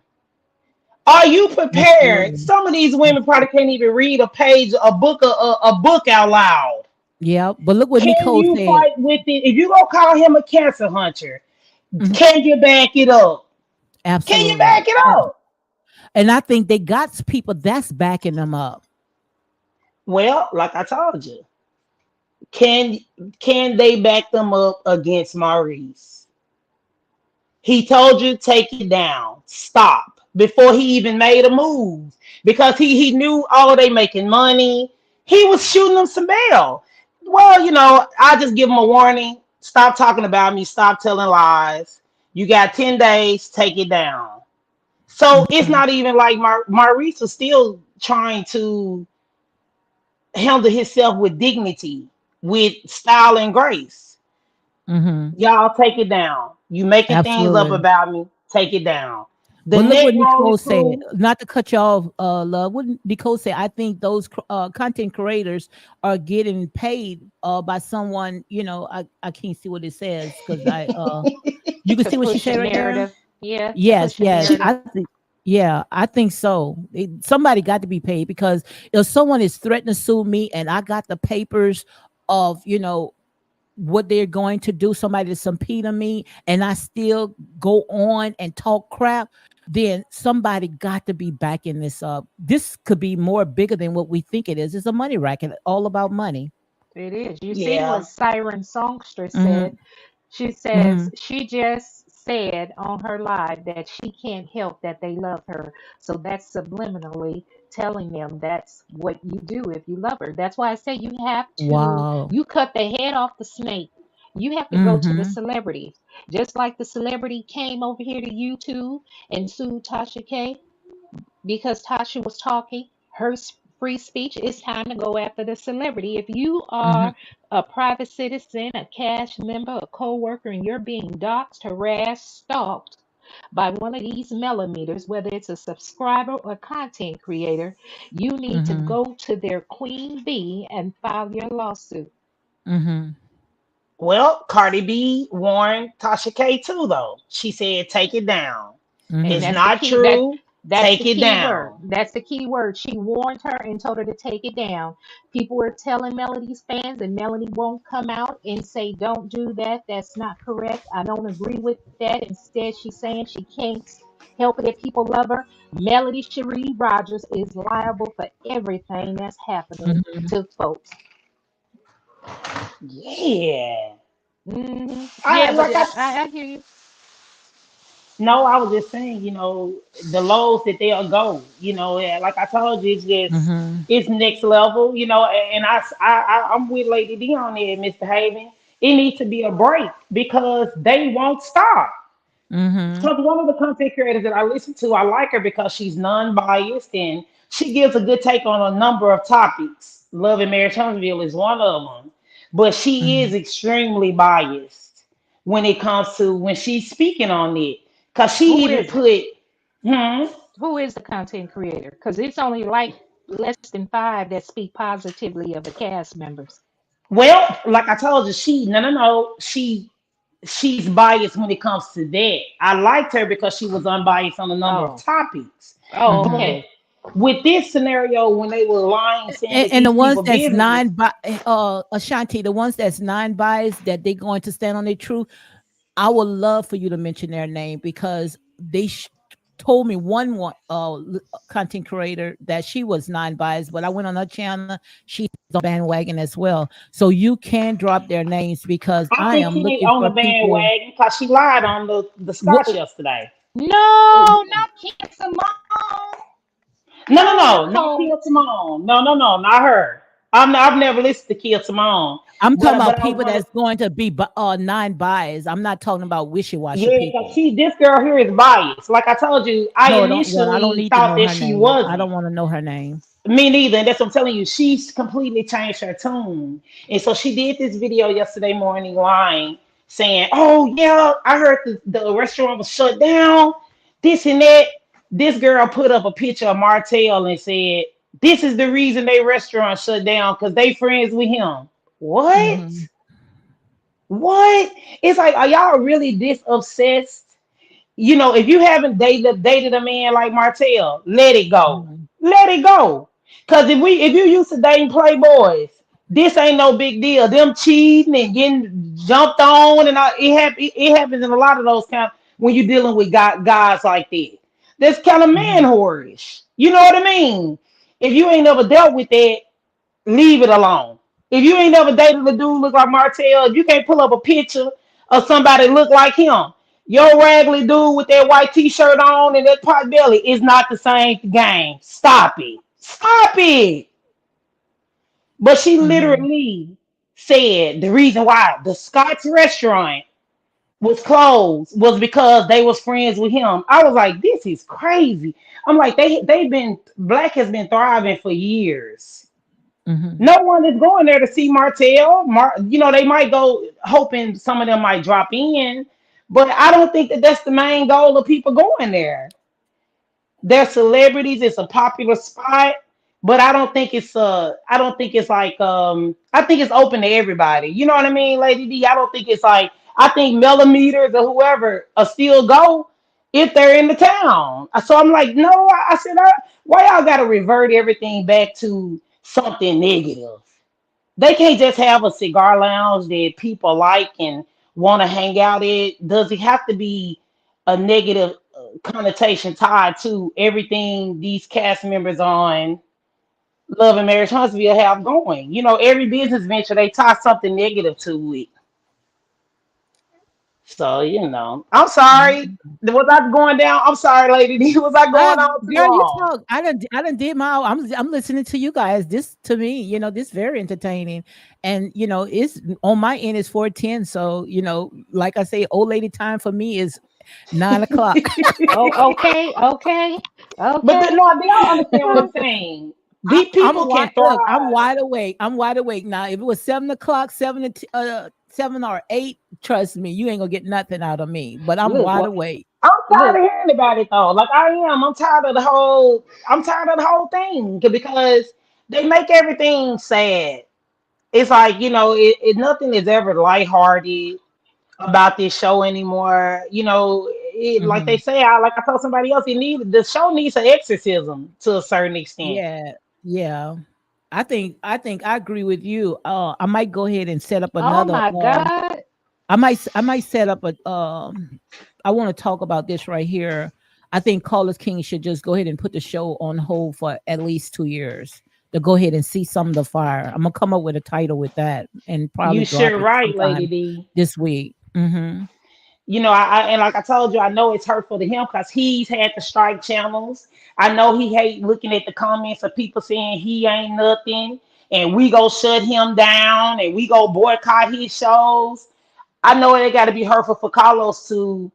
Are you prepared?
Absolutely.
Some of these women probably
Absolutely.
can't even read a page, a book out loud.
Yeah, but look what
Can
Nicole
you
said.
fight with it? If you gonna call him a cancer hunter,
Mhm.
can you back it up? Can you
Absolutely.
back it up?
And I think they got people that's backing them up.
Well, like I told you, can can they back them up against Maurice? He told you take it down, stop before he even made a move because he knew oh they making money. He was shooting them some bail. Well, I just give him a warning. Stop talking about me. Stop telling lies. You got 10 days. Take it down. So it's
Mhm.
not even like Maurice was still trying to handle himself with dignity, with style and grace.
Mhm.
Y'all take it down. You making things up
Absolutely.
about me. Take it down. The
But look
neck
what
rolling
Nicole said.
too.
Not to cut you off, love. What Nicole said. I think those content creators are getting paid by someone. I can't see what it says because you can
To
see what she
push a
said right there.
narrative. Yeah, to
Yes,
push a
yes.
narrative.
I think so. Somebody got to be paid because if someone is threatening to sue me and I got the papers of what they're going to do, somebody to subpoena me, and I still go on and talk crap, then somebody got to be backing this up. This could be more bigger than what we think it is. It's a money racket, all about money.
It is. You see what
Yeah.
Siren Songstress said?
Mm-hmm.
She says
Mm-hmm.
she just said on her live that she can't help that they love her. So that's subliminally telling them that's what you do if you love her. That's why I say
Wow.
you cut the head off the snake. You have to go to the
Mm-hmm.
celebrities. Just like the celebrity came over here to YouTube and sued Tasha K because Tasha was talking her free speech. It's time to go after the celebrity. If you
Mm-hmm.
are a private citizen, a cash member, a co-worker, and you're being doxxed, harassed, stalked by one of these millimeters, whether it's a subscriber or content creator, you need to
Mm-hmm.
go to their queen bee and file your lawsuit.
Mm-hmm.
Well, Cardi B warned Tasha K too, though. She said, "Take it down.
And
It's
Mm-hmm.
that's the
not
key. That
true.
that's the
Take it
key word.
down."
That's the key word. She warned her and told her to take it down. People were telling Melody's fans, and Melody won't come out and say, "Don't do that. That's not correct. I don't agree with that." Instead, she's saying she can't help it if people love her. Melody Cherie Rogers is liable for everything that's happening
Mm-hmm.
to folks.
Yeah.
Yeah,
I
but
like I
I hear you.
No, I was just saying, the lows that they'll go, like I told you,
Mm-hmm.
it's next level, and I'm with Lady D on there, Mr. Haven. It needs to be a break because they won't stop.
Mm-hmm.
Because one of the content creators that I listen to, I like her because she's non-biased and she gives a good take on a number of topics. Love and Marriage Huntsville is one of them, but she is
Mm-hmm.
extremely biased when it comes to when she's speaking on it. Because she
Who
even
is it?
put, hmm,
Who is the content creator? Because it's only like less than five that speak positively of the cast members.
well, like I told you, no, she's biased when it comes to that. I liked her because she was unbiased on a number of
Oh,
topics.
oh,
Mm-hmm.
But
okay.
with this scenario, when they were lying, saying that
And the
these
ones
people
that's
business,
Ashanti, the ones that's non-biased that they're going to stand on their truth, I would love for you to mention their name because they told me one content creator that she was non-biased, but I went on her channel. She's on bandwagon as well, so you can drop their names because
I
I
think
am
she ain't
looking
on
for
the
people.
bandwagon because she lied on the Scotch
Wh-
yesterday.
No, not Kim Simone. No,
No, not
Nicole.
Kia Simone. No, not her. I've never listened to Kia Simone,
I'm talking
but
about
I
people
wanted,
that's going to be non-biased. I'm not talking about wishy-washy
yeah, 'cause
people.
this girl here is biased. Like I told you, I
No, don't. Well, I don't
initially
need to
thought
know
that
her
she
name. I
wasn't.
don't want to know her name.
Me neither. And that's what I'm telling you. She's completely changed her tune. And so she did this video yesterday morning lying, saying, "Oh, yeah, I heard the restaurant was shut down, this and that." This girl put up a picture of Martell and said, "This is the reason they restaurant shut down because they friends with him." What?
Mm-hmm.
What? It's like, are y'all really this obsessed? If you haven't dated a man like Martell, let it go.
Mm-hmm.
Let it go. Cause if you used to dating playboys, this ain't no big deal. Them cheating and getting jumped on and all, it happens in a lot of those kind when you're dealing with guys like that. That's kind of man
Mm-hmm.
whorish. You know what I mean? If you ain't never dealt with that, leave it alone. If you ain't never dated a dude look like Martell, if you can't pull up a picture of somebody look like him, your raggedy dude with that white t-shirt on and that pot belly is not the same game. Stop it. Stop it. But she
Mm-hmm.
literally said the reason why the Scott's restaurant was closed was because they was friends with him. I was like, this is crazy. I'm like, they've been black has been thriving for years.
Mm-hmm.
No one is going there to see Martell. They might go hoping some of them might drop in, but I don't think that that's the main goal of people going there. They're celebrities. It's a popular spot, but I don't think it's like I think it's open to everybody. You know what I mean, Lady D? I don't think it's like I think millimeters or whoever still go if they're in the town. So I'm like, no, I said, why y'all got to revert everything back to something negative? They can't just have a cigar lounge that people like and want to hang out at. Does it have to be a negative connotation tied to everything these cast members on Love and Marriage Huntsville have going? You know, every business venture they tie something negative to it. So I'm sorry.
Mhm.
Was I going down? I'm sorry, Lady D. Was I
Ah,
going on too
girl, you
long?
talk. I done did my. I'm listening to you guys. This to me, this very entertaining, and it's on my end is 4:10. So like I say, old lady time for me is 9 o'clock.
Oh, okay, okay,
But
okay.
no, do y'all understand what I'm saying?
I,
These
I'm
people
wide.
can
Look, I'm
thrive.
wide awake. I'm wide awake now. If it was 7 o'clock, 7 or 8, trust me, you ain't gonna get nothing out of me. But I'm
Look,
wide
what?
awake.
I'm tired
Look.
of hearing about it though. Like I am. I'm tired of the whole. I'm tired of the whole thing because they make everything sad. It's like nothing is ever lighthearted about this show anymore. Like they
Hmm.
say, like I told somebody else, the show needs an exorcism to a certain extent.
Yeah, yeah. I think I agree with you. I might go ahead and set up
Oh
another.
my God.
I might set up a. I want to talk about this right here. I think Carlos King should just go ahead and put the show on hold for at least 2 years to go ahead and see some of the fire. I'm gonna come up with a title with that and
You
probably drop
sure
it
right, Lady
sometime
D.
this week. Hmm.
And like I told you, I know it's hurtful to him because he's had to strike channels. I know he hate looking at the comments of people saying he ain't nothing, and we go shut him down, and we go boycott his shows. I know it got to be hurtful for Carlos to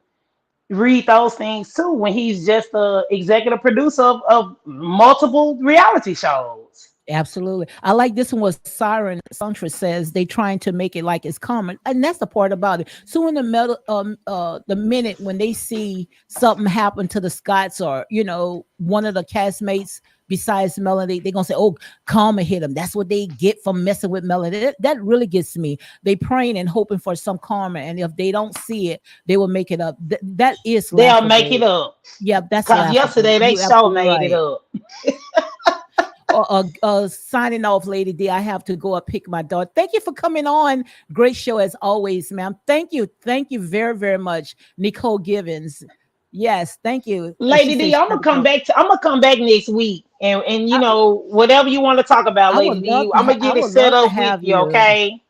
read those things too when he's just the executive producer of multiple reality shows.
Absolutely. I like this one was Siren Santra says they trying to make it like it's common. And that's the part about it. So in the minute when they see something happen to the Scots or, one of the castmates besides Melody, they're gonna say, oh, karma hit them. That's what they get from messing with Melody. That really gets me. They praying and hoping for some karma. And if they don't see it, they will make it up. That is
They'll make it
laughable.
up
Yeah, that's
because
laughable.
yesterday they
You
show
absolutely
made it
right.
up.
Signing off, Lady D. I have to go up pick my daughter. Thank you for coming on. Great show as always, ma'am. Thank you very, very much, Nicole Givens. Yes, thank you. She
Lady D,
says she had to go.
I'm gonna come back next week, and
I,
whatever you want to talk about,
I
Lady
would
D,
love to.
I'm gonna
I
get it
would
set
love to
up with
have
you.
you.
Okay?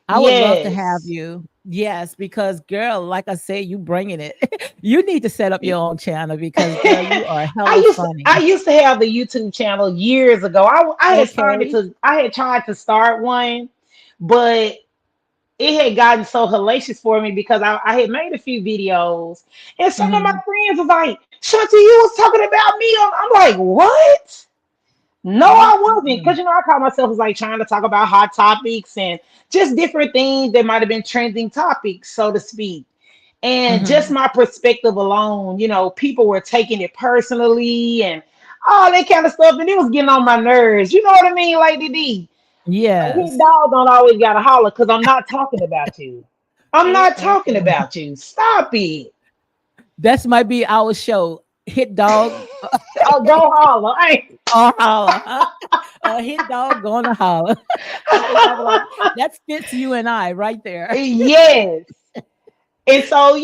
I would love to have
Yes.
you. Yes, because girl, like I say, you bringing it. You need to set up your own channel because girl, you are hella
I
funny.
used to have the YouTube channel years ago.
Okay.
I had tried to start one, but it had gotten so hellacious for me because I had made a few videos, and some of my
Hmm.
friends was like, "Shanti, you was talking about me." I'm like, "What?" No, I wasn't. Because, I caught myself as like trying to talk about hot topics and just different things that might have been trending topics, so to speak. And just
Hmm.
my perspective alone, people were taking it personally and all that kind of stuff. And it was getting on my nerves. You know what I mean, Lady D? A hit
Yes.
dog don't always got to holler because I'm not talking about you. I'm not talking about you. Stop it.
That's might be our show. Hit dog
Oh, go holler. Hey.
or holler. Hit dog gonna holler. That like that fits you and I right there.
Yes. And so,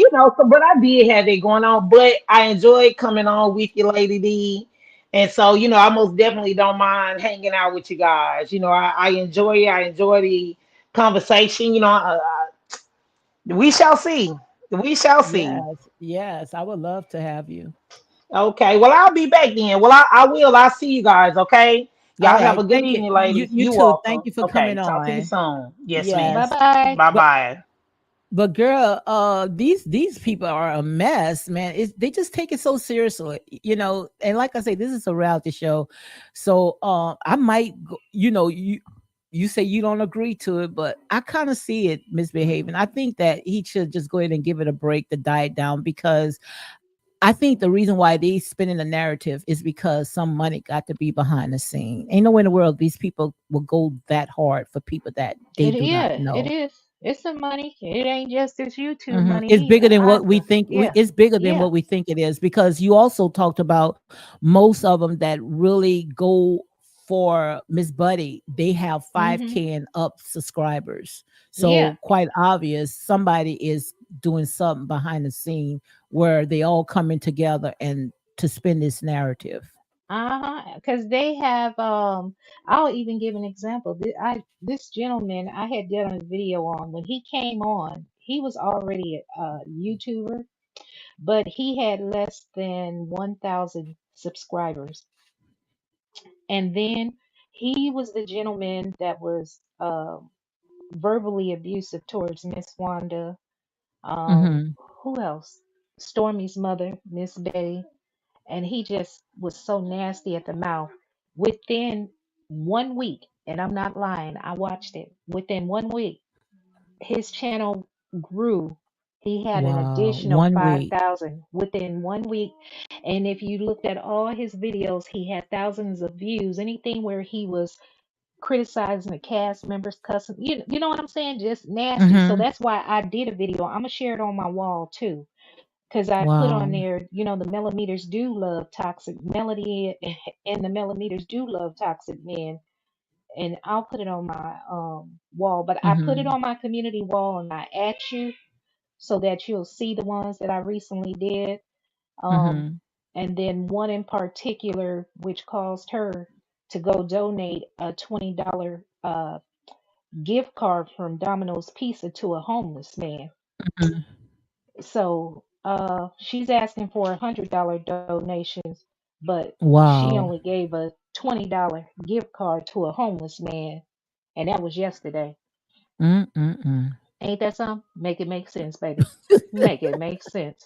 but I did have that going on, but I enjoyed coming on with you, Lady D. And so, I most definitely don't mind hanging out with you guys. I enjoy it. I enjoy the conversation. We shall see. We shall see.
Yes, yes. I would love to have you.
Okay. Well, I'll be back then. Well, I will. I'll see you guys. Okay.
All
Y'all have
right.
a good
Thank you.
evening,
You
ladies.
you
You
too. Thank
welcome.
you for coming
Okay. Talk to you
on.
soon. Yes, ma'am.
Bye
Yes.
bye.
Bye
But
bye.
but girl, these people are a mess, man. They just take it so seriously, And like I say, this is a reality show, so I might, you say you don't agree to it, but I kind of see it misbehaving. I think that he should just go ahead and give it a break to die it down because I think the reason why they spinning the narrative is because some money got to be behind the scene. Ain't no way in the world these people will go that hard for people that they
It
do not
is. It
know.
is. It's some money. It ain't just this YouTube
It's
money
bigger
either.
than what we think.
Yeah.
It's bigger than
Yeah.
what we think it is, because you also talked about most of them that really go for Miss Buddy. They have
Mhm.
5K and up subscribers,
Yeah.
so quite obvious somebody is doing something behind the scene where they all coming together and to spin this narrative.
Uh-huh. Because they have I'll even give an example. This gentleman I had done a video on when he came on, he was already a YouTuber, but he had less than 1,000 subscribers. And then he was the gentleman that was verbally abusive towards Miss Wanda. Um,
Mm-hmm.
who else? Stormy's mother, Miss Betty. And he just was so nasty at the mouth. Within 1 week, and I'm not lying, I watched it. Within 1 week, his channel grew. He had an
Wow,
additional
1 week.
5,000 within 1 week. And if you looked at all his videos, he had thousands of views. Anything where he was criticizing the cast members, cussing, you know what I'm saying? Just nasty. So
Mm-hmm.
that's why I did a video. I'm gonna share it on my wall too, because I put on
Wow.
there, the millimeters do love toxic melody, and the millimeters do love toxic men. And I'll put it on my wall, but I put it
Mm-hmm.
on my community wall, and I ask you so that you'll see the ones that I recently did. Um,
Mm-hmm.
and then one in particular, which caused her to go donate a $20 gift card from Domino's Pizza to a homeless man.
Mm-hmm.
So she's asking for $100 donations, but she
Wow.
only gave a $20 gift card to a homeless man, and that was yesterday.
Mm-mm-mm.
Ain't that something? Make it make sense, baby. Make it make sense.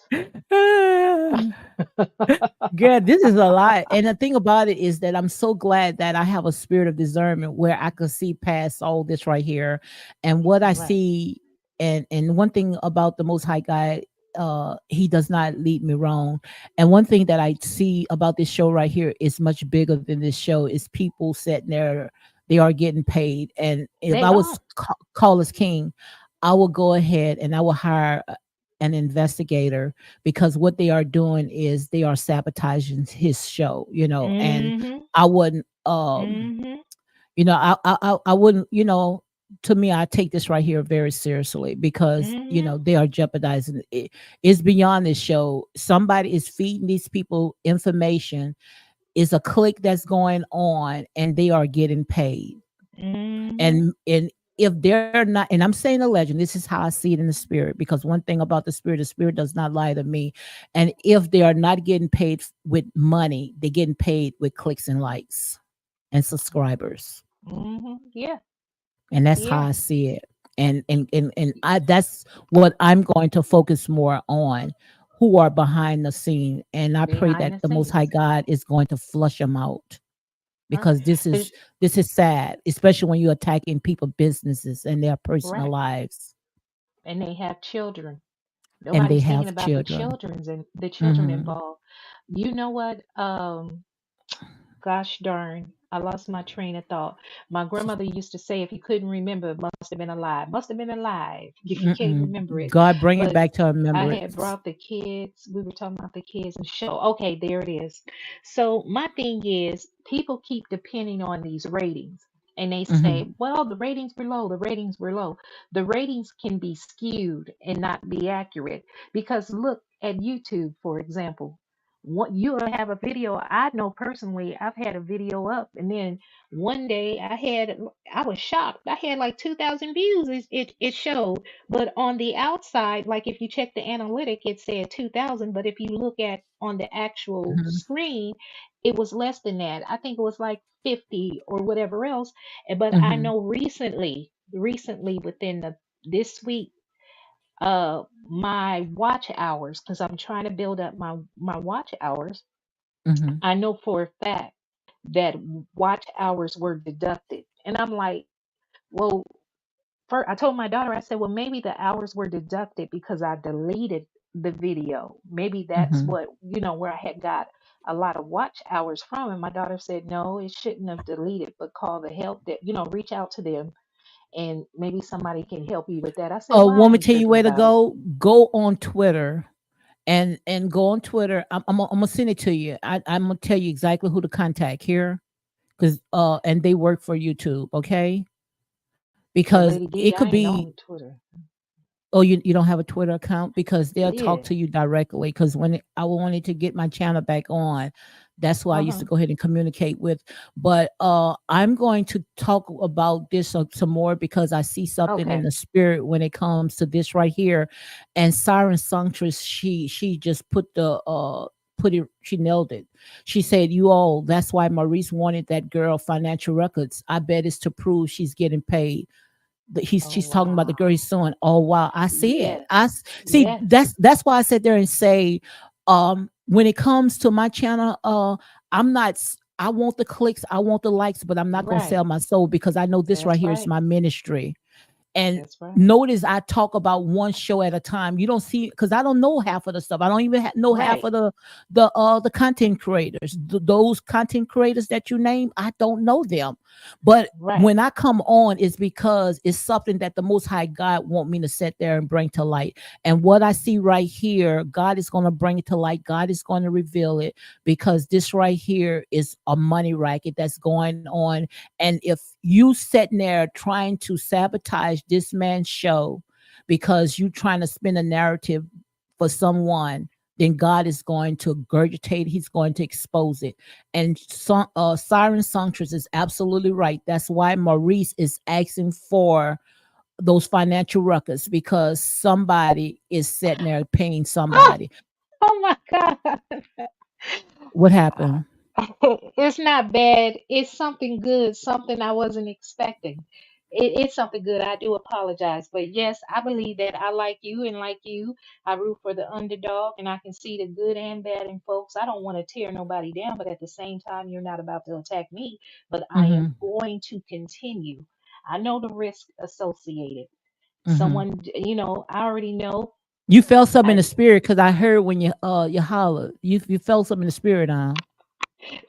Girl, this is a lot. And the thing about it is that I'm so glad that I have a spirit of discernment where I could see past all this right here. And what I
Right.
see, and one thing about the most high God, he does not lead me wrong. And one thing that I see about this show right here is much bigger than this show, is people sitting there, they are getting paid. And if
They
I was
are.
call as king, I will go ahead and I will hire an investigator, because what they are doing is they are sabotaging his show, and
Mm-hmm.
I wouldn't,
Mm-hmm.
I wouldn't, to me, I take this right here very seriously, because,
Mm-hmm.
they are jeopardizing it. It's beyond this show. Somebody is feeding these people information. Is a click that's going on, and they are getting paid.
Mm-hmm.
And if they're not, and I'm saying a legend, this is how I see it in the spirit, because one thing about the spirit does not lie to me. And if they are not getting paid with money, they're getting paid with clicks and likes and subscribers.
Mm-hmm. Yeah.
And that's how
Yeah.
I see it. And I, that's what I'm going to focus more on, who are behind the scene. And I pray
Behind
that
the
the most high
scenes.
God is going to flush them out,
Right.
because this
But
is this is sad, especially when you're attacking people businesses and their personal
right.
lives,
And they have children.
and they
Nobody's thinking
have
about the
children.
children's and the children
Hmm.
involved. You know what? Gosh darn, I lost my train of thought. My grandmother used to say, if you couldn't remember, it must have been alive. Must have been alive if you can't
Mm-mm.
remember it.
God, bring it
But
back to
I had
remembrance.
brought the kids. We were talking about the kids and show. Okay, there it is. So my thing is, people keep depending on these ratings. And they
Hmm.
say, well, the ratings were low, the ratings were low. The ratings can be skewed and not be accurate. Because look at YouTube, for example. What you'll have a video. I know personally, I've had a video up, and then one day I was shocked. I had like 2,000 views. It showed, but on the outside, like if you check the analytic, it said 2,000. But if you look at on the actual
Hmm.
screen, it was less than that. I think it was like 50 or whatever else. But I
Hmm.
know recently within this week, my watch hours, because I'm trying to build up my watch hours.
Hmm.
I know for a fact that watch hours were deducted, and I'm like, well, first, I told my daughter, I said, well, maybe the hours were deducted because I deleted. the video. Maybe that's
Hmm.
what, where I had got a lot of watch hours from. And my daughter said, no, it shouldn't have deleted, but call the help that, reach out to them and maybe somebody can help you with that. I said, well, I
Want me to
ain't
tell you
tripping
where to
about it.
go? Go on Twitter and go on Twitter. I'm gonna send it to you. I'm gonna tell you exactly who to contact here, because and they work for YouTube, okay?
Well,
Because
Lady
it
D,
could
I ain't
be.
on Twitter.
Oh, you don't have a Twitter account, because they'll talk
Yeah.
to you directly. Because I wanted to get my channel back on, that's why I used
Uh-huh.
to go ahead and communicate with. But I'm going to talk about this some more, because I see something in
Okay.
the spirit when it comes to this right here. And Siren Songstress, she just put it, she nailed it. She said, "You all, that's why Maurice wanted that girl financial records. I bet it's to prove she's getting paid."
Oh,
She's talking about the girl
wow.
he's suing. Oh wow, I see it.
Yes.
See,
Yes.
that's why I sit there and say, when it comes to my channel, I'm not. I want the clicks, I want the likes, but I'm not gonna
Right.
sell my soul, because I know this right
That's
here is
right.
my ministry. And
That's right.
notice I talk about one show at a time. You don't see, because I don't know half of the stuff. I don't even know half
Right.
of the content creators. Those content creators that you name, I don't know them. But
Right.
when I come on, it's because it's something that the Most High God want me to sit there and bring to light. And what I see right here, God is going to bring it to light. God is going to reveal it, because this right here is a money racket that's going on. And if you sitting there trying to sabotage this man's show because you trying to spin a narrative for someone, then God is going to gurgitate. He's going to expose it. And Siren Songstress is absolutely right. That's why Maurice is asking for those financial records, because somebody is sitting there paying
Oh,
somebody.
oh my God.
What happened?
It's not bad. It's something good, something I wasn't expecting. It's something good. I do apologize. But yes, I believe that I like you, and like you, I root for the underdog, and I can see the good and bad in folks. I don't want to tear nobody down, but at the same time, you're not about to attack me. But I am
Mm-hmm.
going to continue. I know the risk associated.
Mm-hmm.
Someone, I already know.
You felt something in the
I
spirit, because I heard when you hollered. You felt something in the spirit, huh?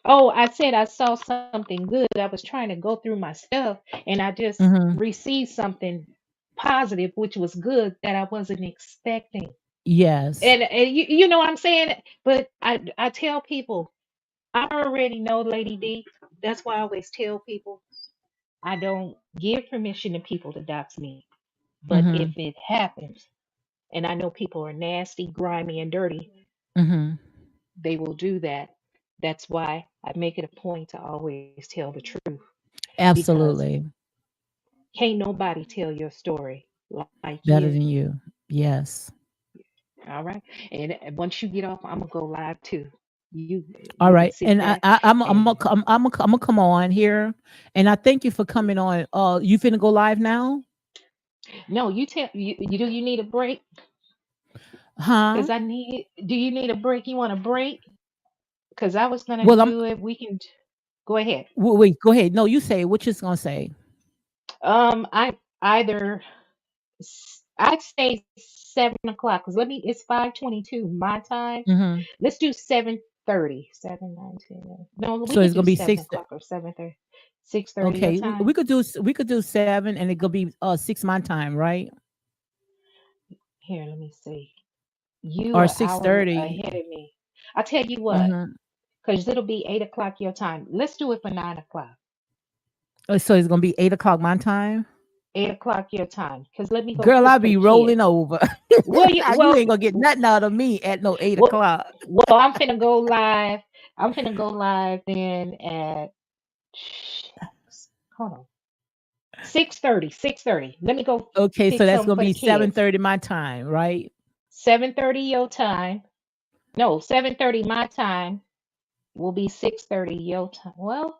Oh, I said I saw something good. I was trying to go through my stuff and I just
Mm-hmm.
received something positive, which was good that I wasn't expecting.
Yes.
And you know what I'm saying? But I tell people, I already know Lady D. That's why I always tell people I don't give permission to people to dox me. But if
Mm-hmm.
it happens, and I know people are nasty, grimy, and dirty,
Mm-hmm.
they will do that. That's why I make it a point to always tell the truth because
Absolutely.
can't nobody tell your story like you.
Better than you. Yes.
All right. And once you get off, I'm gonna go live too. You
All
can
right.
sit
And
back
I'm
and
gonna come on here, and I thank you for coming on. You finna go live now,
no, you tell you need a break?
huh?
Because I need do you need a break? You want a break? Because I was gonna
Well,
do it. We can go ahead.
wait. Go ahead. No, you say what you gonna say.
I either I'd say 7 o'clock because let me it's 5:22 my time.
Mm-hmm.
Let's do 7:30. 7, 9, 10. No, we
So
could
it's
do
gonna be
seven
six.
o'clock or 7:30. 6:30 your
Okay,
time.
we could do 7, and it gonna be 6 my time, right?
Here, let me see. You
Or
are
six
hour
thirty.
ahead of me. I'll tell you what,
Mm-hmm.
because it'll be 8 o'clock your time. Let's do it for 9 o'clock.
So it's gonna be 8 o'clock my time.
8 o'clock your time. Because let me go
Girl, I
cook for
be
the
rolling
kids.
over.
Well,
You ain't gonna get nothing out of me at no eight
well,
o'clock.
well, I'm finna go live. I'm finna go live then at hold on. 6:30. 6:30. Let me go
Okay, so
fix
that's
something
gonna
for the
be seven
kids.
thirty my time, right?
7:30 your time. No, 7:30 my time will be 6:30 your time. Well,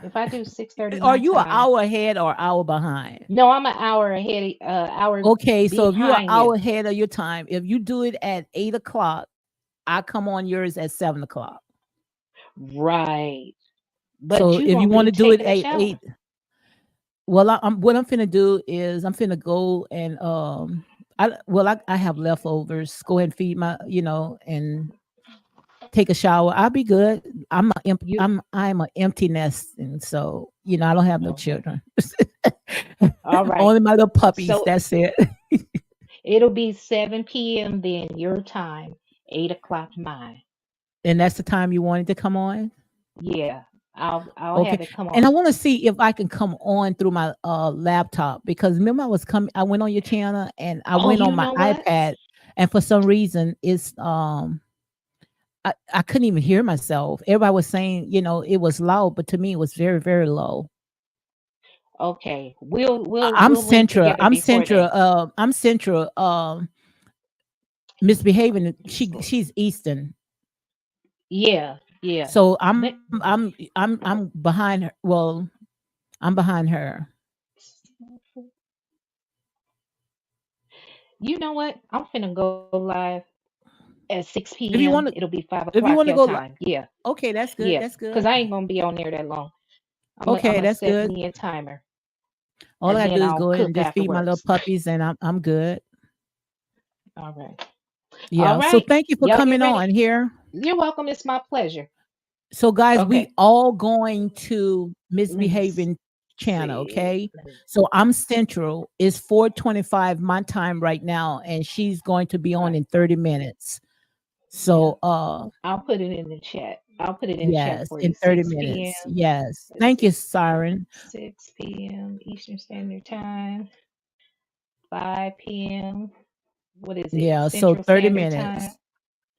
if I do 6:30
Are
my
you an
time,
hour ahead or hour behind?
no, I'm an hour ahead, hour
Okay, so if you're an
behind you.
hour ahead of your time, if you do it at 8 o'clock, I come on yours at 7 o'clock.
Right. But
So
you
if you
gonna
want
be
to do it
taking a
at
shower.
8, well, I'm what I'm finna do is I'm finna go and I have leftovers. Go ahead and feed my, and take a shower. I'll be good.
You
I'm an empty nest, and so I don't have no
okay?
children.
All right.
Only my little puppies.
So
That's it.
it'll be 7 p.m. then your time, 8 o'clock mine.
And that's the time you wanted to come on.
Yeah, I'll
Okay.
have it come
And I
on.
want to see if I can come on through my laptop because remember I went on your channel and I
Oh,
went on
you
my
know what?
iPad and for some reason I couldn't even hear myself. Everybody was saying, it was loud, but to me it was very, very low.
Okay, we'll
I'm
we'll link
Central.
together before then.
I'm Central. Misbehaving.
Before.
She's Eastern.
Yeah, yeah.
So
Let,
I'm behind her. Well, I'm behind her.
you know what? I'm finna go live at 6
If you
p.m.
want to,
It'll be 5
if
o'clock
you want
your
to go,
time. Yeah,
okay, that's good.
yeah.
That's
Cause
good.
I ain't gonna be on there that long. I'm
Okay,
gonna
that's
set
good.
me a timer,
All I
and
gotta
then
do is
I'll
go ahead and
cook
just feed my little
afterwards.
puppies, and I'm good.
All right. All
Yeah. So
right.
thank you for
Y'all get
coming
ready.
on here.
You're welcome. It's my pleasure.
So guys, we
Okay.
all going to
Let me
Misbehaving channel,
see.
okay? So I'm Central. It's 4:25 my time right now, and she's going to be on
Right.
in 30 minutes.
Yeah.
So
I'll put it in the chat. I'll put it in the chat
yes,
for you.
in 30
6
minutes.
p.m.
Yes.
Let's
Thank you,
see.
Siren.
6 p.m. Eastern Standard Time. 5 p.m. What is it?
Yeah, so
Central
30
Standard Time.
minutes.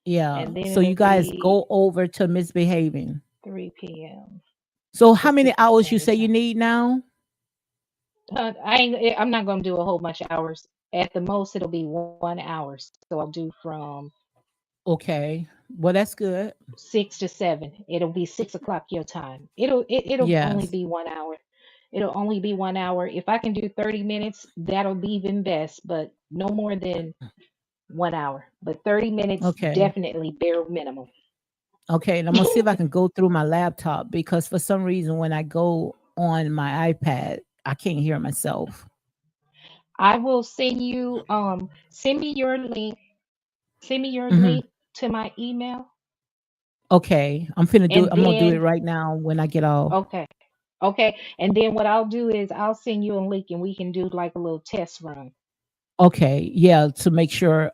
Yeah.
And then
So you
it'll
guys
be
go over to Misbehaving.
3 p.m.
So how many
Pacific
hours you
Standard
say you
Time.
need now?
I'm not gonna do a whole bunch of hours. At the most, it'll be 1 hour. So I'll do from
Okay. Well, that's good.
6 to 7. It'll be 6 o'clock your time. It'll only
Yes.
be 1 hour. It'll only be 1 hour. If I can do 30 minutes, that'll be even best, but no more than 1 hour. But 30 minutes
Okay.
definitely bare minimum.
Okay, and I'm gonna see if I can go through my laptop because for some reason when I go on my iPad, I can't hear myself.
I will send me your link. Send me your
Hmm.
link to my email,
Okay,
and
I'm gonna do it
then
right now when I get off.
okay. Okay. And then what I'll do is I'll send you a link and we can do like a little test run.
Okay, yeah, to make sure.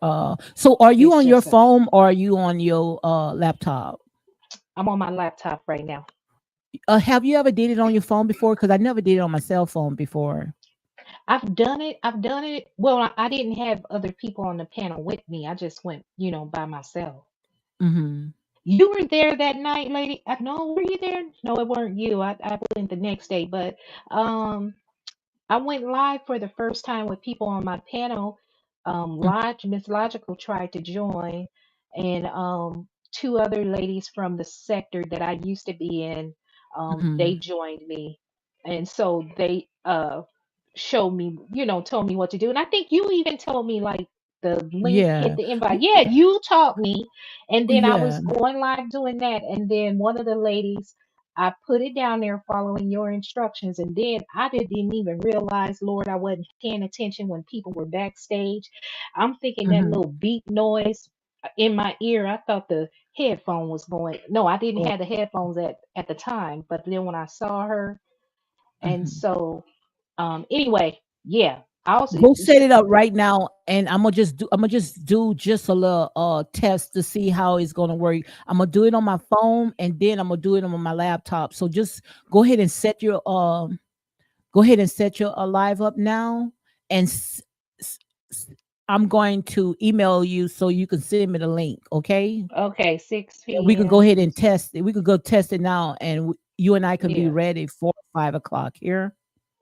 So are you
It's
on your
just a
phone or are you on your laptop?
I'm on my laptop right now.
Have you ever did it on your phone before? Because I never did it on my cell phone before.
I've done it. I've done it. Well, I didn't have other people on the panel with me. I just went, by myself.
Hmm.
You were there that night, lady. I know, were you there? No, it weren't you. I went the next day, but um I went live for the first time with people on my panel. Miss Logical tried to join, and two other ladies from the sector that I used to be in, they
Hmm.
joined me, and so they showed me, told me what to do. And I think you even told me like the link, hit
Yeah.
the invite. Yeah, you taught me. And then I
Yeah.
was going live doing that. And then one of the ladies, I put it down there following your instructions. And then I didn't even realize, Lord, I wasn't paying attention when people were backstage. I'm thinking that
Hmm.
little beep noise in my ear. I thought the headphone was going. No, I didn't
Oh,
have the headphones at the time. But then when I saw her, and
mhm.
so anyway, yeah. I also
Go set it up right now, and I'm gonna just do just a little test to see how it's gonna work. I'm gonna do it on my phone, and then I'm gonna do it on my laptop. So just go ahead and set your live up now, and s- s- I'm going to email you so you can send me the link. Okay,
okay, 6
and we can go
p.m.
ahead and test it. We could go test it now, and you and I can be
Yeah,
ready for 5 o'clock here.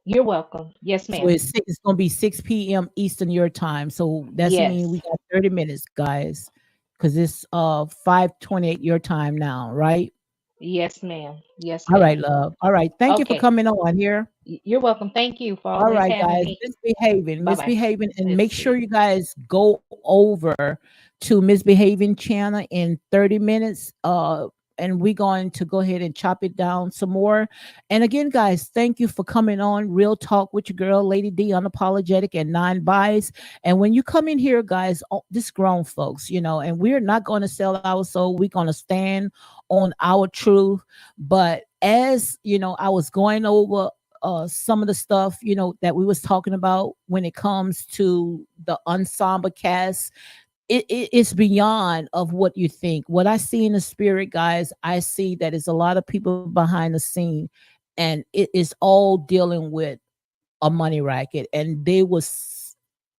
you're welcome. Yes,
So
ma'am.
it's gonna be 6 p.m. Eastern your time. So that's mean we
Yes,
got 30 minutes, guys. Cause it's 5:28 your time now, right?
yes, ma'am. Yes,
All right,
ma'am.
love. All right. Thank you for
Okay,
coming on here.
you're welcome. Thank you for
All
always
right,
having
guys.
me. Bye bye.
Misbehaving, and
Let's
make sure
see.
you guys go over to Misbehaving channel in 30 minutes. and we're going to go ahead and chop it down some more. And again, guys, thank you for coming on Real Talk with your girl, Lady D, unapologetic and non-biased. And when you come in here, guys, this grown folks, and we're not going to sell our soul. We're going to stand on our truth. But as I was going over some of the stuff that we was talking about when it comes to the ensemble cast. It's beyond of what you think. What I see in the spirit, guys, I see that it's a lot of people behind the scene, and it is all dealing with a money racket, and they was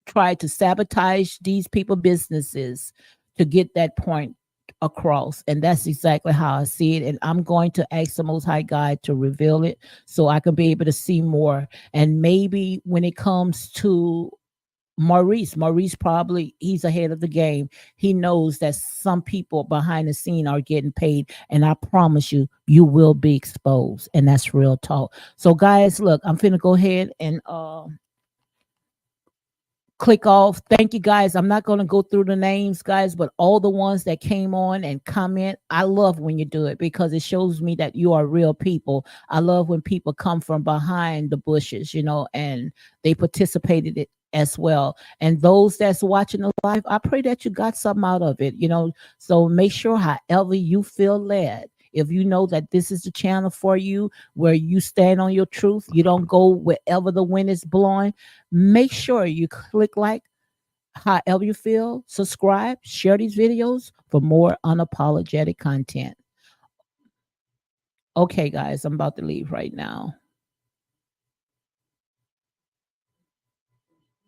try to sabotage these people businesses to get that point across. And that's exactly how I see it. And I'm going to ask the Most High God to reveal it so I can be able to see more. And maybe when it comes to Maurice probably he's ahead of the game. He knows that some people behind the scene are getting paid, and I promise you, you will be exposed, and that's real talk. So, guys, look, I'm finna go ahead and click off. Thank you, guys. I'm not going to go through the names, guys, but all the ones that came on and comment, I love when you do it because it shows me that you are real people. I love when people come from behind the bushes, and they participated it as well. And those that's watching the live, I pray that you got something out of it, So make sure, however you feel led, if you know that this is the channel for you where you stand on your truth, you don't go wherever the wind is blowing, make sure you click like, however you feel, subscribe, share these videos for more unapologetic content. Okay, guys, I'm about to leave right now.